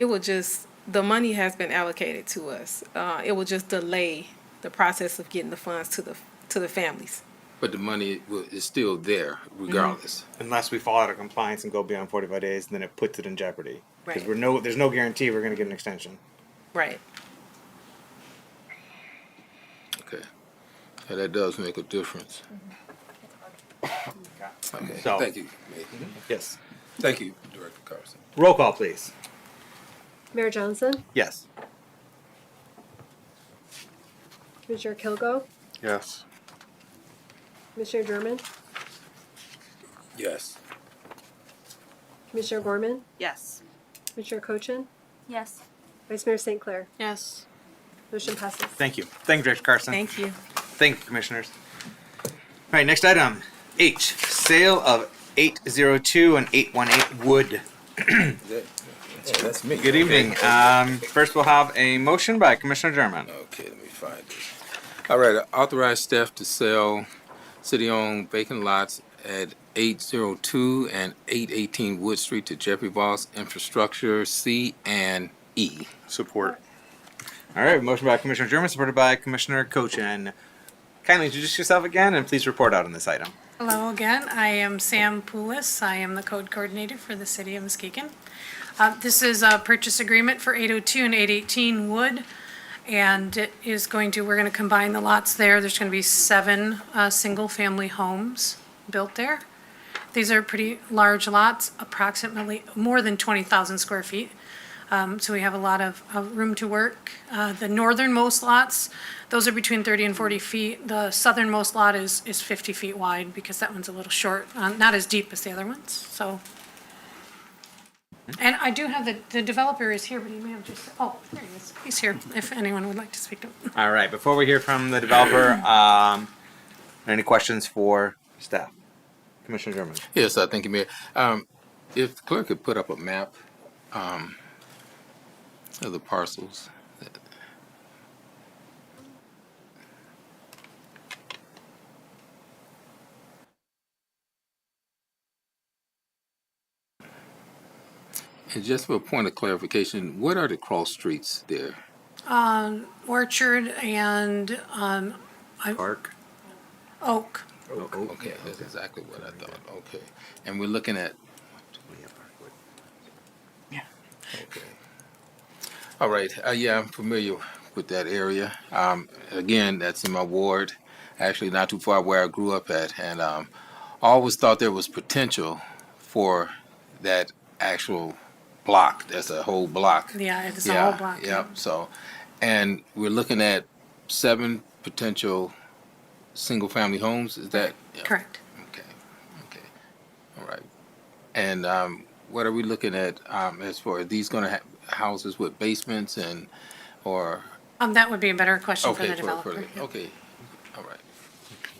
It will just, the money has been allocated to us. It will just delay the process of getting the funds to the families. But the money is still there regardless. Unless we fall out of compliance and go beyond 45 days, then it puts it in jeopardy. Because Right. there's no guarantee we're going to get an extension. Right. Okay. Yeah, that does make a difference. Okay. So- Thank you. Yes. Thank you, Director Carson. Roll call, please. Mayor Johnson, Yes. Commissioner Kilgo, Yes. Commissioner German, Yes. Commissioner Gorman, Yes. Commissioner Cochin, Yes. Vice Mayor St. Clair. Yes. Motion passes. Thank you. Thank you, Director Carson. Thank you. Thank you, Commissioners. All right, next item. H, sale of 802 and 818 wood. That's me. Good evening. First, we'll have a motion by Commissioner German. Okay, let me find this. All right, authorize staff to sell city-owned vacant lots at 802 and 818 Wood Street to Jeffrey Voss Infrastructure C and E. Support. All right, motion by Commissioner German, supported by Commissioner Cochin. Kindly introduce yourself again and please report out on this item. Hello again. I am Sam Poulis. I am the code coordinator for the city of Muskegon. This is a purchase agreement for 802 and 818 Wood. And it is we're going to combine the lots there. There's going to be 7 single-family homes built there. These are pretty large lots, approximately more than 20,000 square feet. So we have a lot of room to work. The northernmost lots, those are between 30 and 40 feet. The southernmost lot is 50 feet wide because that one's a little short, not as deep as the other ones. So, and I do have the developer is here, but he may have just, oh, there he is. He's here if anyone would like to speak to him. All right, before we hear from the developer, any questions for staff? Commissioner German. Yes, thank you, Mayor. If the clerk could put up a map of the parcels. And just for a point of clarification, what are the cross streets there? Orchard and Park. Oak. Okay, that's exactly what I thought. Okay. And we're looking at. Yeah. Okay. All right. Yeah, I'm familiar with that area. Again, that's in my ward, actually not too far where I grew up at. And I always thought there was potential for that actual block. That's a whole block. Yeah, it's a whole block. Yeah. So, and we're looking at 7 potential single-family homes. Is that? Yeah. Correct. Okay. Okay. All right. And what are we looking at as far as these going to have houses with basements and or? That would be a better question for Okay, the developer. Yeah. okay. All right.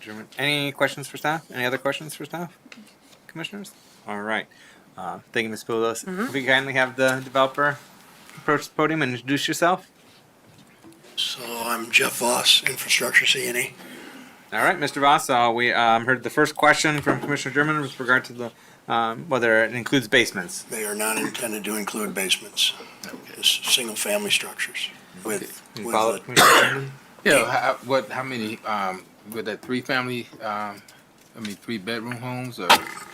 German. Any questions for staff? Any other questions for staff? Commissioners? All right. Thank you, Ms. Poulos. If we kindly have the developer approach the podium and introduce yourself. So I'm Jeff Voss, Infrastructure C&E. All right, Mr. Voss, we heard the first question from Commissioner German with regard to the whether it includes basements. They are not intended to include basements. Just single-family structures with Can you follow up, Commissioner German? Yeah. How many? With that 3-family? 3-bedroom homes or?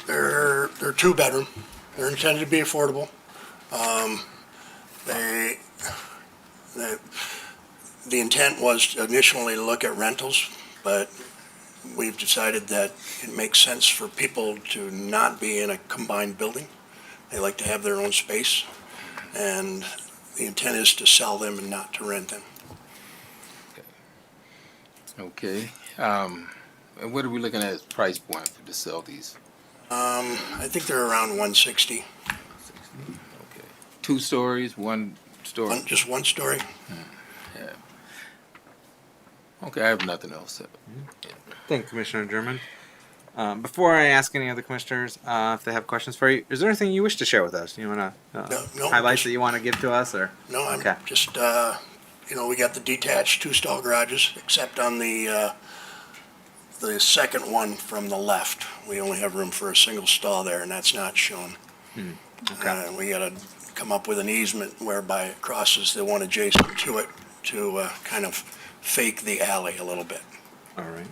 They're 2-bedroom. They're intended to be affordable. The intent was initially to look at rentals, but we've decided that it makes sense for people to not be in a combined building. They like to have their own space, and the intent is to sell them and not to rent them. Okay. And what are we looking at as price point to sell these? I think they're around 160. Okay. 2 stories, 1 story? Just 1 story. Yeah. Okay, I have nothing else. Thank you, Commissioner German. Before I ask any other commissioners if they have questions for you, is there anything you wish to share with us? You want to highlights that you want to give to us, or? No, I'm okay. just, we got the detached 2-stall garages, except on the second one from the left. We only have room for a single stall there, and that's not shown. Okay. We got to come up with an easement whereby it crosses the one adjacent to it to kind of fake the alley a little bit. All right.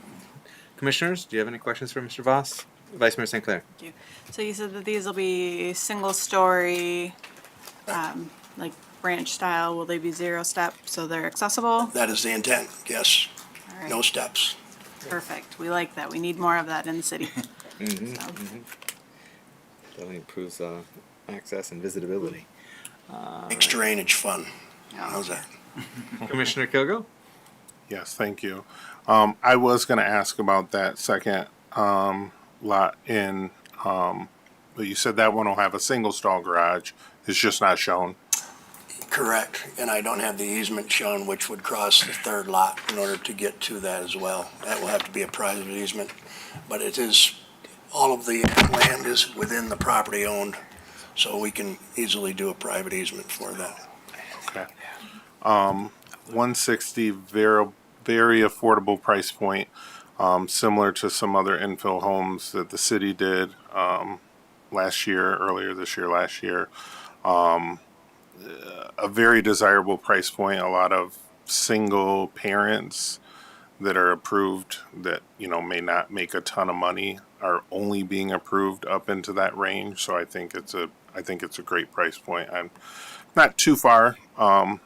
Commissioners, do you have any questions for Mr. Voss? Vice Mayor St. Clair. Thank you. So you said that these will be single-story, like branch style. Will they be 0-step so they're accessible? That is the intent, yes. All right. No steps. Perfect. We like that. We need more of that in the city. Definitely improves access and visibility. Makes drainage fun. How's that? Commissioner Kilgo? Yes, thank you. I was going to ask about that second lot in, but you said that one will have a single stall garage. It's just not shown. Correct, and I don't have the easement shown which would cross the 3rd lot in order to get to that as well. That will have to be a private easement, but it is, all of the land is within the property owned, so we can easily do a private easement for that. Okay. 160, very affordable price point. similar to some other infill homes that the city did earlier this year, last year. A very desirable price point. A lot of single parents that are approved that, you know, may not make a ton of money are only being approved up into that range. So I think it's a great price point. I'm not too far from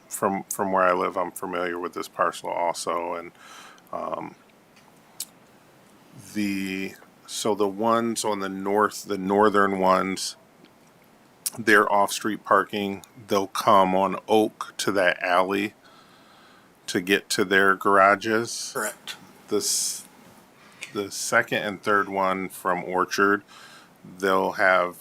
where I live. I'm familiar with this parcel also, and the ones on the north, the northern ones, they're off-street parking. They'll come on Oak to that alley to get to their garages. Correct. The second and third one from Orchard, they'll have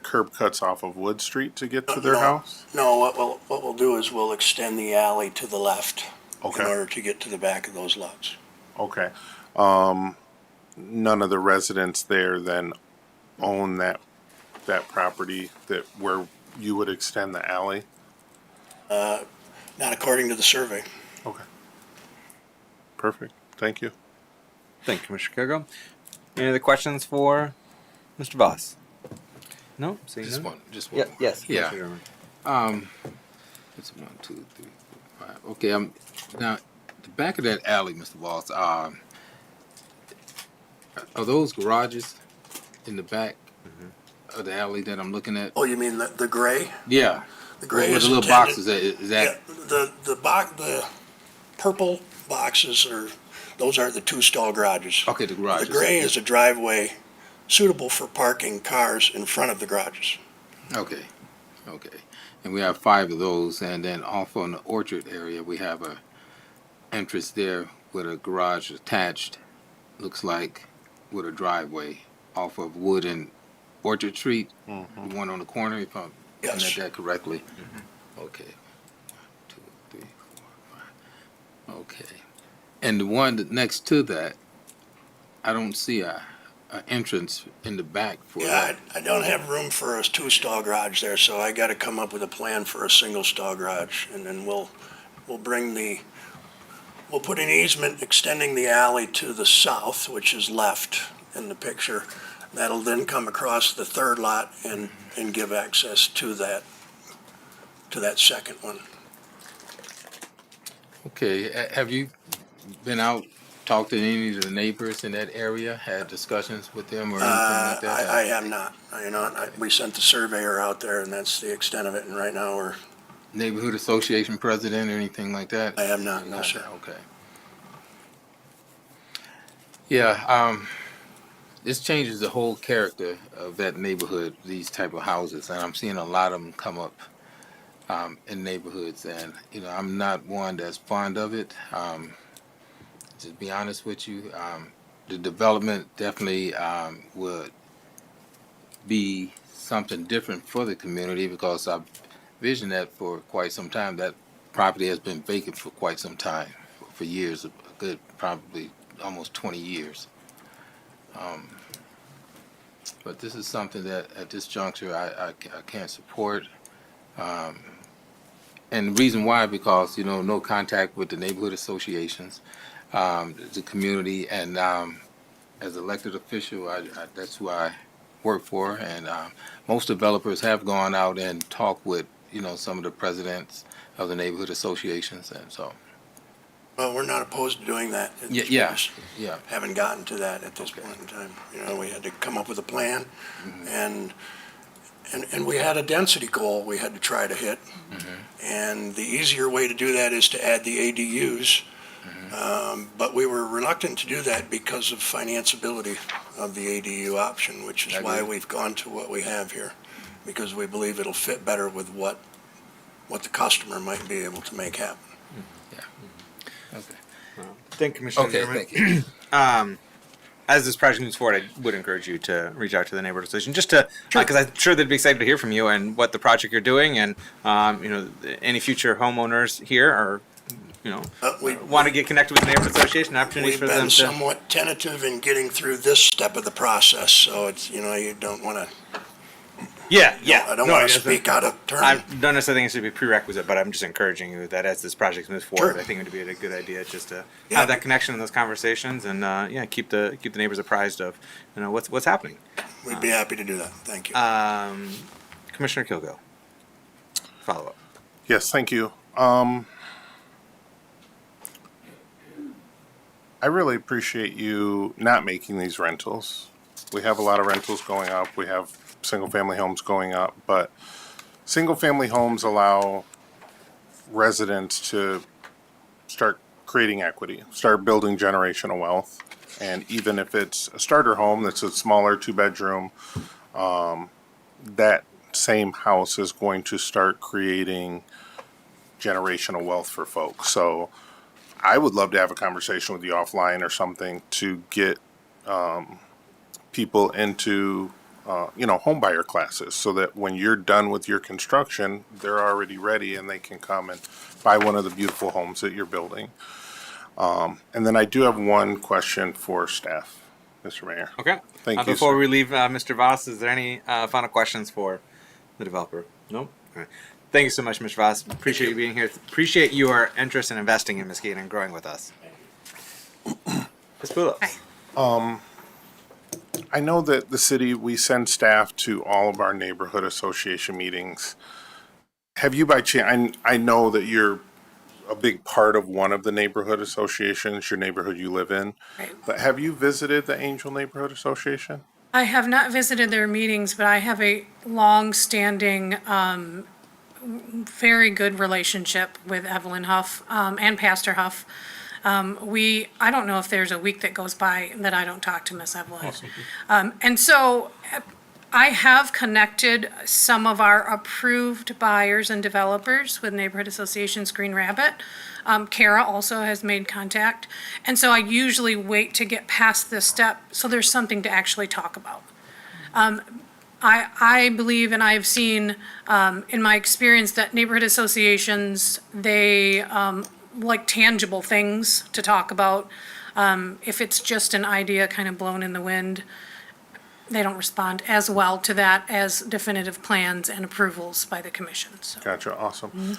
curb cuts off of Wood Street to get to their house? No, what we'll do is we'll extend the alley to the left Okay. in order to get to the back of those lots. Okay. None of the residents there then own that property where you would extend the alley? Not according to the survey. Okay. Perfect. Thank you. Thank you, Commissioner Kogo. Any other questions for Mr. Voss? No? Seeing Just none? one. Yeah, yes. Yeah. Commissioner German. It's 1, 2, 3, 4, 5. Okay. Now the back of that alley, Mr. Voss. Are those garages in the back of the alley that I'm looking at? Oh, you mean the gray? Yeah. The gray Where is the little intended- boxes is that? Yeah, the purple boxes those are the two-stall garages. Okay, the garages. The gray is a driveway suitable for parking cars in front of the garages. Okay. Okay. And we have 5 of those, and then off on the Orchard area, we have a entrance there with a garage attached. Looks like with a driveway off of Wood and Orchard Street. Mm-hmm. The one on the corner, if I'm looking at that correctly. Okay. 1, 2, 3, 4, 5. Okay. And the one that next to that, I don't see a entrance in the back for Yeah, that. I don't have room for a two-stall garage there, so I gotta come up with a plan for a single-stall garage, and then we'll put an easement extending the alley to the south, which is left in the picture. That'll then come across the third lot and give access to that second one. Okay. Have you been out, talked to any of the neighbors in that area, had discussions with them or anything like that? I have not. We sent the surveyor out there, and that's the extent of it, and right now we're, Neighborhood association president or anything like that? I have not, no, sir. Okay. Yeah, this changes the whole character of that neighborhood, these type of houses, and I'm seeing a lot of them come up in neighborhoods, and you know, I'm not one that's fond of it. To be honest with you, the development definitely would be something different for the community because I've visioned that for quite some time. That property has been vacant for quite some time, for years, a good probably almost 20 years. But this is something that at this juncture I can't support. And the reason why, because, you know, no contact with the neighborhood associations, the community, and as elected official, that's who I work for. And most developers have gone out and talked with, you know, some of the presidents of the neighborhood associations, and so. Well, we're not opposed to doing that. Yeah, We yeah, just yeah. haven't gotten to that at this point in time. You know, we had to come up with a plan, and we had a density goal we had to try to hit. And the easier way to do that is to add the ADUs. But we were reluctant to do that because of financeability of the ADU option, which is why we've gone to what we have here, because we believe it'll fit better with what the customer might be able to make happen. Okay. Thank you, Commissioner Okay, German. thank you. As this project moves forward, I would encourage you to reach out to the neighborhood association, just to, because I'm sure they'd be excited to hear from you and what the project you're doing, and you know, any future homeowners here are, you know, want to get connected with the neighborhood association, opportunities We've for them been to. somewhat tentative in getting through this step of the process, so it's, you know, you don't want to Yeah, yeah. I don't No, want it to doesn't- speak out of turn. I don't necessarily think it should be a prerequisite, but I'm just encouraging you that as this project moves forward, Sure. I think it would be a good idea just to Yeah. have that connection and those conversations, and yeah, keep the neighbors apprised of what's happening. We'd be happy to do that. Thank you. Commissioner Kilgo, follow up. Yes, thank you. I really appreciate you not making these rentals. We have a lot of rentals going up. We have single-family homes going up, but single-family homes allow residents to start creating equity, start building generational wealth. And even if it's a starter home that's a smaller two-bedroom, that same house is going to start creating generational wealth for folks. So I would love to have a conversation with you offline or something to get people into home buyer classes, so that when you're done with your construction, they're already ready and they can come and buy one of the beautiful homes that you're building. And then I do have one question for staff, Mr. Mayor. Okay. Thank you, Before sir. we leave, Mr. Voss, is there any final questions for the developer? Nope. All right. Thank you so much, Mr. Voss. Appreciate you being here. Appreciate your interest in investing in Muskegon and growing with us. Ms. Poulos. I know that the city, we send staff to all of our neighborhood association meetings. Have you by chance, I know that you're a big part of one of the neighborhood associations, your neighborhood you live in, Right. but have you visited the Angel Neighborhood Association? I have not visited their meetings, but I have a long-standing, very good relationship with Evelyn Huff, and Pastor Huff. I don't know if there's a week that goes by that I don't talk to Miss Evelyn. And so I have connected some of our approved buyers and developers with Neighborhood Association's Green Rabbit. Kara also has made contact. And so I usually wait to get past this step so there's something to actually talk about. I believe, and I've seen in my experience, that neighborhood associations, they like tangible things to talk about. If it's just an idea kind of blown in the wind, they don't respond as well to that as definitive plans and approvals by the commission. So. Gotcha, awesome.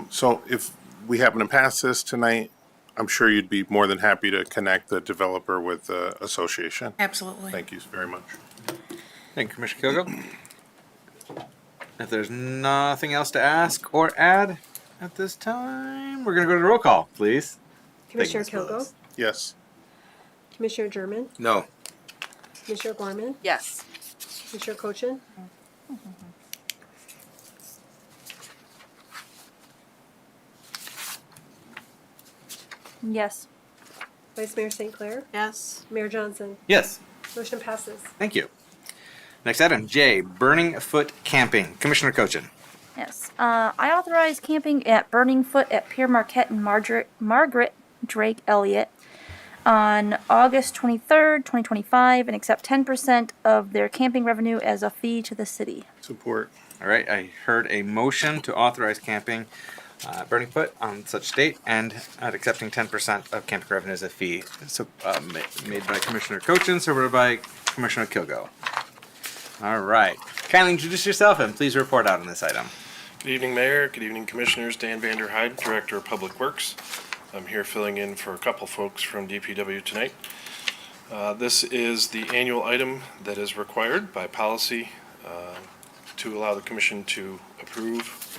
So if we happen to pass this tonight, I'm sure you'd be more than happy to connect the developer with the association. Absolutely. Thank you very much. Thank you, Commissioner Kilgo. If there's nothing else to ask or add at this time, we're going to go to the roll call, please. Commissioner Thank you, Ms. Kilgo, Willis. Yes. Commissioner German, No. Commissioner Gorman, Yes. Commissioner Cochin, Yes. Vice Mayor St. Clair, Yes. Mayor Johnson. Yes. Motion passes. Thank you. Next item, J, Burning Foot Camping. Commissioner Cochin. Yes. I authorize camping at Burning Foot at Pierre Marquette and Margaret Drake Elliott on August 23rd, 2025, and accept 10% of their camping revenue as a fee to the city. Support. All right, I heard a motion to authorize camping Burning Foot on such date and at accepting 10% of camping revenue as a fee. So made by Commissioner Cochin, supported by Commissioner Kilgo. All right. Kindly introduce yourself and please report out on this item. Good evening, Mayor. Good evening, Commissioners. Dan Vanderhyde, Director of Public Works. I'm here filling in for a couple folks from DPW tonight. This is the annual item that is required by policy to allow the Commission to approve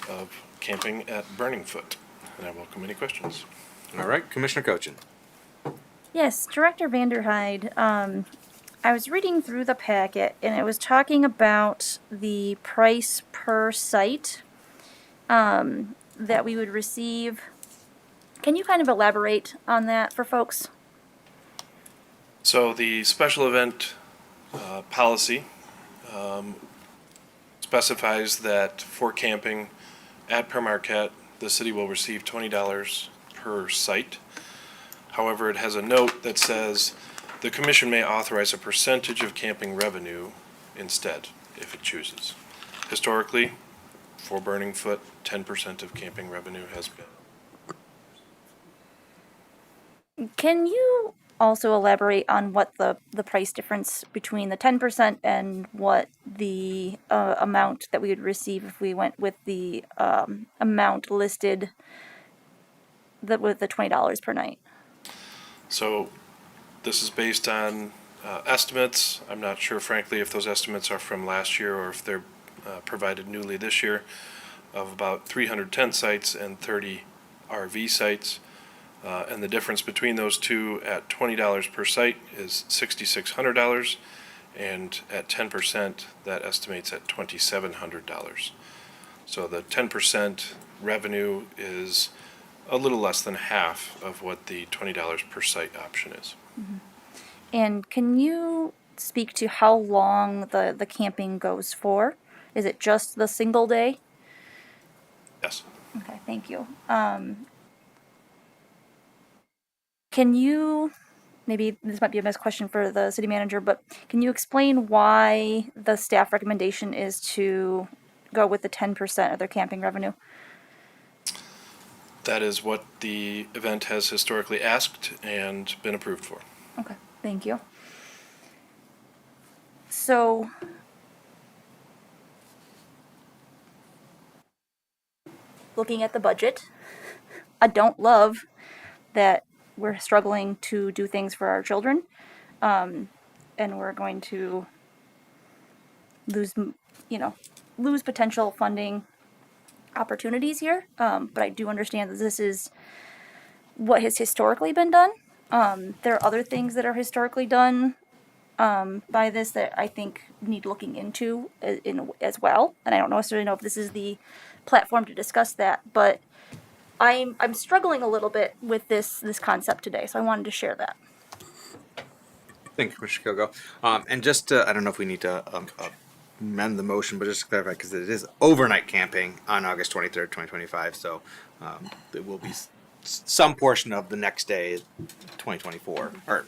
of camping at Burning Foot. And I welcome any questions. All right, Commissioner Cochin. Yes, Director Vanderhyde. I was reading through the packet and it was talking about the price per site that we would receive. Can you kind of elaborate on that for folks? So the special event policy specifies that for camping at Per Marquette, the city will receive $20 per site. However, it has a note that says the commission may authorize a percentage of camping revenue instead, if it chooses. Historically, for Burning Foot, 10% of camping revenue has been. Can you also elaborate on what the price difference between the 10% and what the amount that we would receive if we went with the amount listed with the $20 per night? So this is based on estimates. I'm not sure, frankly, if those estimates are from last year or if they're provided newly this year, of about 300 tent sites and 30 RV sites. And the difference between those two at $20 per site is $6,600, and at 10%, that estimates at $2,700. So the 10% revenue is a little less than half of what the $20 per site option is. And can you speak to how long the camping goes for? Is it just the single day? Yes. Okay, thank you. Can you, maybe this might be a best question for the city manager, but can you explain why the staff recommendation is to go with the 10% of their camping revenue? That is what the event has historically asked and been approved for. Okay, thank you. So, looking at the budget, I don't love that we're struggling to do things for our children, and we're going to lose, lose potential funding opportunities here. But I do understand that this is what has historically been done. There are other things that are historically done by this that I think need looking into as well. And I don't necessarily know if this is the platform to discuss that, but I'm struggling a little bit with this concept today, so I wanted to share that. Thank you, Commissioner Kogo. And just to, I don't know if we need to amend the motion, but just to clarify, because it is overnight camping on August 23rd, 2025, so there will be some portion of the next day, 2024, or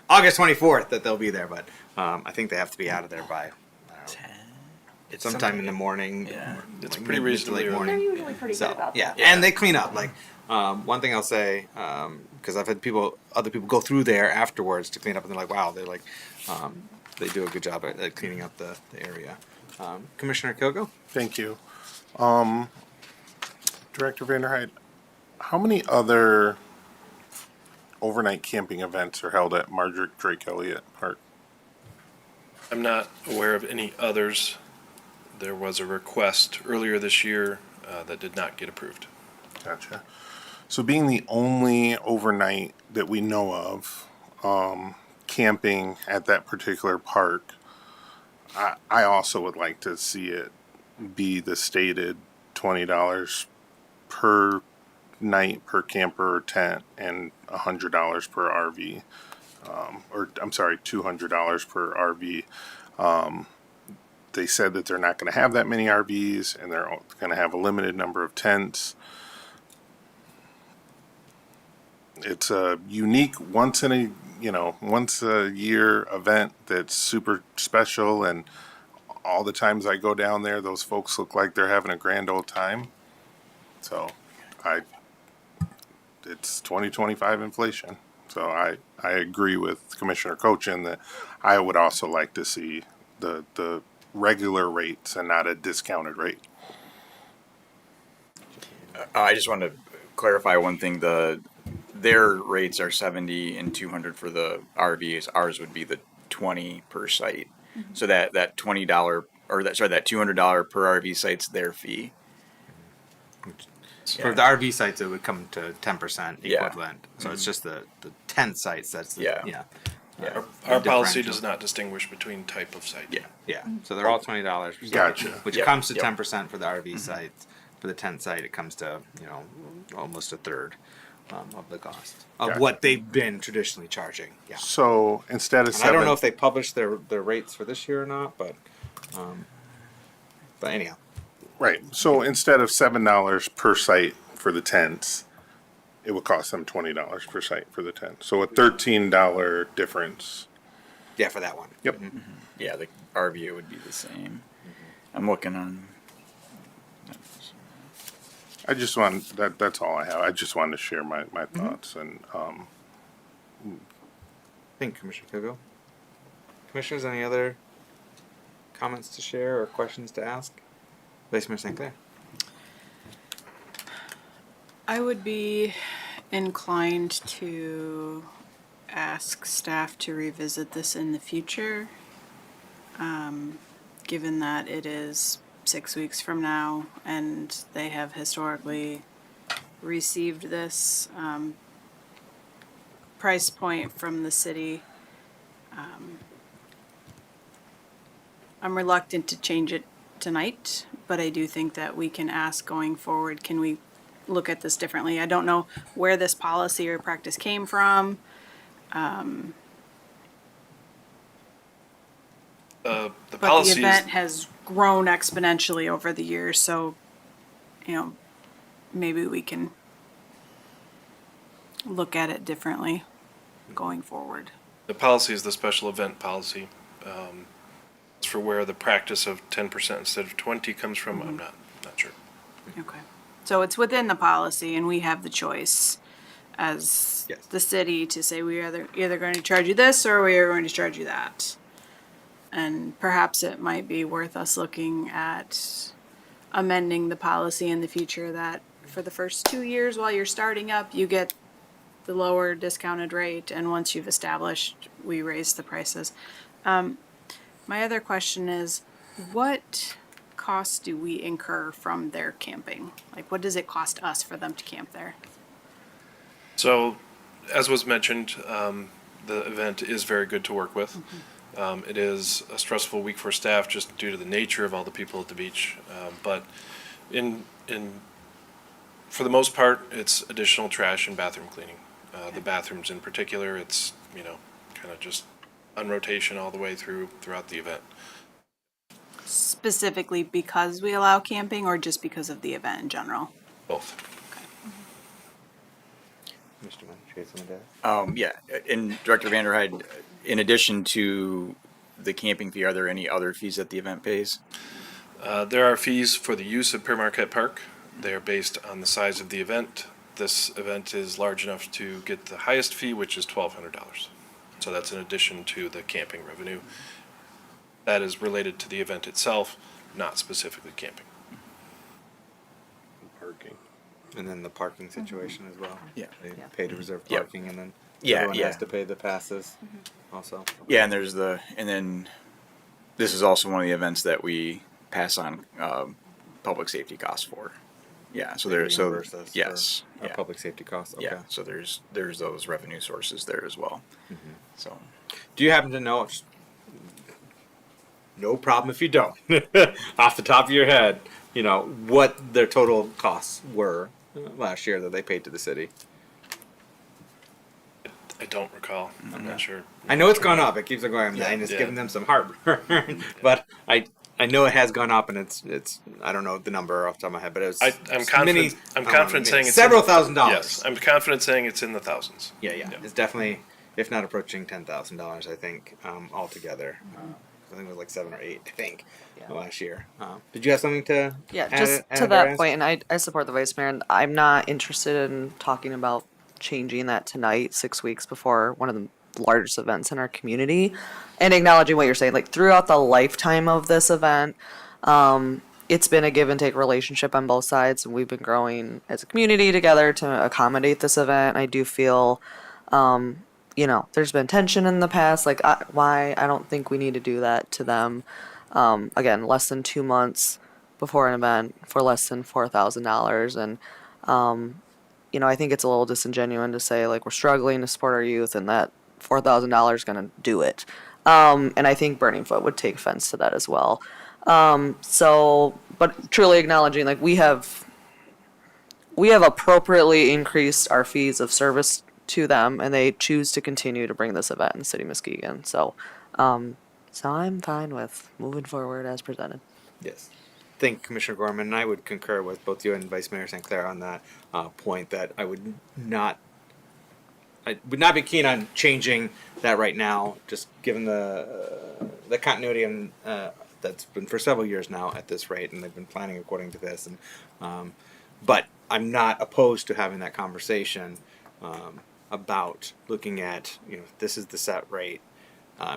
August 24th, that they'll be there, but I think they have to be out of there by sometime in the morning. Yeah. It's like pretty mid to late reasonably morning. They're usually pretty good about that. And they clean up. Like one thing I'll say, because I've had other people go through there afterwards to clean up, and they're like, wow, they do a good job at cleaning up the area. Commissioner Kogo? Thank you. Director Vanderhyde, how many other overnight camping events are held at Margaret Drake Elliott Park? I'm not aware of any others. There was a request earlier this year that did not get approved. Gotcha. So being the only overnight that we know of camping at that particular park, I also would like to see it be the stated $20 per night per camper or tent and $100 per RV. Or I'm sorry, $200 per RV. They said that they're not going to have that many RVs and they're going to have a limited number of tents. It's a unique once a year event that's super special, and all the times I go down there, those folks look like they're having a grand old time. So it's 2025 inflation. So I agree with Commissioner Cochin that I would also like to see the regular rates and not a discounted rate. I just wanted to clarify one thing. Their rates are 70 and 200 for the RVs. Ours would be the 20 per site. Mm-hmm. So that $20 or that $200 per RV site's their fee. For the RV sites, it would come to 10% equivalent. Yeah. So it's just the tent sites. That's Our policy does not distinguish between type of site. Yeah. So they're all $20. Gotcha. Which comes to 10% for the RV sites. For the tent site, it comes to almost a third of the cost of what they've been traditionally charging. Yeah. So instead of I don't know if they published their rates for this year or not, but anyhow. Right. So instead of $7 per site for the tents, it would cost them $20 per site for the tent. So a $13 difference. Yeah, for that one. Yep. Mm-hmm. Yeah, the RV would be the same. Mm-hmm. I'm looking on. I just want that's all I have. I just wanted to share my thoughts, and Thank you, Commissioner Kilgo. Commissioners, any other comments to share or questions to ask? Vice Mayor St. Clair. I would be inclined to ask staff to revisit this in the future, given that it is 6 weeks from now and they have historically received this price point from the city. I'm reluctant to change it tonight, but I do think that we can ask going forward, can we look at this differently? I don't know where this policy or practice came from. The But the policy event is, has grown exponentially over the years, so, maybe we can look at it differently going forward. the policy is the special event policy. It's for where the practice of 10% instead of 20 comes from, I'm not sure. Okay. So it's within the policy and we have the choice as the city to say we are either going to charge you this or we are going to charge you that. And perhaps it might be worth us looking at amending the policy in the future that for the first 2 years while you're starting up, you get the lower discounted rate, and once you've established, we raise the prices. My other question is, what costs do we incur from their camping? Like, what does it cost us for them to camp there? So, as was mentioned, the event is very good to work with. It is a stressful week for staff just due to the nature of all the people at the beach. But for the most part, it's additional trash and bathroom cleaning. The bathrooms in particular, it's, kind of just on rotation all the way throughout the event. Specifically because we allow camping or just because of the event in general? Both. Mr. Mann, you had something to add? Yeah, and Director Vanderhyde, in addition to the camping fee, are there any other fees that the event pays? There are fees for the use of Pere Marquette Park. They are based on the size of the event. This event is large enough to get the highest fee, which is $1,200. So that's in addition to the camping revenue. That is related to the event itself, not specifically camping. Parking. And then the parking situation as well. Yeah. They pay to reserve Yeah. parking, and then Yeah, everyone yeah. has to pay the passes also. Yeah, and and then this is also one of the events that we pass on public safety costs for. Yeah, so They there's reimburse us for yes, our yeah. public safety costs. Okay. Yeah, so there's those revenue sources there as well. So, Do you happen to know? No problem if you don't. Off the top of your head, what their total costs were last year that they paid to the city. I don't recall. I'm not sure. I know it's gone up. It keeps on going, and it's Yeah. giving them some heartburn. But I know it has gone up, and it's I don't know the number off the top of my head, but it was. I'm confident. I'm confident saying it's several in $1,000s. Yes, I'm confident saying it's in the thousands. Yeah. It's definitely, if not approaching $10,000, I think altogether. I think it was like 7 or 8. I think last year. Did you have something to? Yeah, add- just add to or that ask? point, and I support the vice mayor, and I'm not interested in talking about changing that tonight, 6 weeks before one of the largest events in our community, and acknowledging what you're saying. Like, throughout the lifetime of this event, it's been a give and take relationship on both sides, and we've been growing as a community together to accommodate this event. I do feel, there's been tension in the past. Like, why? I don't think we need to do that to them. Again, less than 2 months before an event for less than $4,000, and I think it's a little disingenuous to say like we're struggling to support our youth and that $4,000 is going to do it. And I think Burning Foot would take offense to that as well. But truly acknowledging like we have appropriately increased our fees of service to them, and they choose to continue to bring this event in the city of Muskegon. So I'm fine with moving forward as presented. Yes. I think Commissioner Gorman and I would concur with both you and Vice Mayor St. Clair on that point that I would not be keen on changing that right now, just given the continuity and that's been for several years now at this rate, and they've been planning according to this. And but I'm not opposed to having that conversation about looking at, this is the set rate.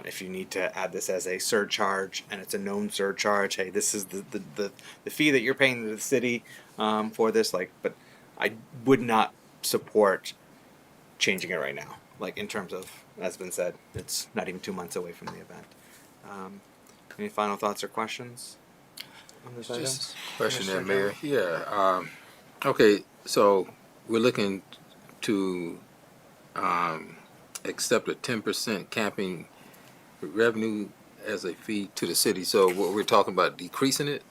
If you need to add this as a surcharge and it's a known surcharge, hey, this is the fee that you're paying to the city for this. But I would not support changing it right now. In terms of, as been said, it's not even 2 months away from the event. Any final thoughts or questions on this item? Just question there, Mayor. Yeah. Okay, so we're looking to accept a 10% camping revenue as a fee to the city. So what we're talking about, decreasing it?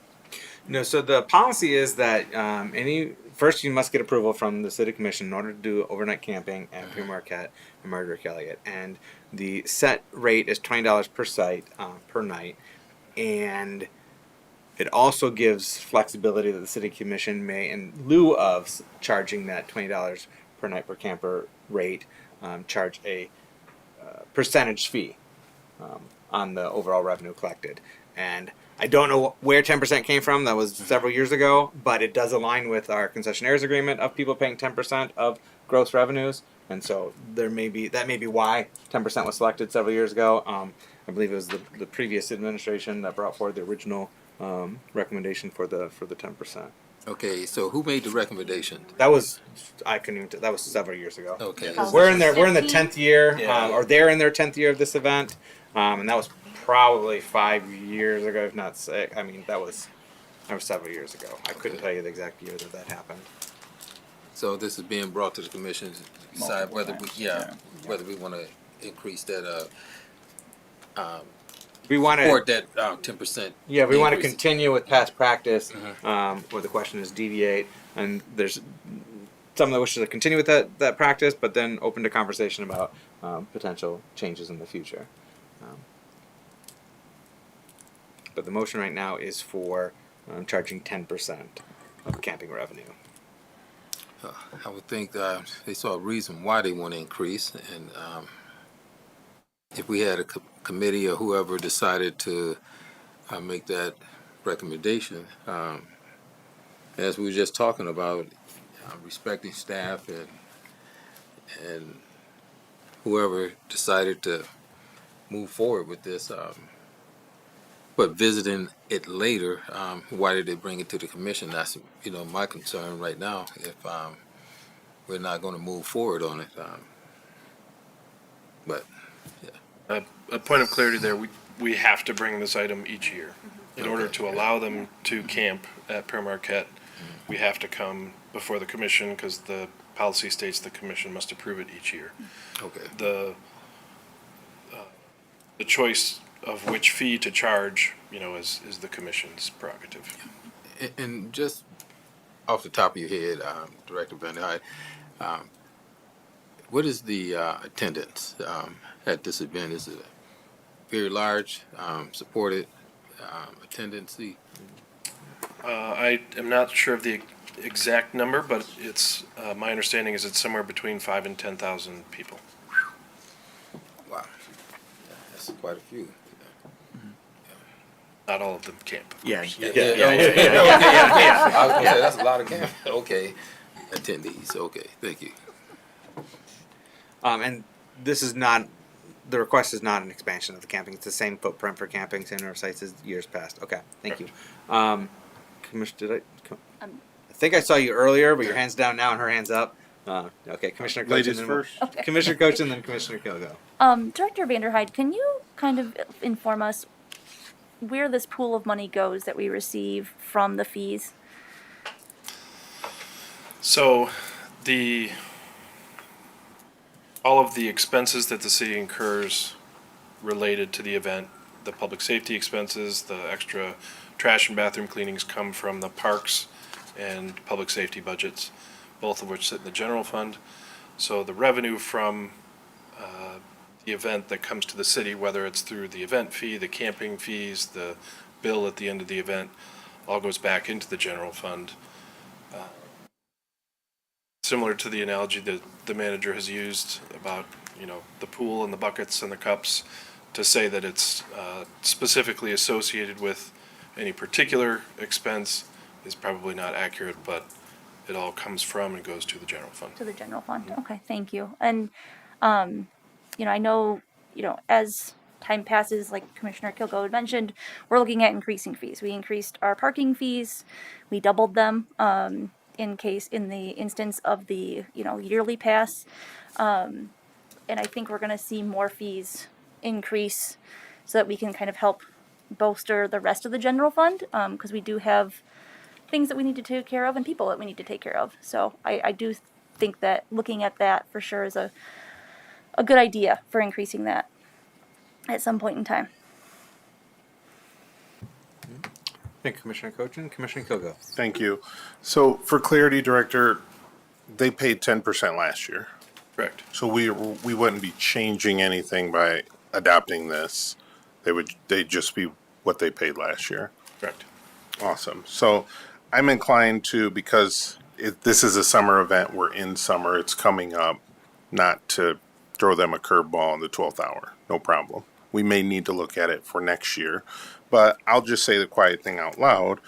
No, so the policy is that first you must get approval from the city commission in order to do overnight camping at Pre-Marquette and Marjorie Elliott. And the set rate is $20 per site per night. And it also gives flexibility that the city commission may, in lieu of charging that $20 per night per camper rate, charge a percentage fee on the overall revenue collected. And I don't know where 10% came from. That was several years ago, but it does align with our concessionaires agreement of people paying 10% of gross revenues. And so that may be why 10% was selected several years ago. I believe it was the previous administration that brought forward the original recommendation for the 10%. Okay, so who made the recommendation? That was that was several years ago. Okay. We're in the 10th year, or they're in their 10th year of this event, and that was probably 5 years ago, if not 6. I mean, that was several years ago. I couldn't tell you the exact year that happened. So this is being brought to the commission to decide whether we want to increase that. We want to support that 10%. Yeah, we want to continue with past practice, where the question is deviate, and there's some that wishes to continue with that practice, but then open to conversation about potential changes in the future. But the motion right now is for charging 10% of camping revenue. I would think they saw a reason why they want to increase, and if we had a committee or whoever decided to make that recommendation, as we were just talking about, respecting staff and whoever decided to move forward with this, but visiting it later, why did they bring it to the commission? That's my concern right now. If we're not going to move forward on it, but yeah. A point of clarity there: we have to bring this item each year in order to allow them to camp at Pre-Marquette. We have to come before the commission because the policy states the commission must approve it each year. Okay. The choice of which fee to charge, is the commission's prerogative. And just off the top of your head, Director Van Hyde, what is the attendance at this event? Is it very large, supported attendance? I am not sure of the exact number, but it's my understanding is it's somewhere between 5,000 and 10,000 people. Wow, that's quite a few. Not all of them camp. Yeah. I was going to say, that's a lot of camp. Okay, attendees. Okay, thank you. And this is not, the request is not an expansion of the camping. It's the same footprint for camping center sites as years past. Okay, thank you. Commissioner, I think I saw you earlier, but your hand's down now and her hand's up. Okay, Commissioner Coach. Ladies first. Okay. Commissioner Coach and then Commissioner Kilgo. Director Vanderhyde, can you kind of inform us where this pool of money goes that we receive from the fees? So all of the expenses that the city incurs related to the event, the public safety expenses, the extra trash and bathroom cleanings come from the parks and public safety budgets, both of which sit in the general fund. So the revenue from the event that comes to the city, whether it's through the event fee, the camping fees, the bill at the end of the event, all goes back into the general fund. Similar to the analogy that the manager has used about, the pool and the buckets and the cups, to say that it's specifically associated with any particular expense is probably not accurate, but it all comes from and goes to the general fund. To the general fund. Okay, thank you. And, I know, as time passes, like Commissioner Kilgo had mentioned, we're looking at increasing fees. We increased our parking fees, we doubled them, in the instance of the, yearly pass. And I think we're gonna see more fees increase so that we can kind of help bolster the rest of the general fund, because we do have things that we need to take care of and people that we need to take care of. So I do think that looking at that for sure is a good idea for increasing that at some point in time. Thank you, Commissioner Cochin. Commissioner Kilgo. Thank you. So for clarity, Director, they paid 10% last year. Correct. So we wouldn't be changing anything by adopting this. They'd just be what they paid last year. Correct. Awesome. So I'm inclined to, because this is a summer event, we're in summer, it's coming up, not to throw them a curveball in the 12th hour. No problem. We may need to look at it for next year, but I'll just say the quiet thing out loud.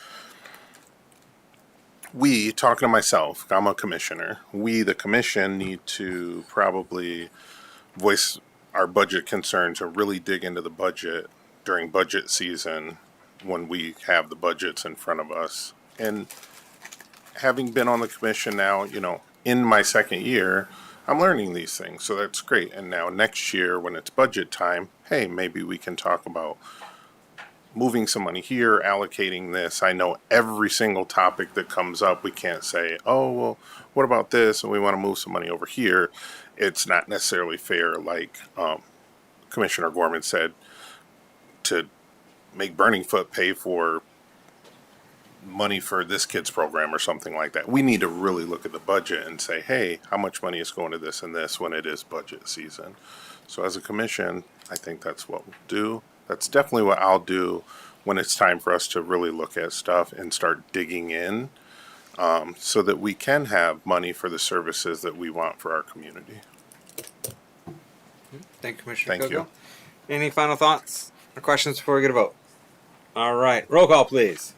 We, talking to myself, I'm a commissioner, we, the commission, need to probably voice our budget concerns and really dig into the budget during budget season when we have the budgets in front of us. And having been on the commission now, in my second year, I'm learning these things, so that's great. And now next year, when it's budget time, hey, maybe we can talk about moving some money here, allocating this. I know every single topic that comes up, we can't say, oh, well, what about this? And we want to move some money over here. It's not necessarily fair, like Commissioner Gorman said, to make Burning Foot pay for money for this kid's program or something like that. We need to really look at the budget and say, hey, how much money is going to this and this when it is budget season? So as a commission, I think that's what we'll do. That's definitely what I'll do when it's time for us to really look at stuff and start digging in, so that we can have money for the services that we want for our community. Thank you, Commissioner Thank Kilgo. you. Any final thoughts or questions before we get a vote? All right, roll call, please.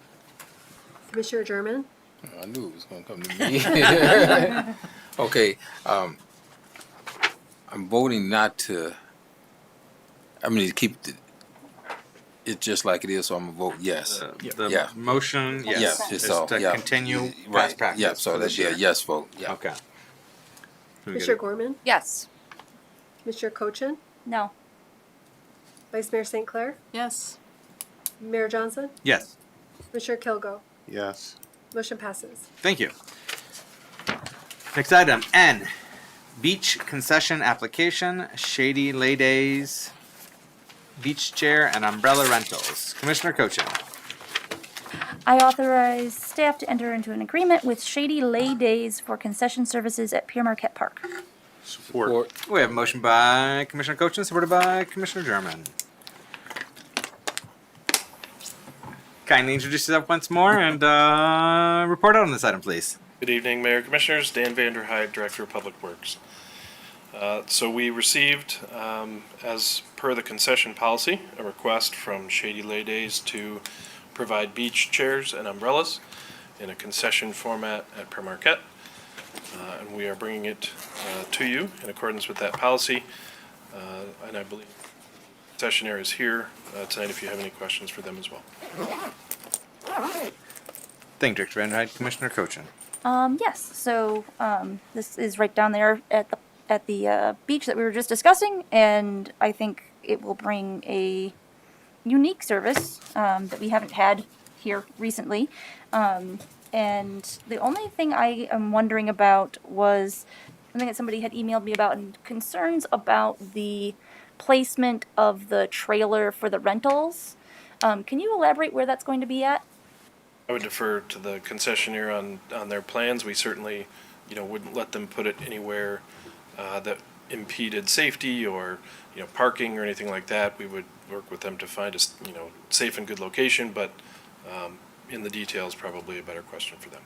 Commissioner German, I knew it was going to come to me. Okay, I'm voting not to. To keep it just like it is, so I'm gonna vote yes. The motion, yes, Yes, is so, to yeah. continue Right, past practice. yeah, so for that'd this be a year. yes vote, yeah. Okay. Commissioner Gorman, Yes. Commissioner Cochin, No. Vice Mayor St. Clair, Yes. Mayor Johnson, Yes, Commissioner Kilgo. Yes. Motion passes. thank you. Next item, N, beach concession application, Shady Lay Days, beach chair and umbrella rentals. Commissioner Cochin. I authorize staff to enter into an agreement with Shady Lay Days for concession services at Pier Marquette Park. Support. We have a motion by Commissioner Cochin, supported by Commissioner German. Kindly introduce yourself once more and report out on this item, please. Good evening, Mayor Commissioners. Dan Vanderhyde, Director of Public Works. So we received, as per the concession policy, a request from Shady Lay Days to provide beach chairs and umbrellas in a concession format at Pier Marquette. And we are bringing it to you in accordance with that policy. And I believe the concessionaire is here tonight if you have any questions for them as well. Thank you, Director Vanderhyde. Commissioner Cochin. Yes, so this is right down there at the beach that we were just discussing, and I think it will bring a unique service that we haven't had here recently. And the only thing I am wondering about was something that somebody had emailed me about, and concerns about the placement of the trailer for the rentals. Can you elaborate where that's going to be at? I would defer to the concessionaire on their plans. We certainly, wouldn't let them put it anywhere that impeded safety or, parking or anything like that. We would work with them to find a, safe and good location, but in the details, probably a better question for them.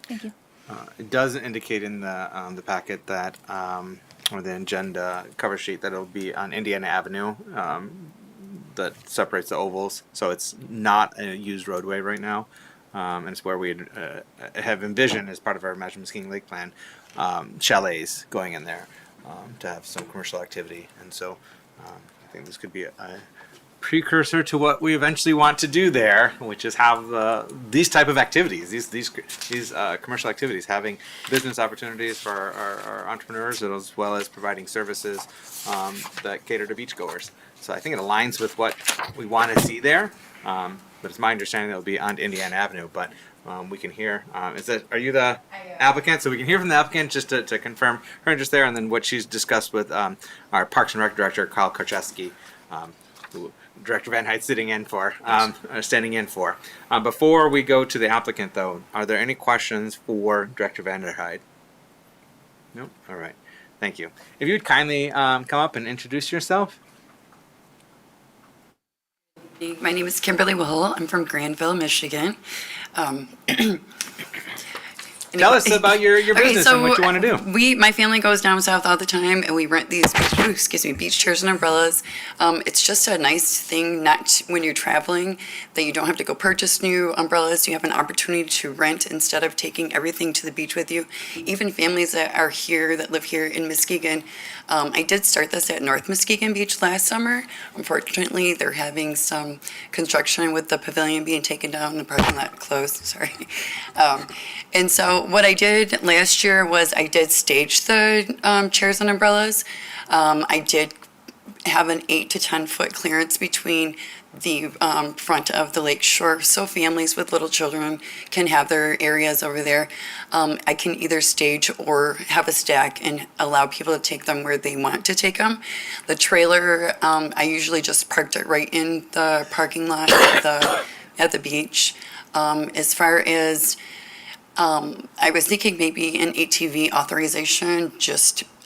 Thank you. It does indicate in the packet that, or the agenda cover sheet, that it'll be on Indiana Avenue, that separates the ovals. So it's not a used roadway right now. and it's where we have envisioned as part of our Imagine Muskegon Lake Plan, chalets going in there to have some commercial activity. And so I think this could be a precursor to what we eventually want to do there, which is have these type of activities, these commercial activities, having business opportunities for our entrepreneurs, as well as providing services that cater to beachgoers. So I think it aligns with what we want to see there. But it's my understanding that it'll be on Indiana Avenue. But we can hear. Are you the applicant? So we can hear from the applicant just to confirm her interest there, and then what she's discussed with our Parks and Rec Director, Kyle Karczewski, who Director Van Heit's standing in for. Before we go to the applicant, though, are there any questions for Director Van der Heide? Nope. All right. Thank you. If you would kindly come up and introduce yourself. My name is Kimberly Wohl. I'm from Granville, Michigan. Tell us about your business and what you want to do. My family goes down south all the time, and we rent these beach chairs and umbrellas. It's just a nice thing, not when you're traveling, that you don't have to go purchase new umbrellas. You have an opportunity to rent instead of taking everything to the beach with you. Even families that are here, that live here in Muskegon. I did start this at North Muskegon Beach last summer. Unfortunately, they're having some construction with the pavilion being taken down and the parking lot closed. Sorry. And so what I did last year was I did stage the chairs and umbrellas. I did have an 8 to 10 foot clearance between the front of the lake shore, so families with little children can have their areas over there. I can either stage or have a stack and allow people to take them where they want to take them. The trailer, I usually just parked it right in the parking lot at the beach. As far as I was thinking maybe an ATV authorization,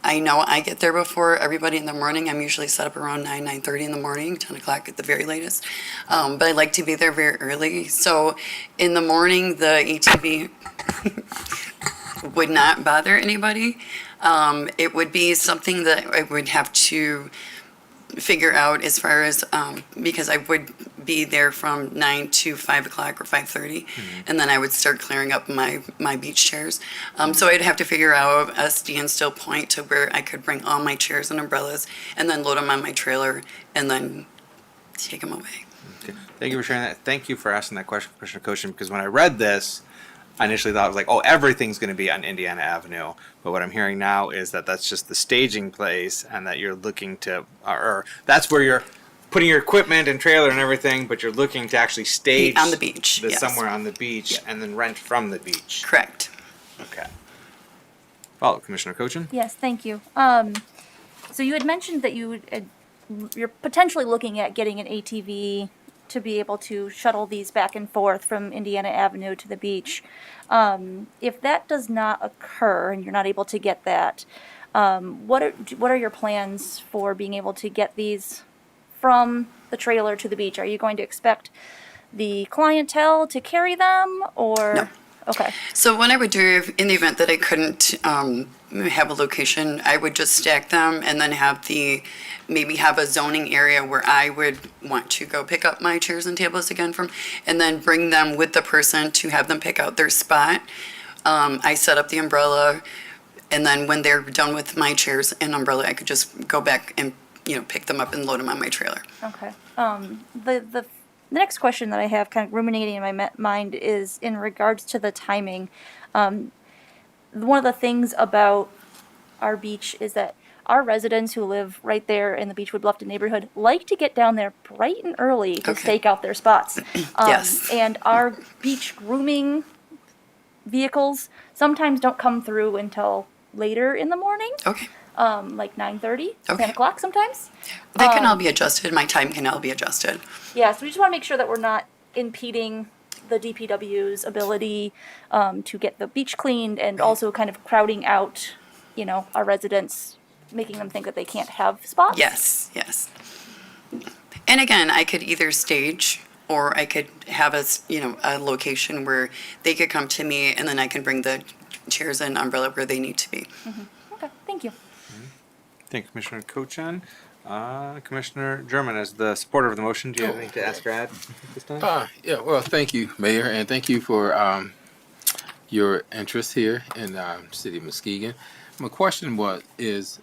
I know I get there before everybody in the morning. I'm usually set up around 9:30 in the morning, 10 o'clock at the very latest. But I like to be there very early. So in the morning, the ATV would not bother anybody. It would be something that I would have to figure out as far as, because I would be there from 9 to 5 o'clock or 5:30, and then I would start clearing up my beach chairs. So I'd have to figure out a standstill point to where I could bring all my chairs and umbrellas and then load them on my trailer and then take them away. Okay. Thank you for sharing that. Thank you for asking that question, Commissioner Koshin, because when I read this, I initially thought it was like, oh, everything's going to be on Indiana Avenue. But what I'm hearing now is that that's just the staging place, and that you're looking to, or that's where you're putting your equipment and trailer and everything, but you're looking to actually stage on the beach, yes. Somewhere on the beach, and then rent from the beach. Correct. Okay. Follow, Commissioner Kochin. Yes, thank you. So you had mentioned that you're potentially looking at getting an ATV to be able to shuttle these back and forth from Indiana Avenue to the beach. If that does not occur and you're not able to get that, what are your plans for being able to get these from the trailer to the beach? Are you going to expect the clientele to carry them, or? No. Okay. So what I would do in the event that I couldn't have a location, I would just stack them and then maybe have a zoning area where I would want to go pick up my chairs and tables again from, and then bring them with the person to have them pick out their spot. I set up the umbrella, and then when they're done with my chairs and umbrella, I could just go back and pick them up and load them on my trailer. Okay. The next question that I have kind of ruminating in my mind is in regards to the timing. One of the things about our beach is that our residents who live right there in the Beechwood Bluffton neighborhood like to get down there bright and early to stake out their spots. Yes. And our beach grooming vehicles sometimes don't come through until later in the morning. Okay. Like 9:30, 10 o'clock sometimes. That can all be adjusted. My time can all be adjusted. Yeah, so we just want to make sure that we're not impeding the DPW's ability to get the beach cleaned, and also kind of crowding out, our residents, making them think that they can't have spots. Yes, yes. And again, I could either stage, or I could have a location where they could come to me, and then I can bring the chairs and umbrella where they need to be. Mm-hmm. Okay, thank you. Thank you, Commissioner Kochan. Commissioner German, as the supporter of the motion, do you have anything to ask Brad at this time? Yeah, well, thank you, Mayor, and thank you for your interest here in City of Muskegon. My question is,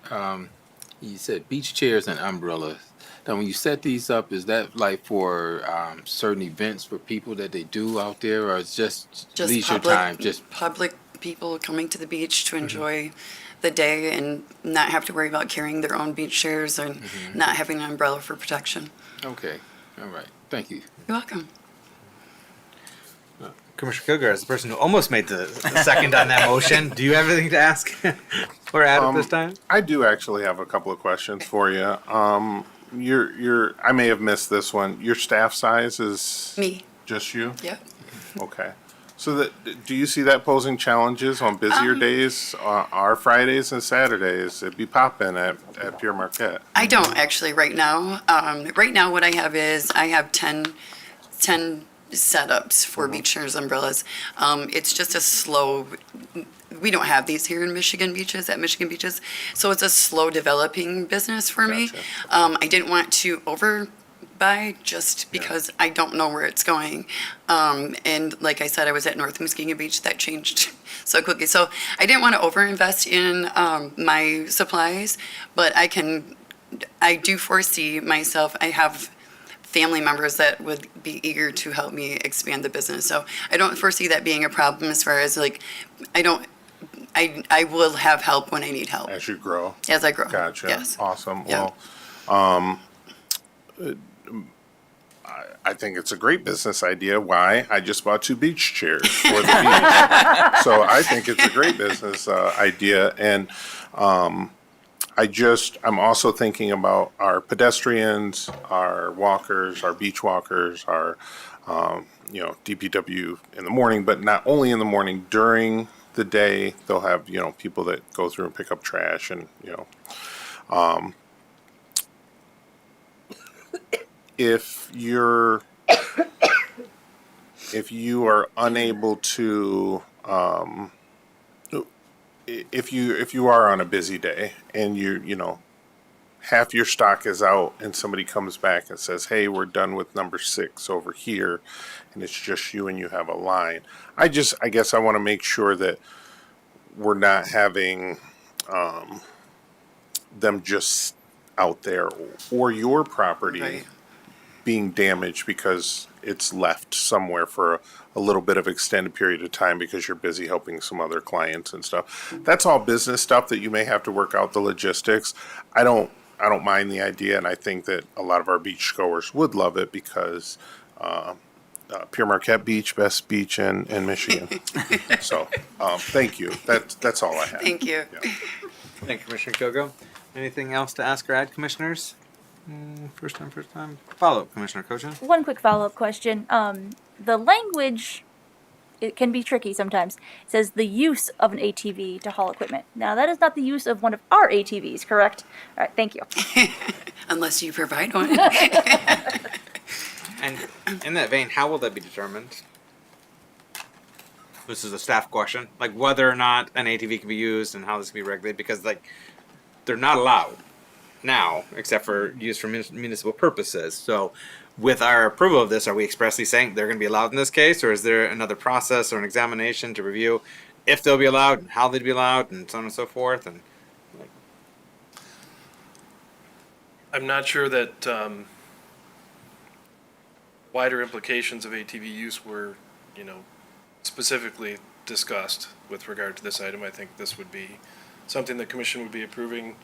you said beach chairs and umbrellas. Now, when you set these up, is that like for certain events for people that they do out there, or it's just leisure public, time? Just public people coming to the beach to enjoy the day and not have to worry about carrying their own beach chairs and not having an umbrella for protection. Okay, all right, thank you. You're welcome. Commissioner Kilgore, as the person who almost made the second on that motion, do you have anything to ask or add at this time? I do actually have a couple of questions for you. I may have missed this one. Your staff size is Me. just you? Yep. Okay. So do you see that posing challenges on busier days, our Fridays and Saturdays? It'd be popping at Pure Marquette. I don't actually right now. Right now what I have is I have 10 setups for beach chairs, umbrellas. It's just a slow, we don't have these here in Michigan beaches, at Michigan beaches, so it's a slow developing business for me. I didn't want to overbuy just because I don't know where it's going. And like I said, I was at North Muskegon Beach, that changed so quickly. So I didn't want to overinvest in my supplies, but I do foresee myself, I have family members that would be eager to help me expand the business. So I don't foresee that being a problem as far as like, I will have help when I need help. As you grow? As I grow. Gotcha. Yes. Awesome. Yeah. Well, I think it's a great business idea. Why? I just bought 2 beach chairs for the beach. So I think it's a great business idea. And I'm also thinking about our pedestrians, our walkers, our beach walkers, our, DPW in the morning, but not only in the morning, during the day, they'll have, people that go through and pick up trash and, if you are unable to, if you are on a busy day and half your stock is out and somebody comes back and says, hey, we're done with number 6 over here, and it's just you and you have a line. I guess I want to make sure that we're not having them just out there or your property being damaged because it's left somewhere for a little bit of extended period of time because you're busy helping some other clients and stuff. That's all business stuff that you may have to work out the logistics. I don't mind the idea, and I think that a lot of our beach goers would love it because Pure Marquette Beach, best beach in Michigan. So, thank you. That's all I have. Thank you. Yeah. Thank you, Commissioner Kilgo. Anything else to ask or add, commissioners? First time. Follow-up, Commissioner Kochan. One quick follow-up question. The language, it can be tricky sometimes. It says the use of an ATV to haul equipment. Now, that is not the use of one of our ATVs, correct? All right, thank you. Unless you provide one. And in that vein, how will that be determined? This is a staff question, like whether or not an ATV can be used and how this can be regulated, because they're not allowed now, except for use for municipal purposes. So with our approval of this, are we expressly saying they're going to be allowed in this case, or is there another process or an examination to review if they'll be allowed and how they'd be allowed and so on and so forth? And I'm not sure that wider implications of ATV use were, specifically discussed with regard to this item. I think this would be something the commission would be approving,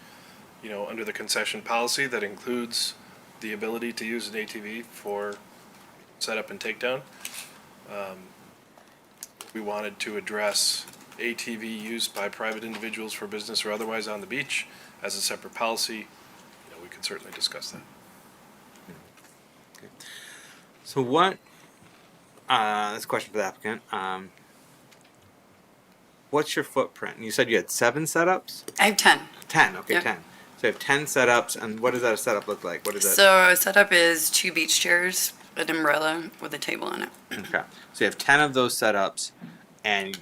under the concession policy that includes the ability to use an ATV for setup and takedown. We wanted to address ATV used by private individuals for business or otherwise on the beach as a separate policy. We could certainly discuss that. so what? That's a question for the applicant. What's your footprint? You said you had 7 setups? I have 10. 10, okay, Yep. 10. So you have 10 setups, and what does that setup look like? What is that? So a setup is 2 beach chairs, an umbrella with a table on it. Okay. So you have 10 of those setups, and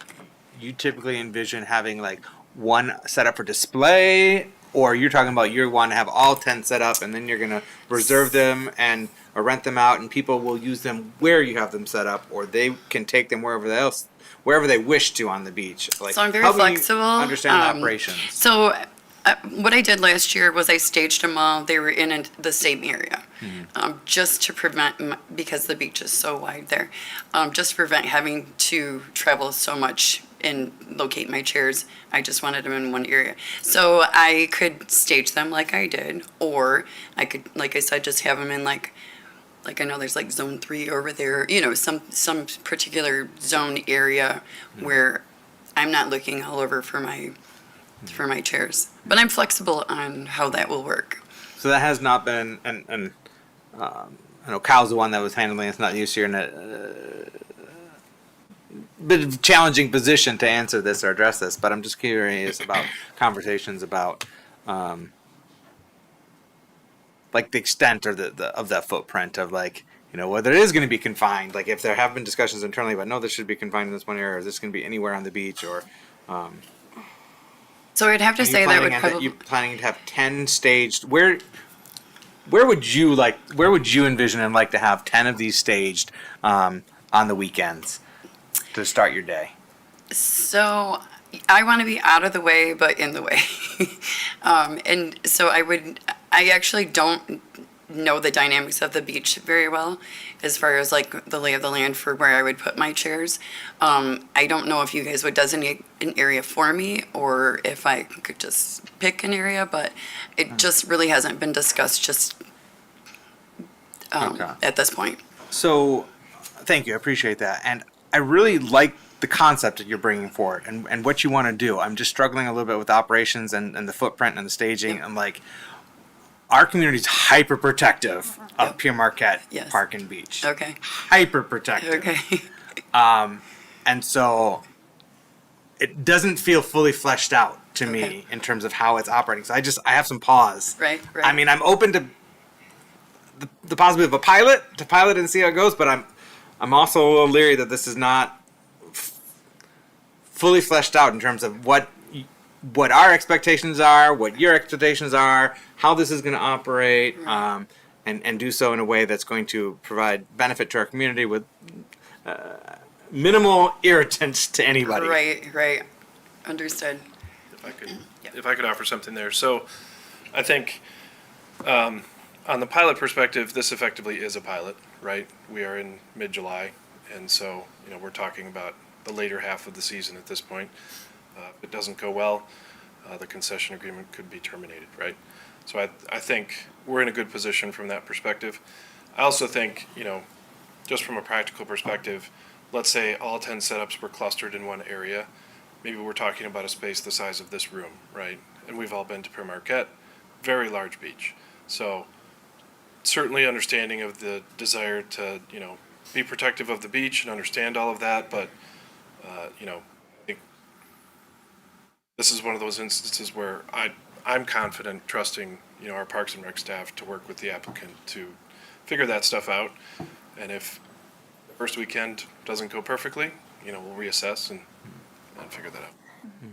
you typically envision having like one setup for display or you're talking about you want to have all 10 set up and then you're going to reserve them and or rent them out, and people will use them where you have them set up, or they can take them wherever they wish to on the beach. Like, So I'm very help me flexible. understand the operations. So what I did last year was I staged them all. They were in the same area, just to prevent, because the beach is so wide there, just to prevent having to travel so much and locate my chairs. I just wanted them in one area. So I could stage them like I did, or I could, like I said, just have them in like I know there's like zone 3 over there, some particular zone area where I'm not looking all over for my chairs. But I'm flexible on how that will work. So that has not been, and I know Kyle's the one that was handling it's not used here in a bit of a challenging position to answer this or address this, but I'm just curious about conversations about like the extent or the of that footprint of like, whether it is going to be confined, like if there have been discussions internally about, no, this should be confined in this one area, or is this going to be anywhere on the beach, or so I'd have to say that would probably... You planning to have 10 staged, where would you envision and like to have 10 of these staged on the weekends to start your day? So I want to be out of the way, but in the way. And so I actually don't know the dynamics of the beach very well as far as like the lay of the land for where I would put my chairs. I don't know if you guys would designate an area for me or if I could just pick an area, but it just really hasn't been discussed at this point. So thank you. I appreciate that. And I really like the concept that you're bringing forward and what you want to do. I'm just struggling a little bit with operations and the footprint and the staging. And like, our community is hyper protective of Pure Marquette Park and Beach. Okay. Hyper protective. Okay. And so it doesn't feel fully fleshed out to me in terms of how it's operating. So I have some pause. Right. I mean, I'm open to the possibility of a pilot and see how it goes, but I'm also a little leery that this is not fully fleshed out in terms of what our expectations are, what your expectations are, how this is going to operate, and do so in a way that's going to provide benefit to our community with minimal irritants to anybody. Right. Understood. If I could offer something there. So I think on the pilot perspective, this effectively is a pilot, right? We are in mid-July, and so we're talking about the later half of the season at this point. If it doesn't go well, the concession agreement could be terminated, right? So I think we're in a good position from that perspective. I also think, just from a practical perspective, let's say all 10 setups were clustered in one area. Maybe we're talking about a space the size of this room, right? And we've all been to Pure Marquette, very large beach. So certainly understanding of the desire to, be protective of the beach and understand all of that, but, I think this is one of those instances where I'm confident trusting, our Parks and Rec staff to work with the applicant to figure that stuff out. And if the first weekend doesn't go perfectly, we'll reassess and figure that out.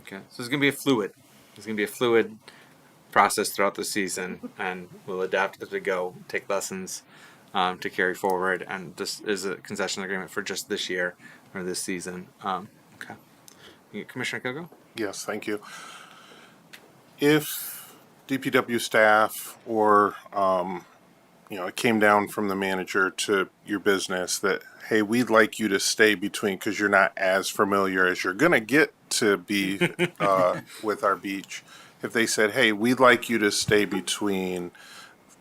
Okay. So it's going to be a fluid process throughout the season, and we'll adapt as we go, take lessons to carry forward. And this is a concession agreement for just this year or this season. Okay. Commissioner Kilgo? Yes, thank you. If DPW staff or, it came down from the manager to your business that, hey, we'd like you to stay between, because you're not as familiar as you're going to get to be with our beach. If they said, hey, we'd like you to stay between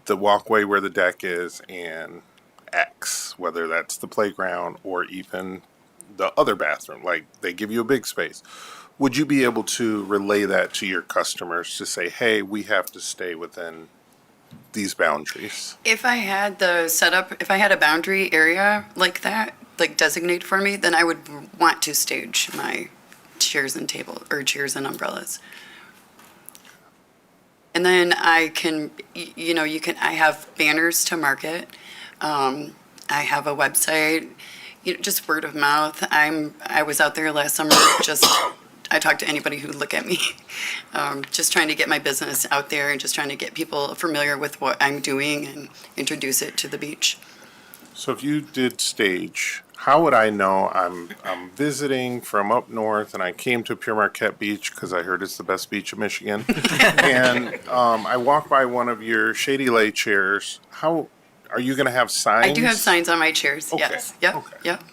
the walkway where the deck is and X, whether that's the playground or even the other bathroom, like they give you a big space, would you be able to relay that to your customers to say, hey, we have to stay within these boundaries? If I had if I had a boundary area like that, like designated for me, then I would want to stage my chairs and chairs and umbrellas. And then I can, I have banners to market. I have a website, just word of mouth. I was out there last summer just I talk to anybody who would look at me. Just trying to get my business out there and just trying to get people familiar with what I'm doing and introduce it to the beach. So if you did stage, how would I know I'm visiting from up north and I came to Pure Marquette Beach because I heard it's the best beach in Michigan, and I walk by one of your Shady Lay chairs? How are you going to have signs? I do have signs on my chairs, Okay, yes. Yep, okay. yep.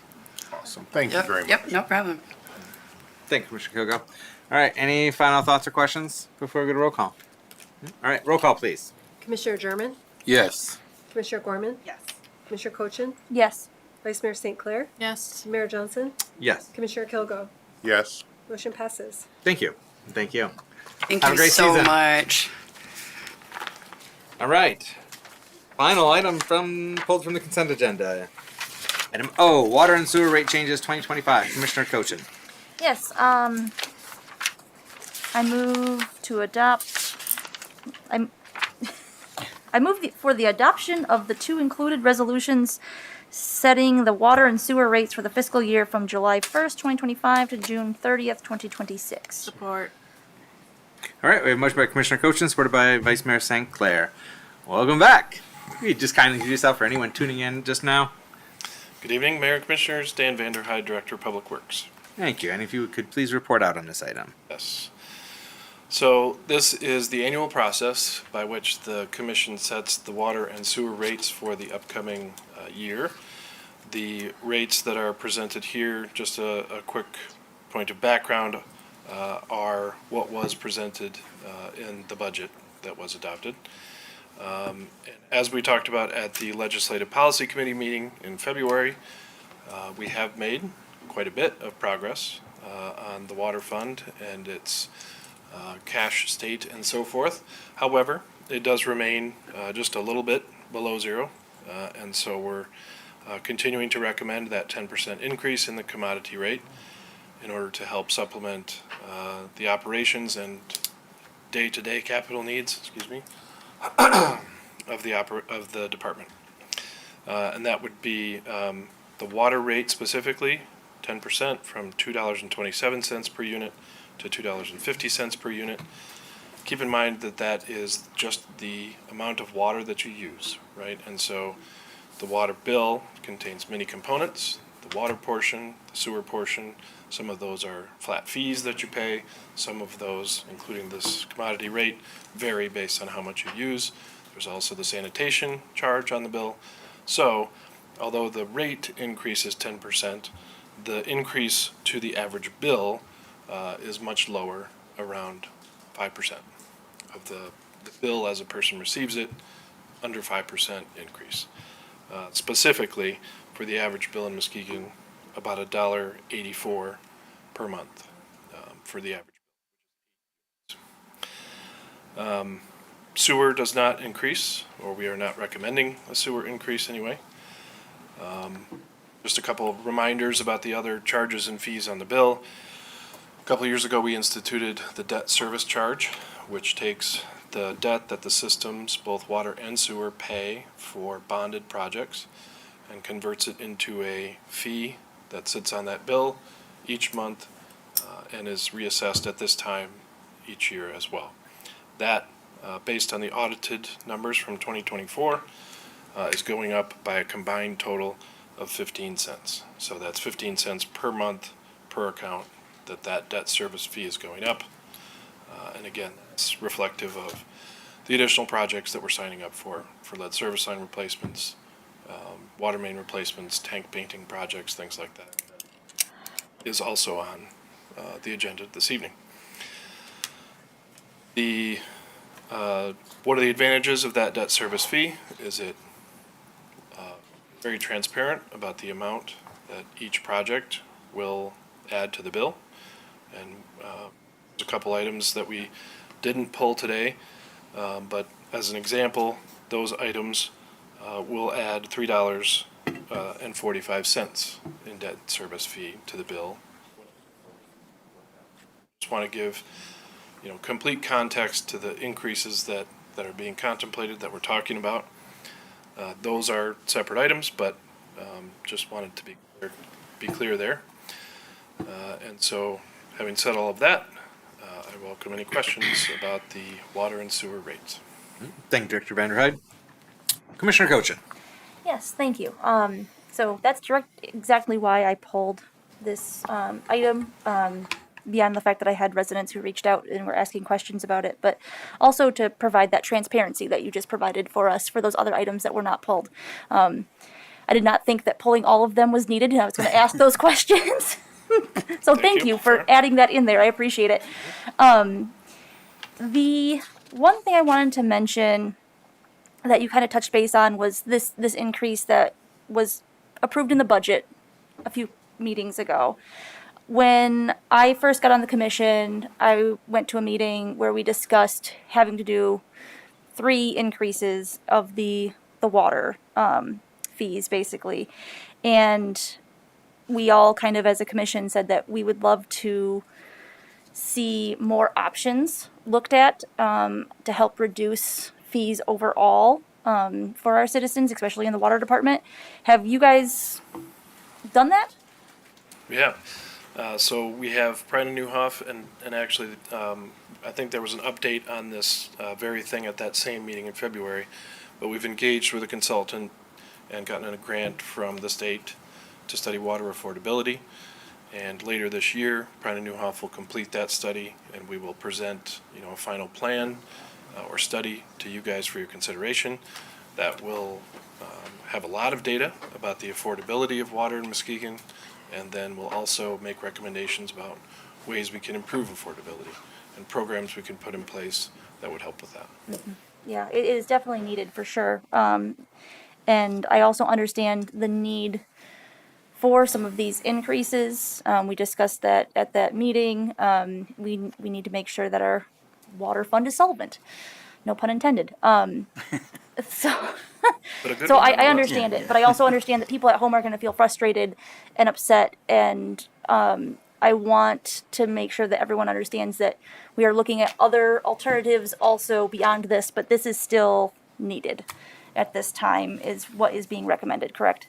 Awesome. Thank you Yep, very much. Yep, no problem. Thank you, Commissioner Kilgo. All right, any final thoughts or questions before we go to roll call? All right, roll call, please. Commissioner German, Yes. Commissioner Gorman. Yes. Commissioner Cochin, Yes. Vice Mayor St. Clair, Yes. Mayor Johnson, Yes. Commissioner Kilgo. Yes. Motion passes. Thank you. Thank you. Thank Have a you great so season. much. All right. Final item pulled from the consent agenda. Item O, water and sewer rate changes 2025. Commissioner Cochin. Yes, I move to adopt, I move for the adoption of the two included resolutions setting the water and sewer rates for the fiscal year from July 1st, 2025 to June 30th, 2026. Support. All right, we have a motion by Commissioner Cochin, supported by Vice Mayor St. Clair. Welcome back. You just kind of introduce yourself for anyone tuning in just now. Good evening, Mayor and Commissioners. Dan Vanderhyde, Director of Public Works. Thank you. And if you could please report out on this item. Yes. So this is the annual process by which the commission sets the water and sewer rates for the upcoming year. The rates that are presented here, just a quick point of background, are what was presented in the budget that was adopted. And as we talked about at the Legislative Policy Committee meeting in February, we have made quite a bit of progress on the water fund and its cash state and so forth. However, it does remain just a little bit below zero, and so we're continuing to recommend that 10% increase in the commodity rate in order to help supplement the operations and day-to-day capital needs, of the department. And that would be the water rate specifically, 10% from $2.27 per unit to $2.50 per unit. Keep in mind that that is just the amount of water that you use, right? And so the water bill contains many components, the water portion, the sewer portion. Some of those are flat fees that you pay. Some of those, including this commodity rate, vary based on how much you use. There's also the sanitation charge on the bill. So although the rate increases 10%, the increase to the average bill is much lower, around 5% of the bill as a person receives it, under 5% increase. Specifically, for the average bill in Muskegon, about $1.84 per month for the average bill. Sewer does not increase, or we are not recommending a sewer increase anyway. Just a couple of reminders about the other charges and fees on the bill. A couple of years ago, we instituted the debt service charge, which takes the debt that the systems, both water and sewer, pay for bonded projects and converts it into a fee that sits on that bill each month and is reassessed at this time each year as well. That, based on the audited numbers from 2024, is going up by a combined total of 15 cents. So that's 15 cents per month per account that debt service fee is going up. And again, it's reflective of the additional projects that we're signing up for lead service line replacements, water main replacements, tank painting projects, things like that, is also on the agenda this evening. What are the advantages of that debt service fee? Is it very transparent about the amount that each project will add to the bill? And there's a couple items that we didn't pull today, but as an example, those items will add $3.45 in debt service fee to the bill. Just want to give complete context to the increases that are being contemplated, that we're talking about. Those are separate items, but just wanted to be clear there. And so Having said all of that, I welcome any questions about the water and sewer rates. Thank you, Director Vanderhyde. Commissioner Cochin. Yes, thank you. So that's exactly why I pulled this item, beyond the fact that I had residents who reached out and were asking questions about it, but also to provide that transparency that you just provided for us for those other items that were not pulled. I did not think that pulling all of them was needed, and I was going to ask those questions. So thank you for adding that in there. I appreciate it. The one thing I wanted to mention that you kind of touched base on was this increase that was approved in the budget a few meetings ago. When I first got on the commission, I went to a meeting where we discussed having to do 3 increases of the water fees, basically. And we all kind of, as a commission, said that we would love to see more options looked at to help reduce fees overall for our citizens, especially in the water department. Have you guys done that? Yeah. So we have Prine and Newhoff, and actually, I think there was an update on this very thing at that same meeting in February, but we've engaged with a consultant and gotten a grant from the state to study water affordability. And later this year, Prine and Newhoff will complete that study, and we will present, a final plan or study to you guys for your consideration that will have a lot of data about the affordability of water in Muskegon, and then we'll also make recommendations about ways we can improve affordability and programs we can put in place that would help with that. Mm-hmm. Yeah, it is definitely needed for sure. And I also understand the need for some of these increases. We discussed that at that meeting. We need to make sure that our water fund is solvent. No pun intended. So I understand it, but I also understand that people at home are going to feel frustrated and upset, and I want to make sure that everyone understands that we are looking at other alternatives also beyond this, but this is still needed at this time, is what is being recommended, correct?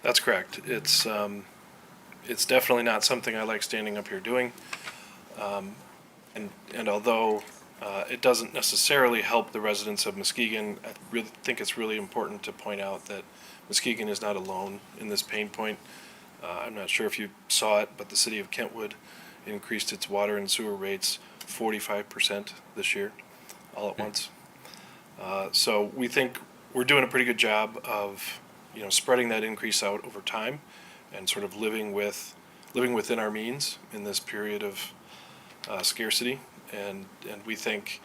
That's correct. It's definitely not something I like standing up here doing. And although it doesn't necessarily help the residents of Muskegon, I really think it's really important to point out that Muskegon is not alone in this pain point. I'm not sure if you saw it, but the city of Kentwood increased its water and sewer rates 45% this year, all at once. So we think we're doing a pretty good job of, spreading that increase out over time and sort of living within our means in this period of scarcity. And we think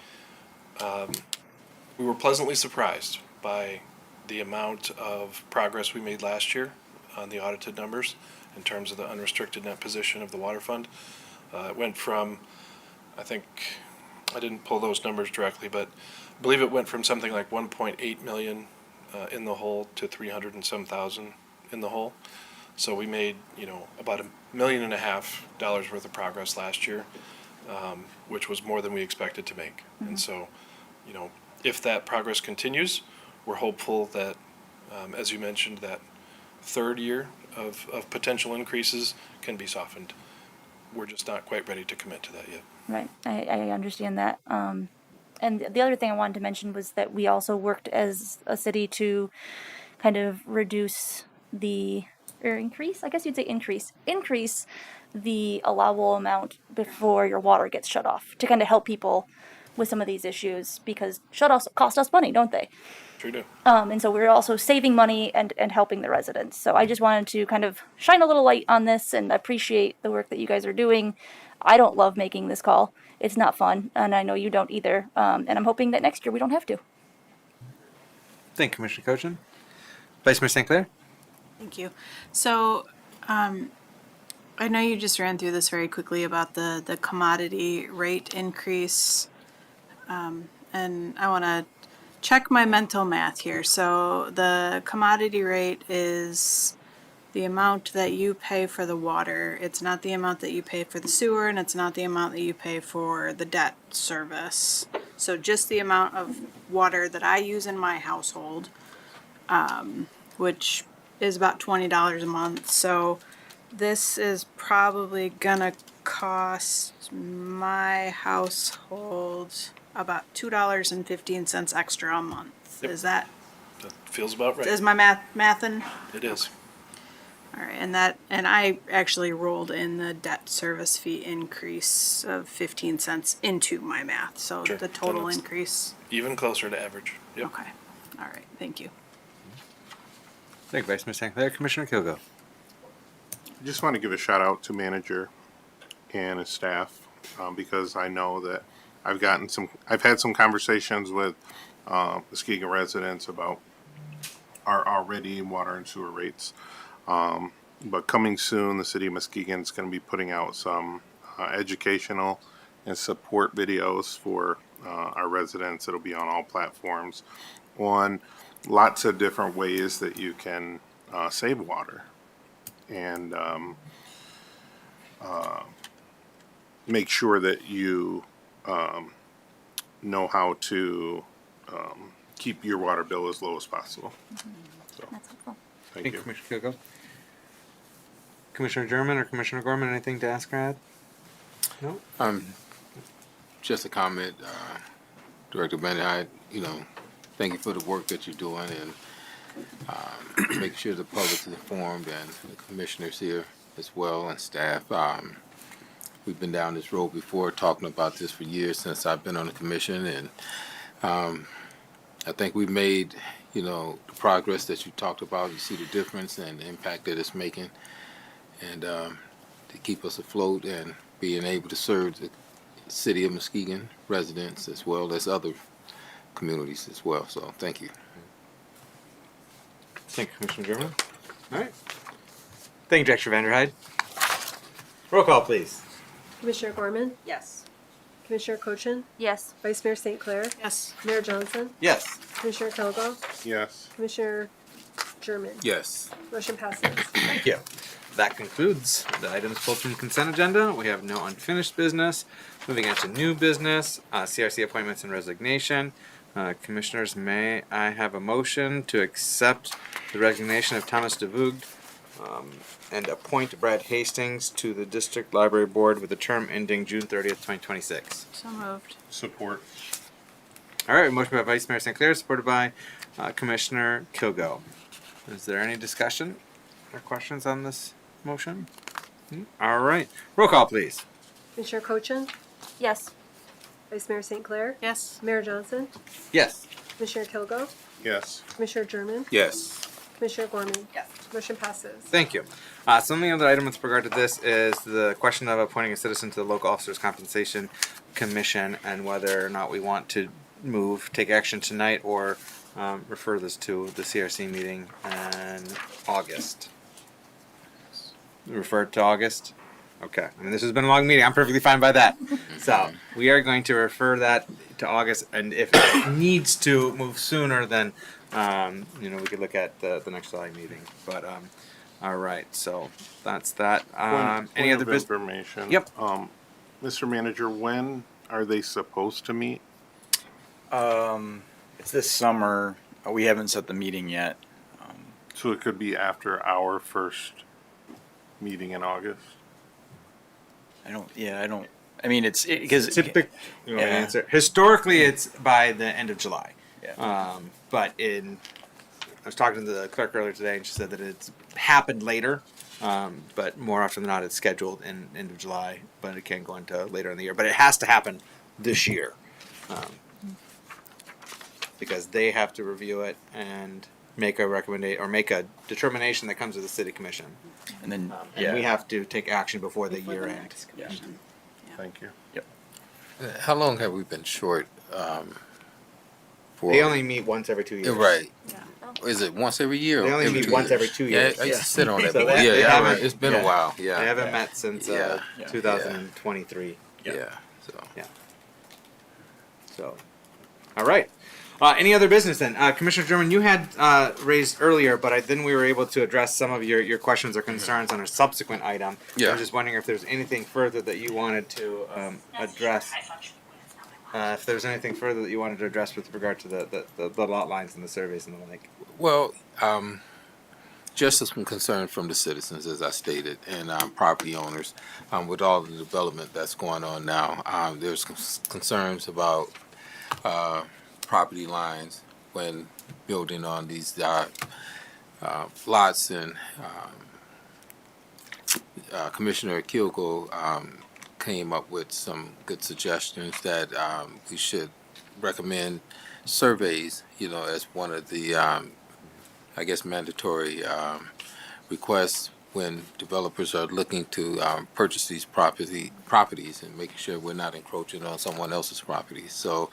we were pleasantly surprised by the amount of progress we made last year on the audited numbers in terms of the unrestricted net position of the water fund. It went from, I think, I didn't pull those numbers directly, but I believe it went from something like 1.8 million in the hole to 300 and some thousand in the hole. So we made, about $1.5 million worth of progress last year, which was more than we expected to make. Mm-hmm. And so, if that progress continues, we're hopeful that, as you mentioned, that third year of potential increases can be softened. We're just not quite ready to commit to that yet. Right, I understand that. And the other thing I wanted to mention was that we also worked as a city to kind of reduce increase the allowable amount before your water gets shut off, to kind of help people with some of these issues, because shut-offs cost us money, don't they? Sure do. And so we're also saving money and helping the residents. So I just wanted to kind of shine a little light on this and appreciate the work that you guys are doing. I don't love making this call. It's not fun, and I know you don't either. And I'm hoping that next year we don't have to. Thank you, Commissioner Cochin. Vice Mayor St. Clair? Thank you. So, I know you just ran through this very quickly about the commodity rate increase. And I want to check my mental math here. So the commodity rate is the amount that you pay for the water. It's not the amount that you pay for the sewer, and it's not the amount that you pay for the debt service. So just the amount of water that I use in my household, which is about $20 a month. So this is probably gonna cost my household about $2.15 extra a month. Yep. Is that, That feels about right. is my mathin'? It is. All right, and I actually rolled in the debt service fee increase of 15 cents into my math, so Sure. the total Then it's increase. Even closer to average. Yep. Okay, all right, thank you. Thank you, Vice Mayor St. Clair. Commissioner Kilgo. I just want to give a shout out to manager and his staff, because I know that I've had some conversations with Muskegon residents about our already water and sewer rates. But coming soon, the city of Muskegon is going to be putting out some educational and support videos for our residents. It'll be on all platforms on lots of different ways that you can save water and make sure that you know how to keep your water bill as low as possible. So, That's helpful. thank you. Commissioner Kilgo. Commissioner German or Commissioner Gorman, anything to ask or add? No? Just a comment, Director Bennett, thank you for the work that you're doing and make sure the public is informed and the commissioners here as well and staff. We've been down this road before talking about this for years since I've been on the commission, and I think we've made, the progress that you talked about. You see the difference and the impact that it's making, and to keep us afloat and being able to serve the city of Muskegon residents as well as other communities as well. So thank you. Thank you, Commissioner German. All right. Thank you, Director Vanderhyde. Roll call, please. Commissioner Gorman? Yes. Commissioner Cochin? Yes. Vice Mayor St. Clair? Yes. Mayor Johnson? Yes. Commissioner Kilgo? Yes. Commissioner German? Yes. Motion passes. Thank you. That concludes the items pulled from consent agenda. We have no unfinished business. Moving on to new business, CRC appointments and resignation. Commissioners, may I have a motion to accept the resignation of Thomas DeVoogd and appoint Brad Hastings to the District Library Board with a term ending June 30th, 2026. So moved. Support. All right, motion by Vice Mayor St. Clair, supported by Commissioner Kilgo. Is there any discussion or questions on this motion? All right, roll call, please. Commissioner Cochin? Yes. Vice Mayor St. Clair? Yes. Mayor Johnson? Yes. Commissioner Kilgo? Yes. Commissioner German? Yes. Commissioner Gorman? Yes. Motion passes. Thank you. So the other item with regard to this is the question of appointing a citizen to the Local Officers Compensation Commission and whether or not we want to take action tonight or refer this to the CRC meeting in August. Refer it to August? Okay. I mean, this has been a long meeting. I'm perfectly fine by that. So we are going to refer that to August, and if it needs to move sooner, then we could look at the next July meeting. But all right. So that's that. Any other business? Information? Yep. Mr. Manager, when are they supposed to meet? It's this summer. We haven't set the meeting yet. So it could be after our first meeting in August? I mean, it's because You want me to Yeah. answer? Historically, it's by the end of July. Yeah. But I was talking to the clerk earlier today, and she said that it's happened later. But more often than not, it's scheduled in end of July, but it can go into later in the year. But it has to happen this year, because they have to review it and make a recommendation or make a determination that comes to the city commission. and then And we have to take action before the year end. next commission. Thank you. Yep. How long have we been short? For They only meet once every 2 years. Right. Yeah. Is it once every year? They or only every meet 2 once years? every 2 years. Yeah, I used to sit on that. So board. they Yeah, haven't- it's been a while. Yeah. They haven't met since Yeah. 2023. Yeah. So. So, all right. Any other business then? Commissioner German, you had raised earlier, but then we were able to address some of your questions or concerns on a subsequent item. Yeah. I'm just wondering if there's anything further that you wanted to address. If there's anything further that you wanted to address with regard to the lot lines and the surveys and the like. Well, just some concern from the citizens, as I stated, and property owners with all the development that's going on now. There's concerns about property lines when building on these lots, and Commissioner Kilgo came up with some good suggestions that we should recommend surveys, as one of the, I guess, mandatory requests when developers are looking to purchase these properties and making sure we're not encroaching on someone else's property. So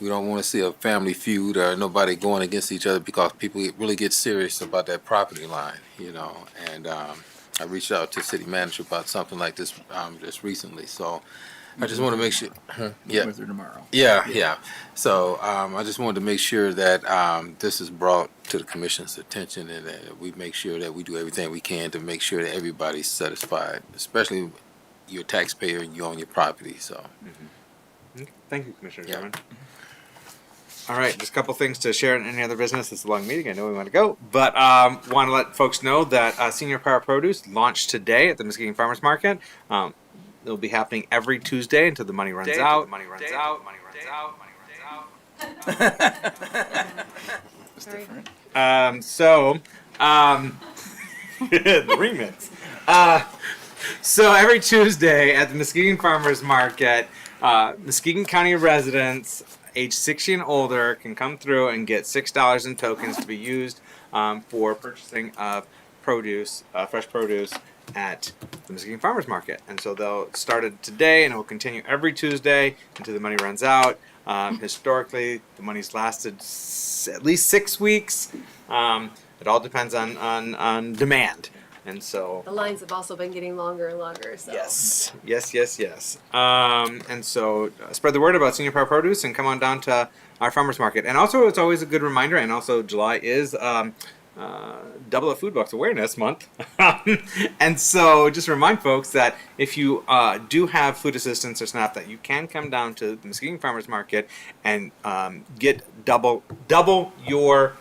we don't want to see a family feud or nobody going against each other because people really get serious about that property line, and I reached out to city manager about something like this just recently. So I just want to make sure. Yeah. With her tomorrow. Yeah. So I just wanted to make sure that this is brought to the commission's attention, and that we make sure that we do everything we can to make sure that everybody's satisfied, especially your taxpayer and you own your property. So. Okay. Thank you, Commissioner Sherman. All right, just a couple things to share in any other business. It's a long meeting. I know we want to go, but want to let folks know that Senior Power Produce launched today at the Muskegon Farmers Market. It'll be happening every Tuesday until the money runs out. It's different. The remix. So every Tuesday at the Muskegon Farmers Market, Muskegon County residents age 60 and older can come through and get $6 in tokens to be used for purchasing of produce, fresh produce, at the Muskegon Farmers Market. And so they'll start it today, and it will continue every Tuesday until the money runs out. Historically, the money's lasted at least 6 weeks. It all depends on demand. And so The lines have also been getting longer and longer. So. yes. And so spread the word about Senior Power Produce and come on down to our farmers market. And also, it's always a good reminder. And also, July is Double Up Food Box Awareness Month. And so, just remind folks that if you do have food assistance or SNAP, that you can come down to the Muskegon Farmers Market and get double your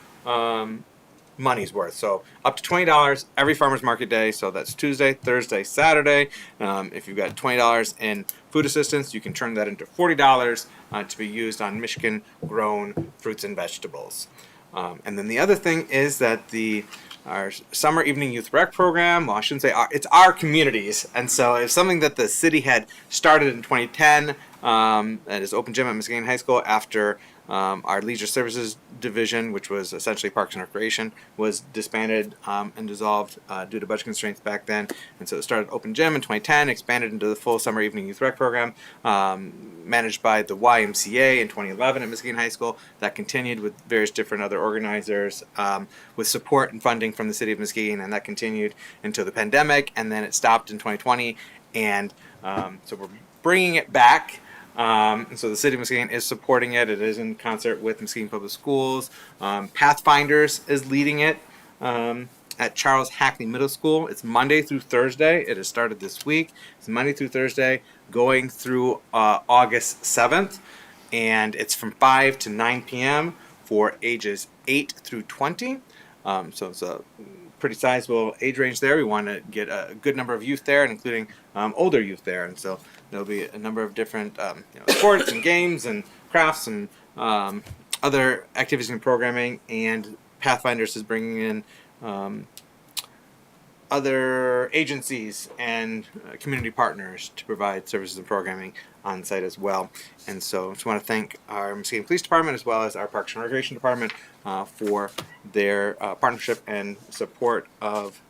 money's worth. So up to $20 every farmers market day. So that's Tuesday, Thursday, Saturday. If you've got $20 in food assistance, you can turn that into $40 to be used on Michigan grown fruits and vegetables. And then the other thing is that our summer evening youth rec program, well, I shouldn't say it's our communities. And so it's something that the city had started in 2010. That is open gym at Muskegon High School after our leisure services division, which was essentially Parks and Recreation, was disbanded and dissolved due to budget constraints back then. And so it started open gym in 2010, expanded into the full summer evening youth rec program, managed by the YMCA in 2011 at Muskegon High School. That continued with various different other organizers with support and funding from the city of Muskegon, and that continued until the pandemic, and then it stopped in 2020. And so we're bringing it back. And so the city of Muskegon is supporting it. It is in concert with Muskegon Public Schools. Pathfinders is leading it at Charles Hackley Middle School. It's Monday through Thursday. It has started this week. It's Monday through Thursday going through August 7th. And it's from 5 to 9 p.m. for ages 8 through 20. So it's a pretty sizable age range there. We want to get a good number of youth there, including older youth there. And so there'll be a number of different sports and games and crafts and other activities and programming. And Pathfinders is bringing in other agencies and community partners to provide services and programming on site as well. And so I just want to thank our Muskegon Police Department as well as our Parks and Recreation Department for their partnership and support of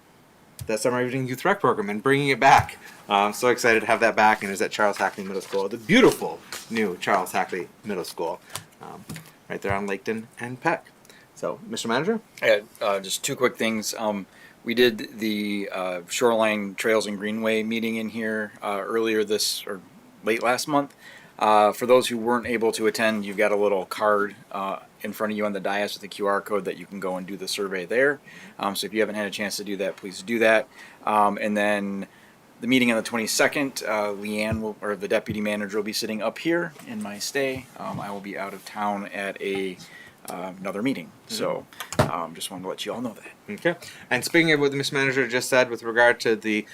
that summer evening youth rec program and bringing it back. I'm so excited to have that back, and it's at Charles Hackley Middle School, the beautiful new Charles Hackley Middle School, right there on Laketon and Peck. So, Mr. Manager? Yeah, just two quick things. We did the Shoreline Trails and Greenway meeting in here earlier late last month. For those who weren't able to attend, you've got a little card in front of you on the dais with a QR code that you can go and do the survey there. So if you haven't had a chance to do that, please do that. And then the meeting on the 22nd, Leanne the deputy manager will be sitting up here in my stay. I will be out of town at a another meeting. So just wanted to let you all know that. Okay. And speaking of what the Mr. Manager just said with regard to the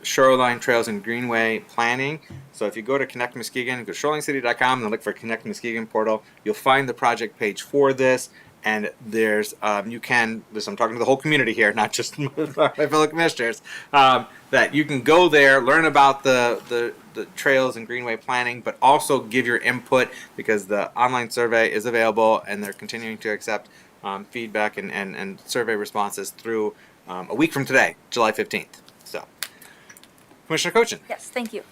shoreline trails and greenway planning, so if you go to Connect Muskegon, go to shorelinecity.com and look for Connect Muskegon portal, you'll find the project page for this. And there's, I'm talking to the whole community here, not just my fellow commissioners, that you can go there, learn about the trails and greenway planning, but also give your input because the online survey is available and they're continuing to accept feedback and survey responses through a week from today, July 15th. So, Commissioner Cochin. Yes, thank you.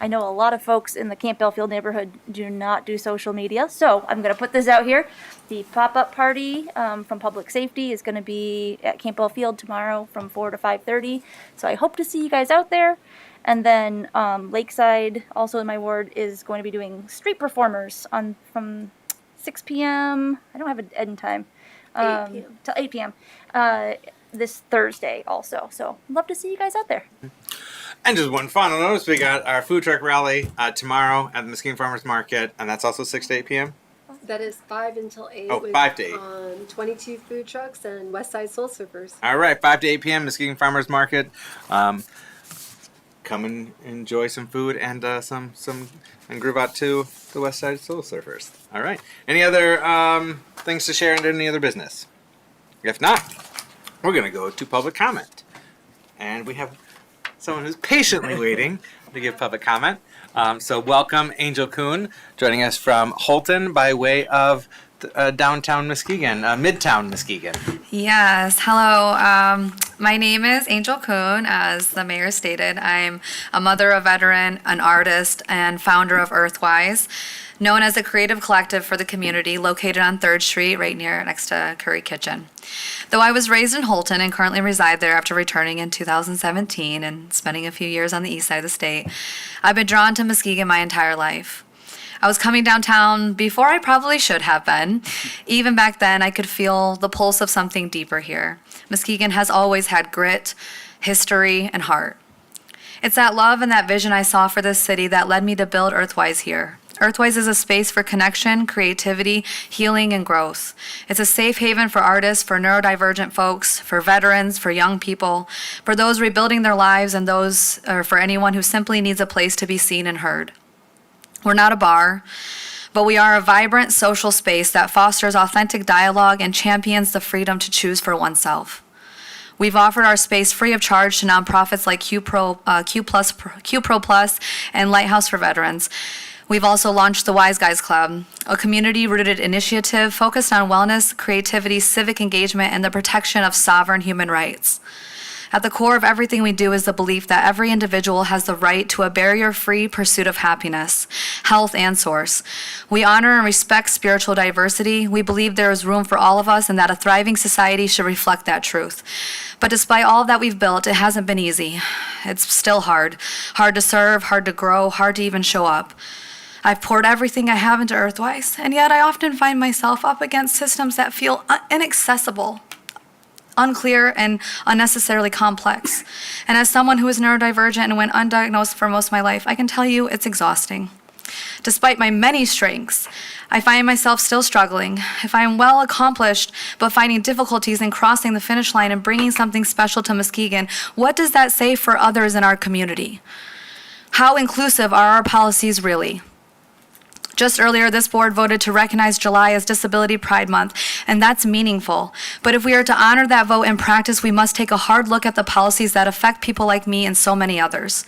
I know a lot of folks in the Camp Belfield neighborhood do not do social media, so I'm going to put this out here. The pop-up party from Public Safety is going to be at Camp Belfield tomorrow from 4 to 5:30, so I hope to see you guys out there. And then Lakeside, also in my ward, is going to be doing street performers from 6 p.m. I don't have an end time. 8 p.m. Till 8 p.m. This Thursday also, so love to see you guys out there. And just one final notice, we got our food truck rally tomorrow at the Muskegon Farmers Market, and that's also 6 to 8 p.m. That is 5 until 8. Oh, with, 5 to 8. 22 food trucks and West Side Soul Surfers. All right, 5 to 8 p.m. Muskegon Farmers Market. Come and enjoy some food and and groove out to the West Side Soul Surfers. All right. Any other things to share and any other business? If not, we're going to go to public comment, and we have someone who's patiently waiting to give public comment. So welcome, Angel Kuhn, joining us from Holton by way of downtown Muskegon, midtown Muskegon. Yes, hello. My name is Angel Kuhn, as the mayor stated. I'm a mother, a veteran, an artist, and founder of Earthwise, known as a creative collective for the community located on 3rd Street, right next to Curry Kitchen. Though I was raised in Holton and currently reside there after returning in 2017 and spending a few years on the east side of the state, I've been drawn to Muskegon my entire life. I was coming downtown before I probably should have been. Even back then, I could feel the pulse of something deeper here. Muskegon has always had grit, history, and heart. It's that love and that vision I saw for this city that led me to build Earthwise here. Earthwise is a space for connection, creativity, healing, and growth. It's a safe haven for artists, for neurodivergent folks, for veterans, for young people, for those rebuilding their lives, and for anyone who simply needs a place to be seen and heard. We're not a bar, but we are a vibrant social space that fosters authentic dialogue and champions the freedom to choose for oneself. We've offered our space free of charge to nonprofits like Q Pro Plus and Lighthouse for Veterans. We've also launched the Wise Guys Club, a community-rooted initiative focused on wellness, creativity, civic engagement, and the protection of sovereign human rights. At the core of everything we do is the belief that every individual has the right to a barrier-free pursuit of happiness, health, and source. We honor and respect spiritual diversity. We believe there is room for all of us and that a thriving society should reflect that truth. But despite all that we've built, it hasn't been easy. It's still hard. Hard to serve, hard to grow, hard to even show up. I've poured everything I have into Earthwise, and yet I often find myself up against systems that feel inaccessible, unclear, and unnecessarily complex. And as someone who is neurodivergent and went undiagnosed for most of my life, I can tell you it's exhausting. Despite my many strengths, I find myself still struggling. If I am well accomplished, but finding difficulties in crossing the finish line and bringing something special to Muskegon, what does that say for others in our community? How inclusive are our policies really? Just earlier, this board voted to recognize July as Disability Pride Month, and that's meaningful. But if we are to honor that vote in practice, we must take a hard look at the policies that affect people like me and so many others.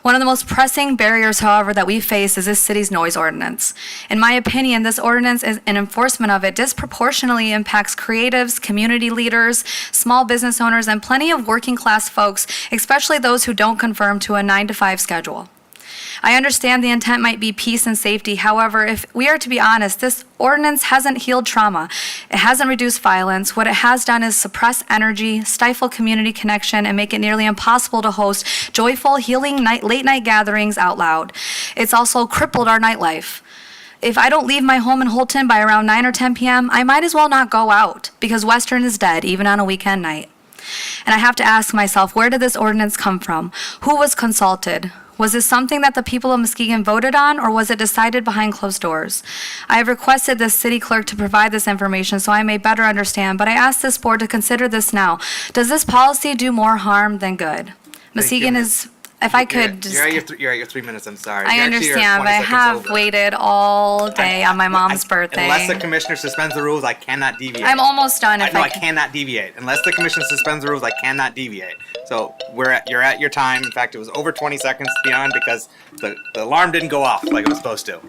One of the most pressing barriers, however, that we face is this city's noise ordinance. In my opinion, this ordinance and enforcement of it disproportionately impacts creatives, community leaders, small business owners, and plenty of working class folks, especially those who don't conform to a 9-to-5 schedule. I understand the intent might be peace and safety. However, if we are to be honest, this ordinance hasn't healed trauma. It hasn't reduced violence. What it has done is suppress energy, stifle community connection, and make it nearly impossible to host joyful, healing late-night gatherings out loud. It's also crippled our nightlife. If I don't leave my home in Holton by around 9 or 10 p.m., I might as well not go out, because Western is dead, even on a weekend night. And I have to ask myself, where did this ordinance come from? Who was consulted? Was this something that the people of Muskegon voted on, or was it decided behind closed doors? I have requested the city clerk to provide this information so I may better understand, but I ask this board to consider this now. Does this policy do more harm than good? Muskegon is, if I could just... You're at your 3 minutes, I'm sorry. I You're actually- you're understand, 20 but I seconds have over. waited all day on my mom's birthday. Unless the commissioner suspends the rules, I cannot deviate. I'm almost done. If No, I I cannot deviate. Unless the commission suspends the rules, I cannot deviate. So you're at your time. In fact, it was over 20 seconds beyond because the alarm didn't go off like it was supposed to.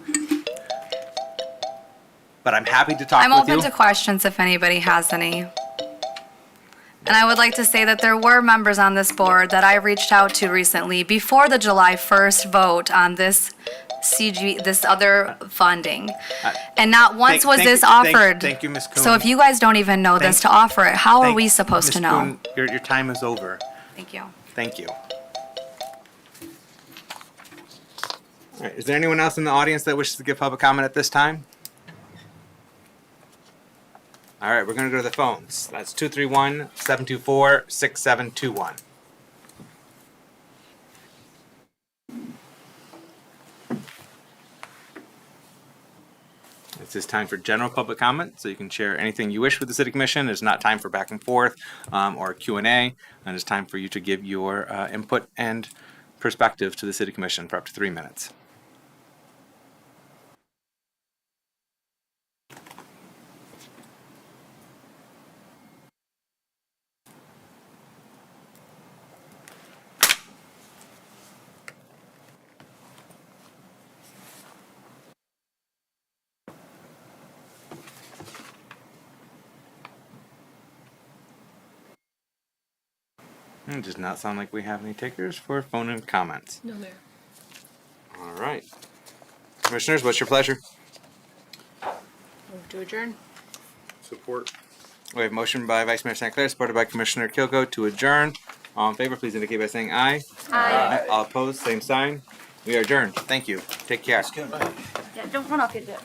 But I'm happy to talk I'm with open you. to questions if anybody has any. And I would like to say that there were members on this board that I reached out to recently before the July 1st vote on this this other funding. And not once was this offered. Thank you, Ms. Kuhn. So if you guys don't even know this to offer it, how are we supposed to Ms. know? Kuhn, your time is over. Thank you. Thank you. All right, is there anyone else in the audience that wishes to give public comment at this time? All right, we're going to go to the phones. That's 231-724-6721. This is time for general public comment, so you can share anything you wish with the City Commission. It's not time for back and forth or Q&A, and it's time for you to give your input and perspective to the City Commission for up to 3 minutes. It does not sound like we have any takers for phone in comments. No, Mayor. All right. Commissioners, what's your pleasure? Move to adjourn. Support. We have motion by Vice Mayor St. Clair, supported by Commissioner Kilgo to adjourn. All in favor, please indicate by saying aye. Aye. All opposed, same sign. We are adjourned. Thank you. Take care. Yeah, don't run off your jet.